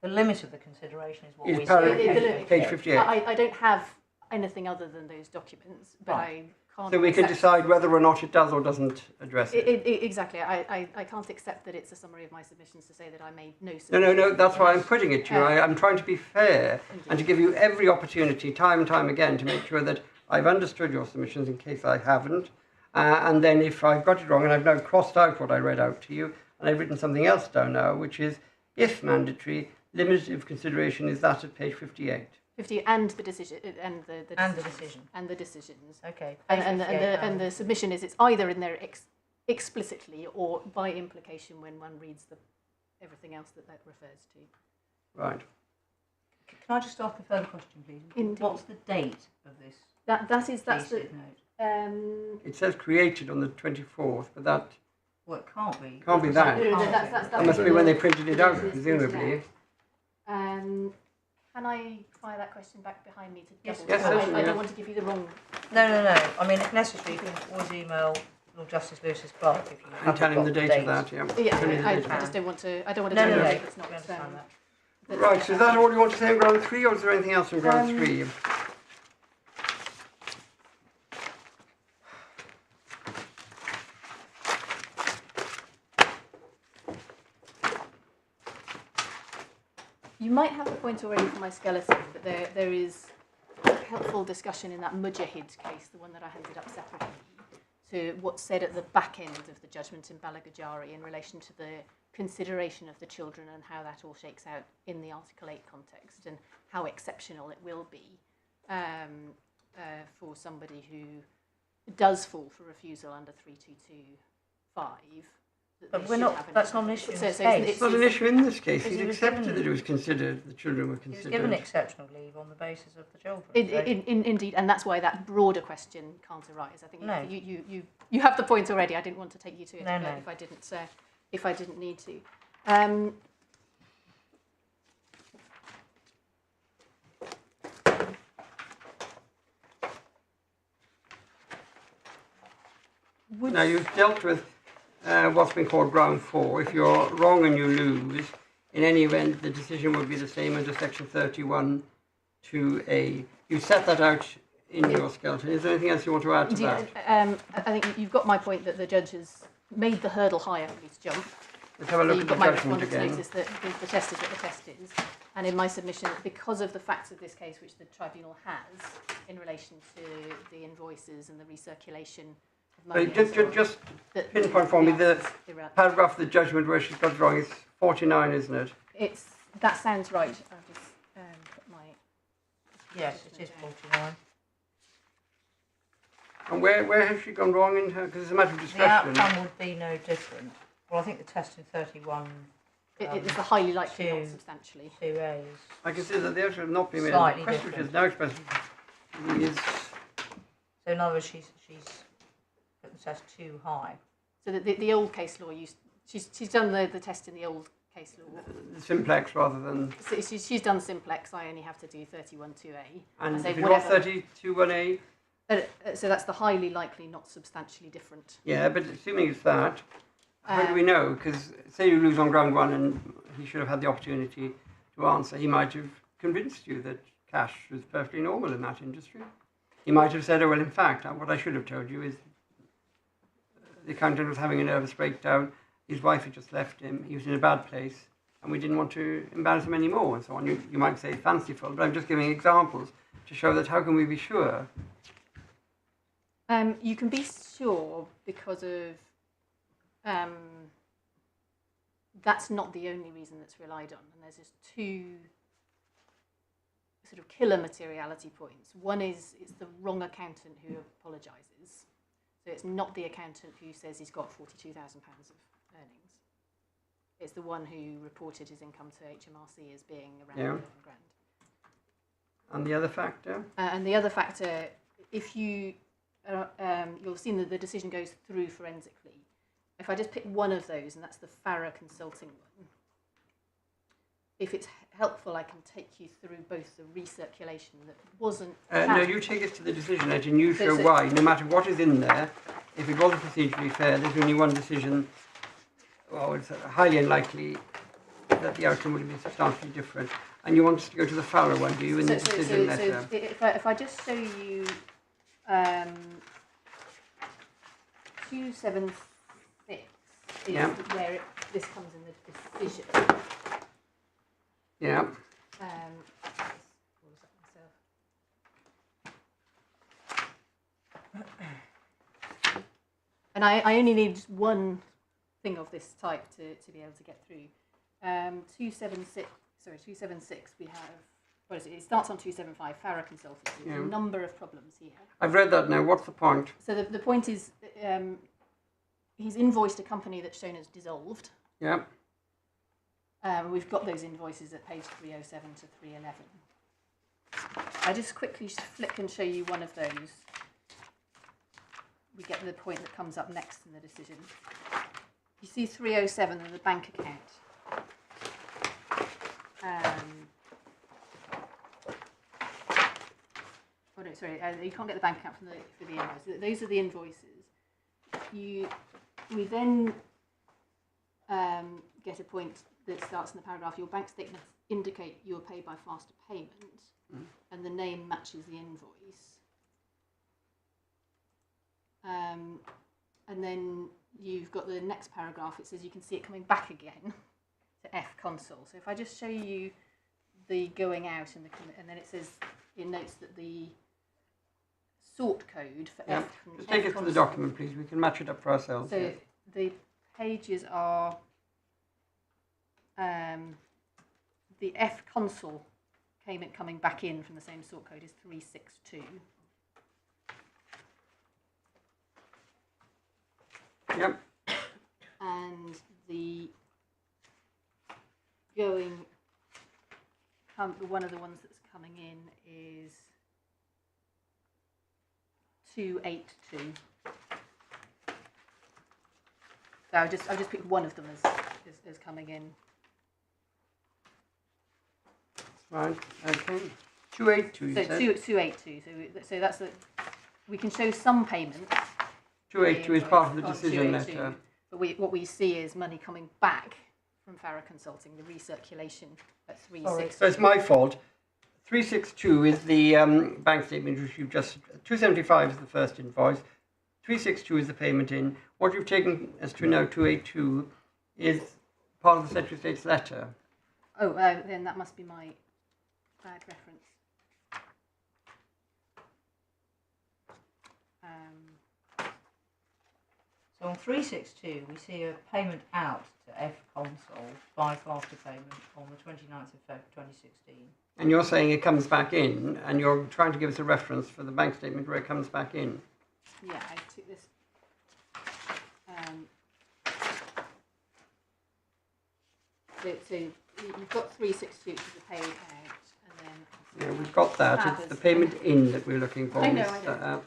limit of the consideration is what we say. Page 58. I don't have anything other than those documents, but I can't... So we can decide whether or not it does or doesn't address it. Exactly. I can't accept that it's a summary of my submissions to say that I made no submissions. No, that's why I'm putting it to you. I'm trying to be fair and to give you every opportunity, time and time again, to make sure that I've understood your submissions in case I haven't. And then if I've got it wrong, and I've now crossed out what I read out to you, and I've written something else down now, which is, if mandatory, limit of consideration is that at page 58. 50 and the decision and the decisions. Okay. And the submission is it's either in there explicitly or by implication when one reads everything else that refers to. Right. Can I just ask a further question, please? Indeed. What's the date of this? That's the note. It says created on the 24th, but that... Well, it can't be. Can't be that. That must be when they printed it out, presumably. Can I fire that question back behind me to double check? Yes, I don't want to give you the wrong... No. I mean, if necessary, you can always email Lord Justice Lewis's clerk if you and tell him the date of that, I just don't want to... I don't want to... No. It's not, we understand that. Right, so is that all you want to say on ground 3, or is there anything else on ground 3? You might have the point already for my skeleton, but there is helpful discussion in that Mujahid case, the one that I handed up separately, to what's said at the back end of the judgment in Balagajari in relation to the consideration of the children and how that all shakes out in the Article 8 context and how exceptional it will be for somebody who does fall for refusal under 3225. But we're not. That's not an issue. It's not an issue in this case. He's accepted that it was considered. The children were considered. He was given exceptional leave on the basis of the children. Indeed, and that's why that broader question can't arise. I think you have the point already. I didn't want to take you to it if I didn't need to. Now you've dealt with what's been called ground 4. If you're wrong and you lose, in any event, the decision would be the same under section 31(2)(a). You set that out in your skeleton. Is there anything else you want to add to that? I think you've got my point that the judge has made the hurdle higher for me to jump. Let's have a look You've at the got my judgment response again. notice that the test is what the test is. And in my submission, because of the facts of this case, which the tribunal has in relation to the invoices and the recirculation of money, Just pinpoint for me the paragraph of the judgment where she's got it wrong. It's 49, isn't it? That sounds right. I'll just put my... Yes, it is 49. And where has she gone wrong in her? Because it's a matter of The discretion. outcome would be no different. Well, I think the test in 31. It's a highly likely, not two- substantially. 2A is. I can see that the answer has not been made. Slightly The question which different. is now expressed is So in other words, she's put the test too high. So the old case law she's done the test in the old case law. simplex rather than. So she's done simplex. I only have to do 31(2)(a). And say if you got whatever. 32(1)(a), So that's the highly likely, not substantially different. yeah, but assuming it's that, how do we know? Because say you lose on ground 1 and he should have had the opportunity to answer, he might have convinced you that cash was perfectly normal in that industry. He might have said, oh, well, in fact, what I should have told you is the accountant was having a nervous breakdown, his wife had just left him, he was in a bad place, and we didn't want to embarrass him anymore, and so on. You might say fanciful, but I'm just giving examples to show that how can we be sure? You can be sure because of that's not the only reason that's relied on, and there's just two sort of killer materiality points. One is it's the wrong accountant who apologises, so it's not the accountant who says he's got £42,000 of earnings. It's the one who reported his income to HMRC as being around 11 grand. And the other factor? And the other factor, if you you'll have seen that the decision goes through forensically. If I just pick one of those, and that's the Farah Consulting one, if it's helpful, I can take you through both the recirculation that wasn't... No, you take us to the decision edge and you show why, no matter what is in there, if it wasn't procedurally fair, there's only one decision, well, it's highly unlikely that the outcome would have been substantially different. And you want us to go to the Farah one, do you, in the decision letter? So if I just show you 276 is where this comes in the decision. Yeah. And I only need just one thing of this type to be able to get through. 276 we have, what is it? It starts on 275, Farah Consultancy. There's a number of problems here. I've read that now. What's the point? So the point is he's invoiced a company that's shown as dissolved. Yeah. We've got those invoices at page 307 to 311. I just quickly flick and show you one of those. We get the point that comes up next in the decision. You see 307 in the bank account. Oh no, sorry, you can't get the bank account for the invoice. Those are the invoices. We then get a point that starts in the paragraph, your bank statements indicate you are paid by faster payment, and the name matches the invoice. And then you've got the next paragraph, it says you can see it coming back again to F console. So if I just show you the going out and then it says, it notes that the sort code for F. Just take us to the document, please. We can match it up for ourselves. So the pages are the F console coming back in from the same sort code is 362. Yep. And the going, one of the ones that's coming in is 282. So I'll just pick one of them as coming in. Right. Okay. 282. So 282. So that's we can show some payment. 282 is part of the decision 282, letter. But what we see is money coming back from Farah Consulting, the recirculation at 362. So it's my fault. 362 is the bank statement which you've just. 275 is the first invoice. 362 is the payment in. What you've taken as to now 282 is part of the Secretary of State's letter. Oh, then that must be my bad reference. So on 362, we see a payment out to F console by faster payment on the 29th of February 2016. And you're saying it comes back in, and you're trying to give us a reference for the bank statement where it comes back in. Yeah, I took this. So you've got 362 to the paid out, and then. Yeah, we've got that. It's the payment in that we're looking for. I know.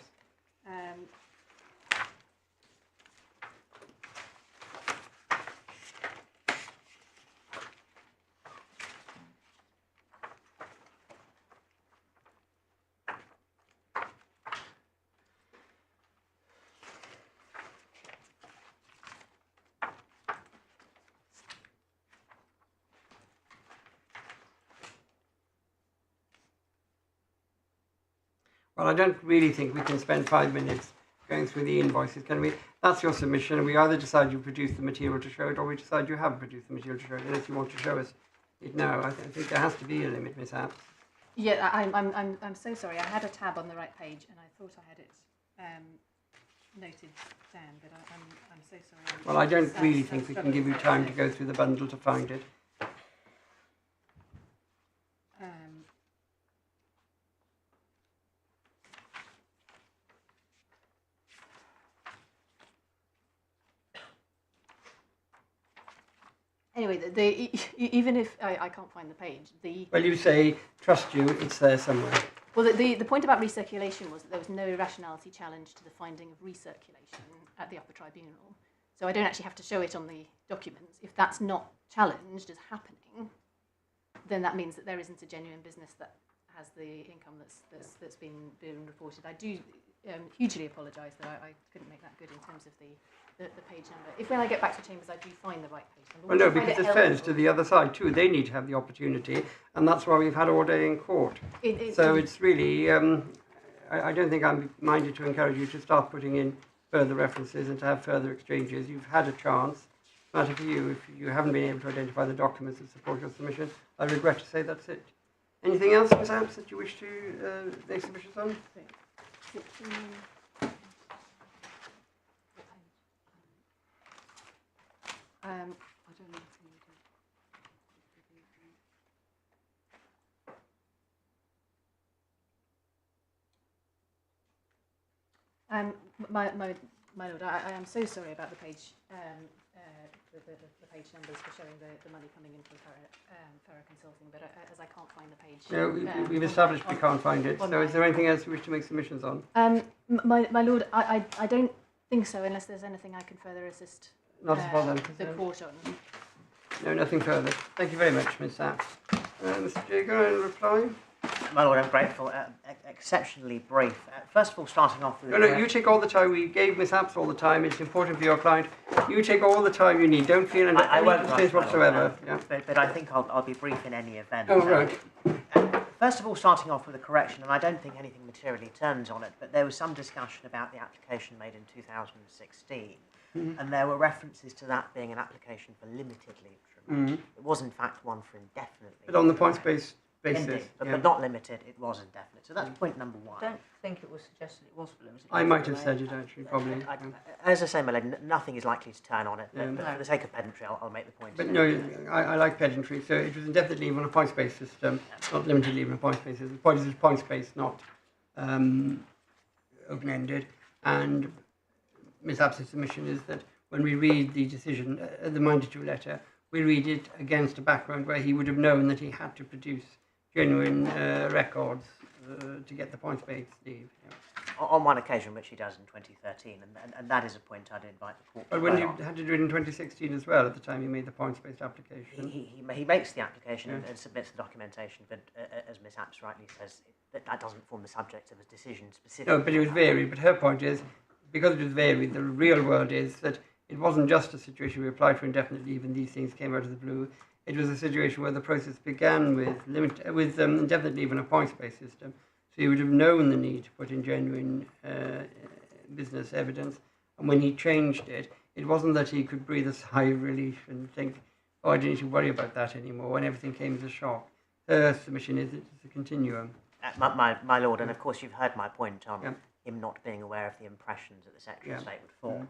Well, I don't really think we can spend 5 minutes going through the invoices, can we? That's your submission, and we either decide you produced the material to show it, or we decide you haven't produced the material to show it, unless you want to show us it now. I think there has to be a limit, Miss Apps. Yeah, I'm so sorry. I had a tab on the right page, and I thought I had it noted down, but I'm so sorry. Well, I don't really think we can give you time to go through the bundle to find it. Anyway, even if I can't find the page, Well, you say, trust you, it's there somewhere. Well, the point about recirculation was that there was no irrationality challenge to the finding of recirculation at the upper tribunal. So I don't actually have to show it on the documents. If that's not challenged as happening, then that means that there isn't a genuine business that has the income that's been reported. I do hugely apologise that I couldn't make that good in terms of the page number. If when I get back to Chambers I do find the right page number. Well, no, because there's fairness to the other side too. They need to have the opportunity, and that's why we've had all day in court. So it's really, I don't think I'm minded to encourage you to start putting in further references and to have further exchanges. You've had a chance. Matter for you, if you haven't been able to identify the documents that support your submission, I regret to say that's it. Anything else, Ms. Apps, that you wish to make submissions on? I don't know. My lord, I am so sorry about the page, the page numbers for showing the money coming in from Farah Consulting, but as I can't find the page. No, we've established we can't find it. So is there anything else you wish to make submissions on? My lord, I don't think so, unless there's anything I can further assist Not as far as the court on. No, nothing further. Thank you very much, Ms. Apps. Mr. Jager, in reply? My Lord, I'm grateful. Exceptionally brief. First of all, starting off with... No, you take all the time. We gave Miss Apps all the time. It's important for your client. You take all the time you need. Don't feel I any won't constraints rush, my Lord, whatsoever. Yeah. but I think I'll be brief in any event. Oh, right. First of all, starting off with a correction, and I don't think anything materially turns on it, but there was some discussion about the application made in 2016, and there were references to that being an application for limited leave to remain. It was, in fact, one for indefinite leave. But on the to remain. points-based basis. Indeed, yeah. but not limited, it was indefinite. So that's point number one. I don't think it was suggested it was for limited. I leave might to have remain. said it, actually, probably. As I say, my lady, nothing is likely to turn on it, but, Yeah. but for the sake of pedantry, I'll make the point. But no, I like pedantry. So it was indefinite leave on a points-based system, not limited leave on a points-based system. The point is it's points-based, not open-ended. And Miss App's submission is that when we read the decision, the Minded to letter, we read it against a background where he would have known that he had to produce genuine records to get the points-based leave. Yeah. On one occasion, which he does in 2013, and that is a point I'd invite the court to But when dwell you on. had to do it in 2016 as well, at the time you made the points-based application. He makes the application Yeah. and submits the documentation, but as Miss Apps rightly says, that doesn't form the subject of a decision specifically. No, but it was varied. But her point is, because it was varied, the real world is that it wasn't just a situation where we applied for indefinite leave and these things came out of the blue. It was a situation where the process began with indefinite leave in a points-based system. So he would have known the need to put in genuine business evidence. And when he changed it, it wasn't that he could breathe a sigh of relief and think, oh, I don't need to worry about that anymore, when everything came as a shock. Her submission is it's a continuum. My Lord, and of course you've heard my point on Yeah. him not being aware of the impressions that the Secretary of Yeah. State would form.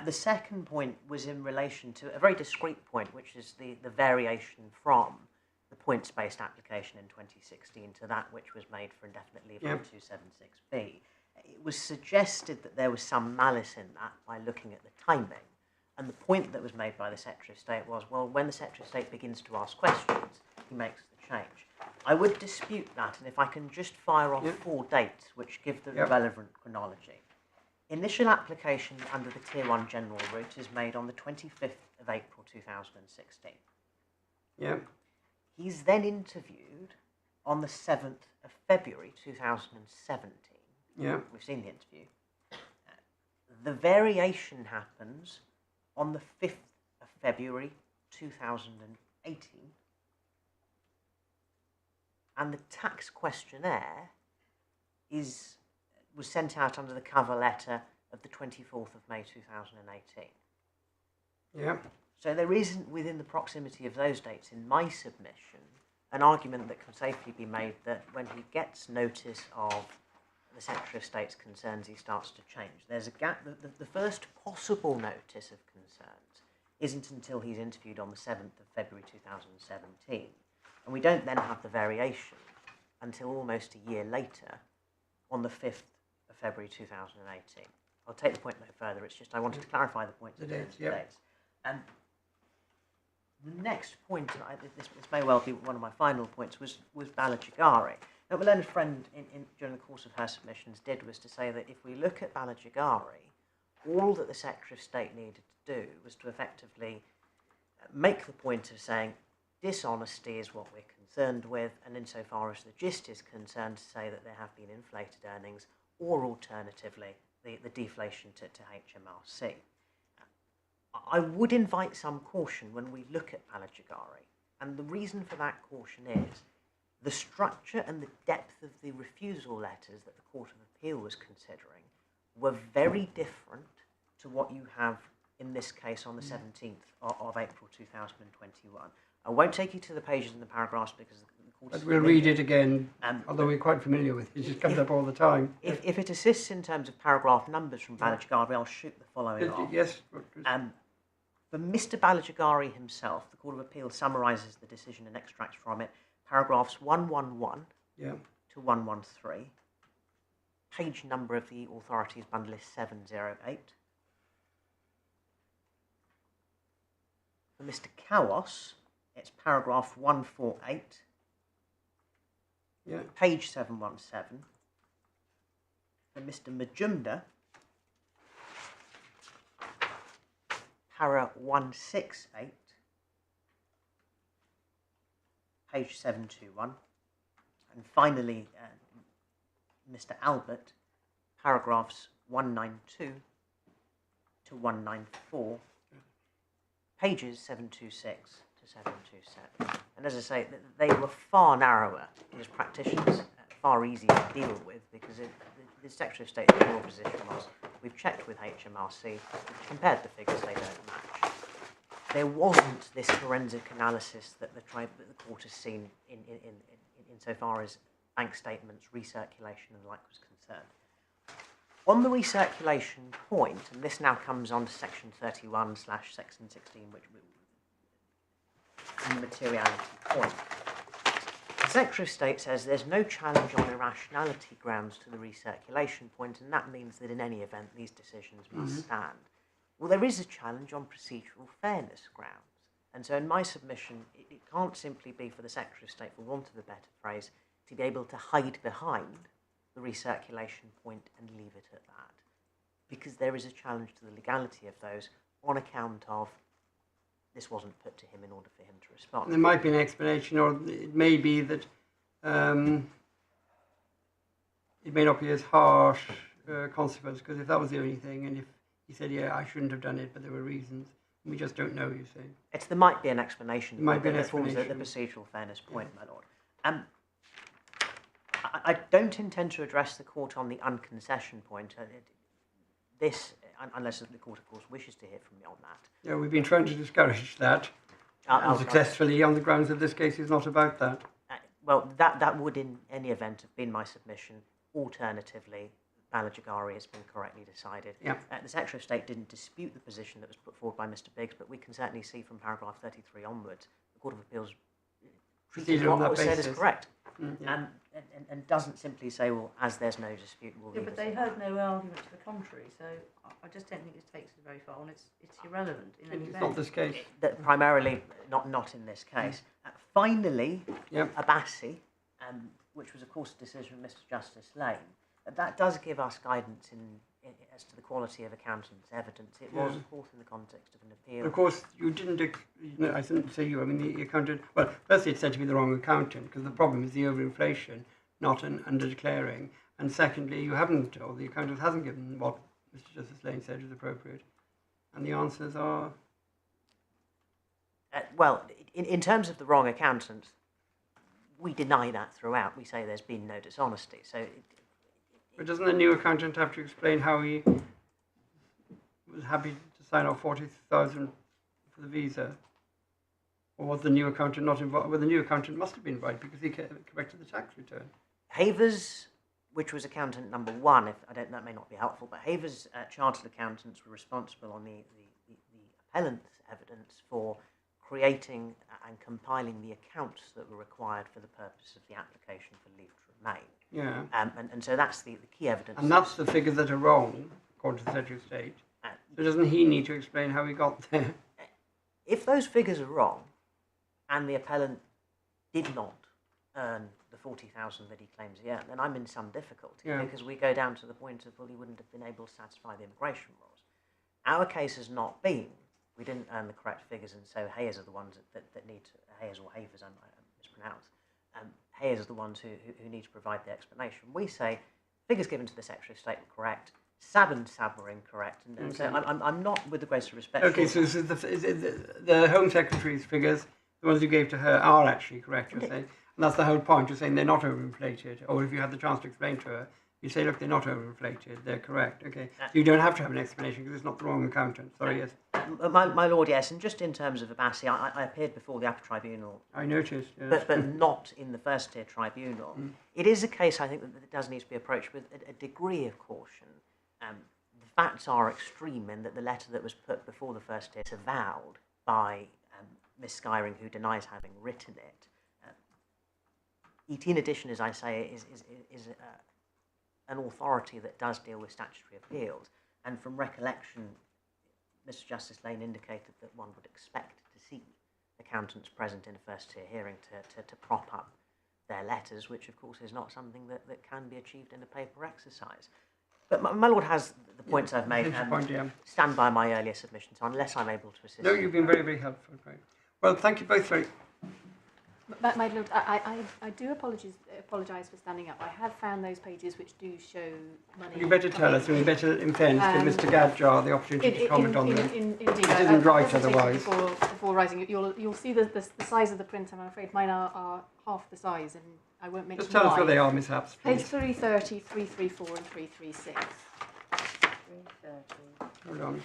The second point was in relation to a very discrete point, which is the variation from the points-based application in 2016 to that which was made for indefinite leave Yeah. on 276B. It was suggested that there was some malice in that by looking at the timing. And the point that was made by the Secretary of State was, well, when the Secretary of State begins to ask questions, he makes the change. I would dispute that, and if I can just fire off 4 dates which give the relevant chronology. Initial application under the Tier 1 general route is made on the 25th of April 2016. Yeah. He's then interviewed on the 7th of February 2017. Yeah. We've seen the interview. The variation happens on the 5th of February 2018. And the tax questionnaire was sent out under the cover letter of the 24th of May 2018. Yeah. So there isn't, within the proximity of those dates in my submission, an argument that can safely be made that when he gets notice of the Secretary of State's concerns, he starts to change. There's a gap. The first possible notice of concerns isn't until he's interviewed on the 7th of February 2017. And we don't then have the variation until almost a year later on the 5th of February 2018. I'll take the point no further. It's just I wanted to clarify the points. The in terms dates, of yeah. dates. And the next point, this may well be one of my final points, was Balajagari. Now, my learned friend, during the course of her submissions, was to say that if we look at Balajagari, all that the Secretary of State needed to do was to effectively make the point of saying dishonesty is what we're concerned with, and insofar as the gist is concerned, to say that there have been inflated earnings, or alternatively, the deflation to HMRC. I would invite some caution when we look at Balajagari, and the reason for that caution is the structure and the depth of the refusal letters that the Court of Appeal was considering were very different to what you have in this case on the 17th of April 2021. I won't take you to the pages and the paragraphs because the Court is But we'll read it again, although we're quite familiar with it. It just comes up all the time. If it assists in terms of paragraph numbers from Balajagari, I'll shoot the following off. Yes. For Mr. Balajagari himself, the Court of Appeal summarises the decision and extracts from it paragraphs 111 to 113. Page number of the authorities bundle is 708. For Mr. Kawas, it's paragraph 148, page 717. For Mr. Majumdar, para 168, page 721. And finally, Mr. Albert, paragraphs 192 to 194, pages 726 to 727. And as I say, they were far narrower as practitioners, far easier to deal with, because the Secretary of State's general position was, we've checked with HMRC, we've compared the figures, they don't match. There wasn't this forensic analysis that the court has seen insofar as bank statements, recirculation and the like was concerned. On the recirculation point, and this now comes on to section 31/section 16, which the materiality point, the Secretary of State says there's no challenge on irrationality grounds to the recirculation point, and that means that in any event these decisions must stand. Well, there is a challenge on procedural fairness grounds, and so in my submission it can't simply be for the Secretary of State, for want of a better phrase, to be able to hide behind the recirculation point and leave it at that, because there is a challenge to the legality of those on account of this wasn't put to him in order for him to respond. There might be an explanation, or it may be that it may not be as harsh consequence, because if that was the only thing, and if he said, yeah, I shouldn't have done it, but there were reasons, we just don't know, you say. There might be an explanation. There might be an that forms explanation. the procedural fairness point, my lord. I don't intend to address the court on the unconcession point. This, unless the court, of course, wishes to hear from me on that. Yeah, we've been trying to discourage that unsuccessfully on the grounds that this case is not about that. Well, that would in any event have been my submission. Alternatively, Balajagari has been correctly decided. Yeah. The Secretary of State didn't dispute the position that was put forward by Mr. Biggs, but we can certainly see from paragraph 33 onwards, the Court of Appeals treated what was said as correct. And doesn't simply say, well, as there's no dispute, we'll leave but it they at heard that. no argument to the contrary, so I just don't think this takes it very far, and it's irrelevant in any It's event. not this case. That primarily, not in this case. Finally, Yep. Abassi, which was, of course, a decision of Mr. Justice Laing, that does give us guidance as to the quality of accountant's evidence. It was, of course, in the context of an appeal. Of course, you didn't, I didn't say you, I mean the accountant, well, firstly it's said to be the wrong accountant, because the problem is the overinflation, not an under-declaring. And secondly, you haven't, or the accountant hasn't given what Mr. Justice Lane said is appropriate. And the answers are? Well, in terms of the wrong accountant, we deny that throughout. We say there's been no dishonesty. So, But doesn't the new accountant have to explain how he was happy to sign off 40,000 for the visa? Or was the new accountant not involved? Well, the new accountant must have been invited because he corrected the tax return. Havers, which was accountant number one, that may not be helpful, but Havers' chartered accountants were responsible on the appellant's evidence for creating and compiling the accounts that were required for the purpose of the application for leave to remain. Yeah. And so that's the key evidence. And that's the figures that are wrong, according to the Secretary of State. So doesn't he need to explain how he got there? If those figures are wrong, and the appellant did not earn the 40,000 that he claims he earned, then I'm in some difficulty, because we go down to the point of, well, he wouldn't have been able to satisfy the immigration rules. Our case has not been, we didn't earn the correct figures, and so Hayes are the ones that need to, Hayes or Havers, I mispronounce, Hayes are the ones who need to provide the explanation. We say, figures given to the Secretary of State were correct, Sab and Sab were incorrect, and so I'm not, with the greatest respect... Okay, so is the Home Secretary's figures, the ones you gave to her, are actually correct, you're saying? And that's the whole point, you're saying they're not overinflated. Or if you had the chance to explain to her, you say, look, they're not overinflated, they're correct. Okay, so you don't have to have an explanation because it's not the wrong accountant. Sorry, yes. My lord, yes, and just in terms of Abassi, I appeared before the Upper Tribunal. I noticed, yes. But not in the first tier tribunal. It is a case, I think, that does need to be approached with a degree of caution. The facts are extreme in that the letter that was put before the first tier is avowed by Miss Skyring, who denies having written it. 18 edition, as I say, is an authority that does deal with statutory appeals. And from recollection, Mr. Justice Lane indicated that one would expect to see accountants present in a first tier hearing to prop up their letters, which of course is not something that can be achieved in a paper exercise. But my lord has the points I've made. Stand by my earlier submission, so unless I'm able to assist... No, you've been very, very helpful. Great. Well, thank you both very... My Lord, I do apologise for standing up. I have found those pages which do show money. You better tell us, and we better, in fairness, give Mr. Gadjar the opportunity to comment on them. Indeed, it isn't right otherwise. Before rising, you'll see the size of the print. I'm afraid mine are half the size, and I won't mention. Just tell us why. what they are, Miss Apps, Page please. 330, 334 and 336. 330. Hold on.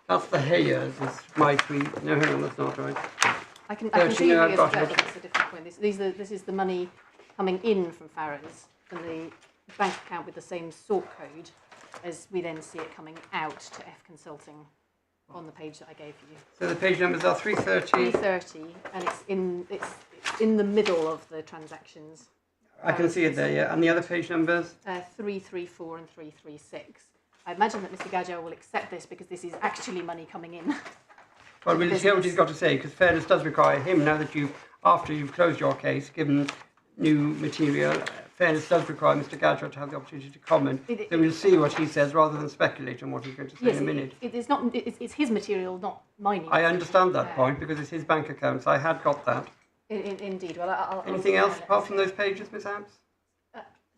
That's the Hayers, is my tweet. No, hang on, that's not right. I can 30, see no, you I've got it. that's a different point. This is the money coming in from Farrow's from the bank account with the same sort code as we then see it coming out to F Consulting on the page that I gave you. So the page numbers are 330. 330, and it's in the middle of the transactions. I can see it there, yeah. And the other page numbers? 334 and 336. I imagine that Mr. Gadjar will accept this because this is actually money coming in. Well, we'll hear what he's got to say, because fairness does require him, now that after you've closed your case, given new material, fairness does require Mr. Gadjar to have the opportunity to comment. So we'll see what he says rather than speculate on what he's going to say in a minute. It's his material, not mine. I understand that point, because it's his bank accounts. I had got that. Indeed. Well, Anything else apart from those pages, Miss Apps?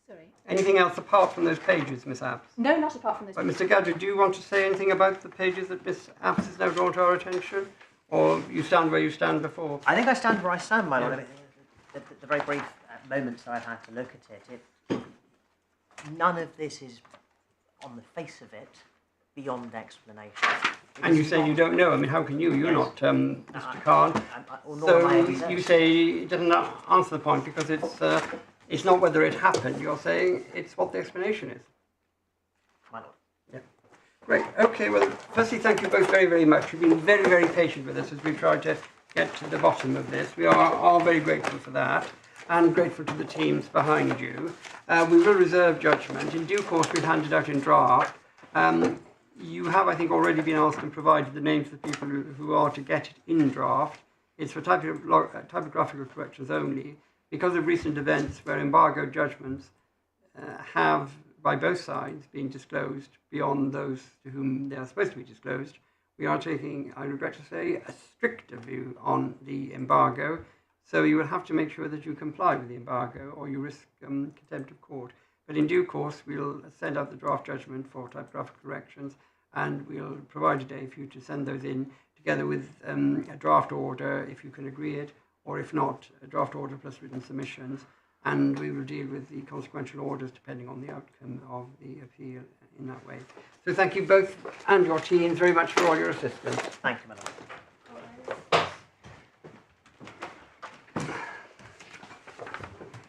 Sorry. Anything else apart from those pages, Miss Apps? No, not apart from those. But Mr. Gadjar, do you want to say anything about the pages that Miss Apps has now drawn to our attention? Or you stand where you stand before? I think I stand where I stand, my lord. I mean, the very brief moments that I've had to look at it, none of this is, on the face of it, beyond explanation. And you say you don't know. I mean, how can you? You're not Mr. Khan. So you say it doesn't answer the point because it's not whether it happened. You're saying it's what the explanation is. My lord. Yeah. Great. Okay. Well, firstly, thank you both very, very much. You've been very, very patient with us as we've tried to get to the bottom of this. We are very grateful for that, and grateful to the teams behind you. We will reserve judgment. In due course, we'll hand it out in draft. You have, I think, already been asked and provided the names of the people who are to get it in draft. It's for typographical corrections only. Because of recent events where embargo judgments have, by both sides, been disclosed beyond those to whom they are supposed to be disclosed, we are taking, I regret to say, a stricter view on the embargo. So you will have to make sure that you comply with the embargo or you risk contempt of court. But in due course, we'll send out the draft judgment for typographical corrections, and we'll provide a day for you to send those in together with a draft order, if you can agree it, or if not, a draft order plus written submissions, and we will deal with the consequential orders depending on the outcome of the appeal in that way. So thank you both and your teams very much for all your assistance. Thank you, madam.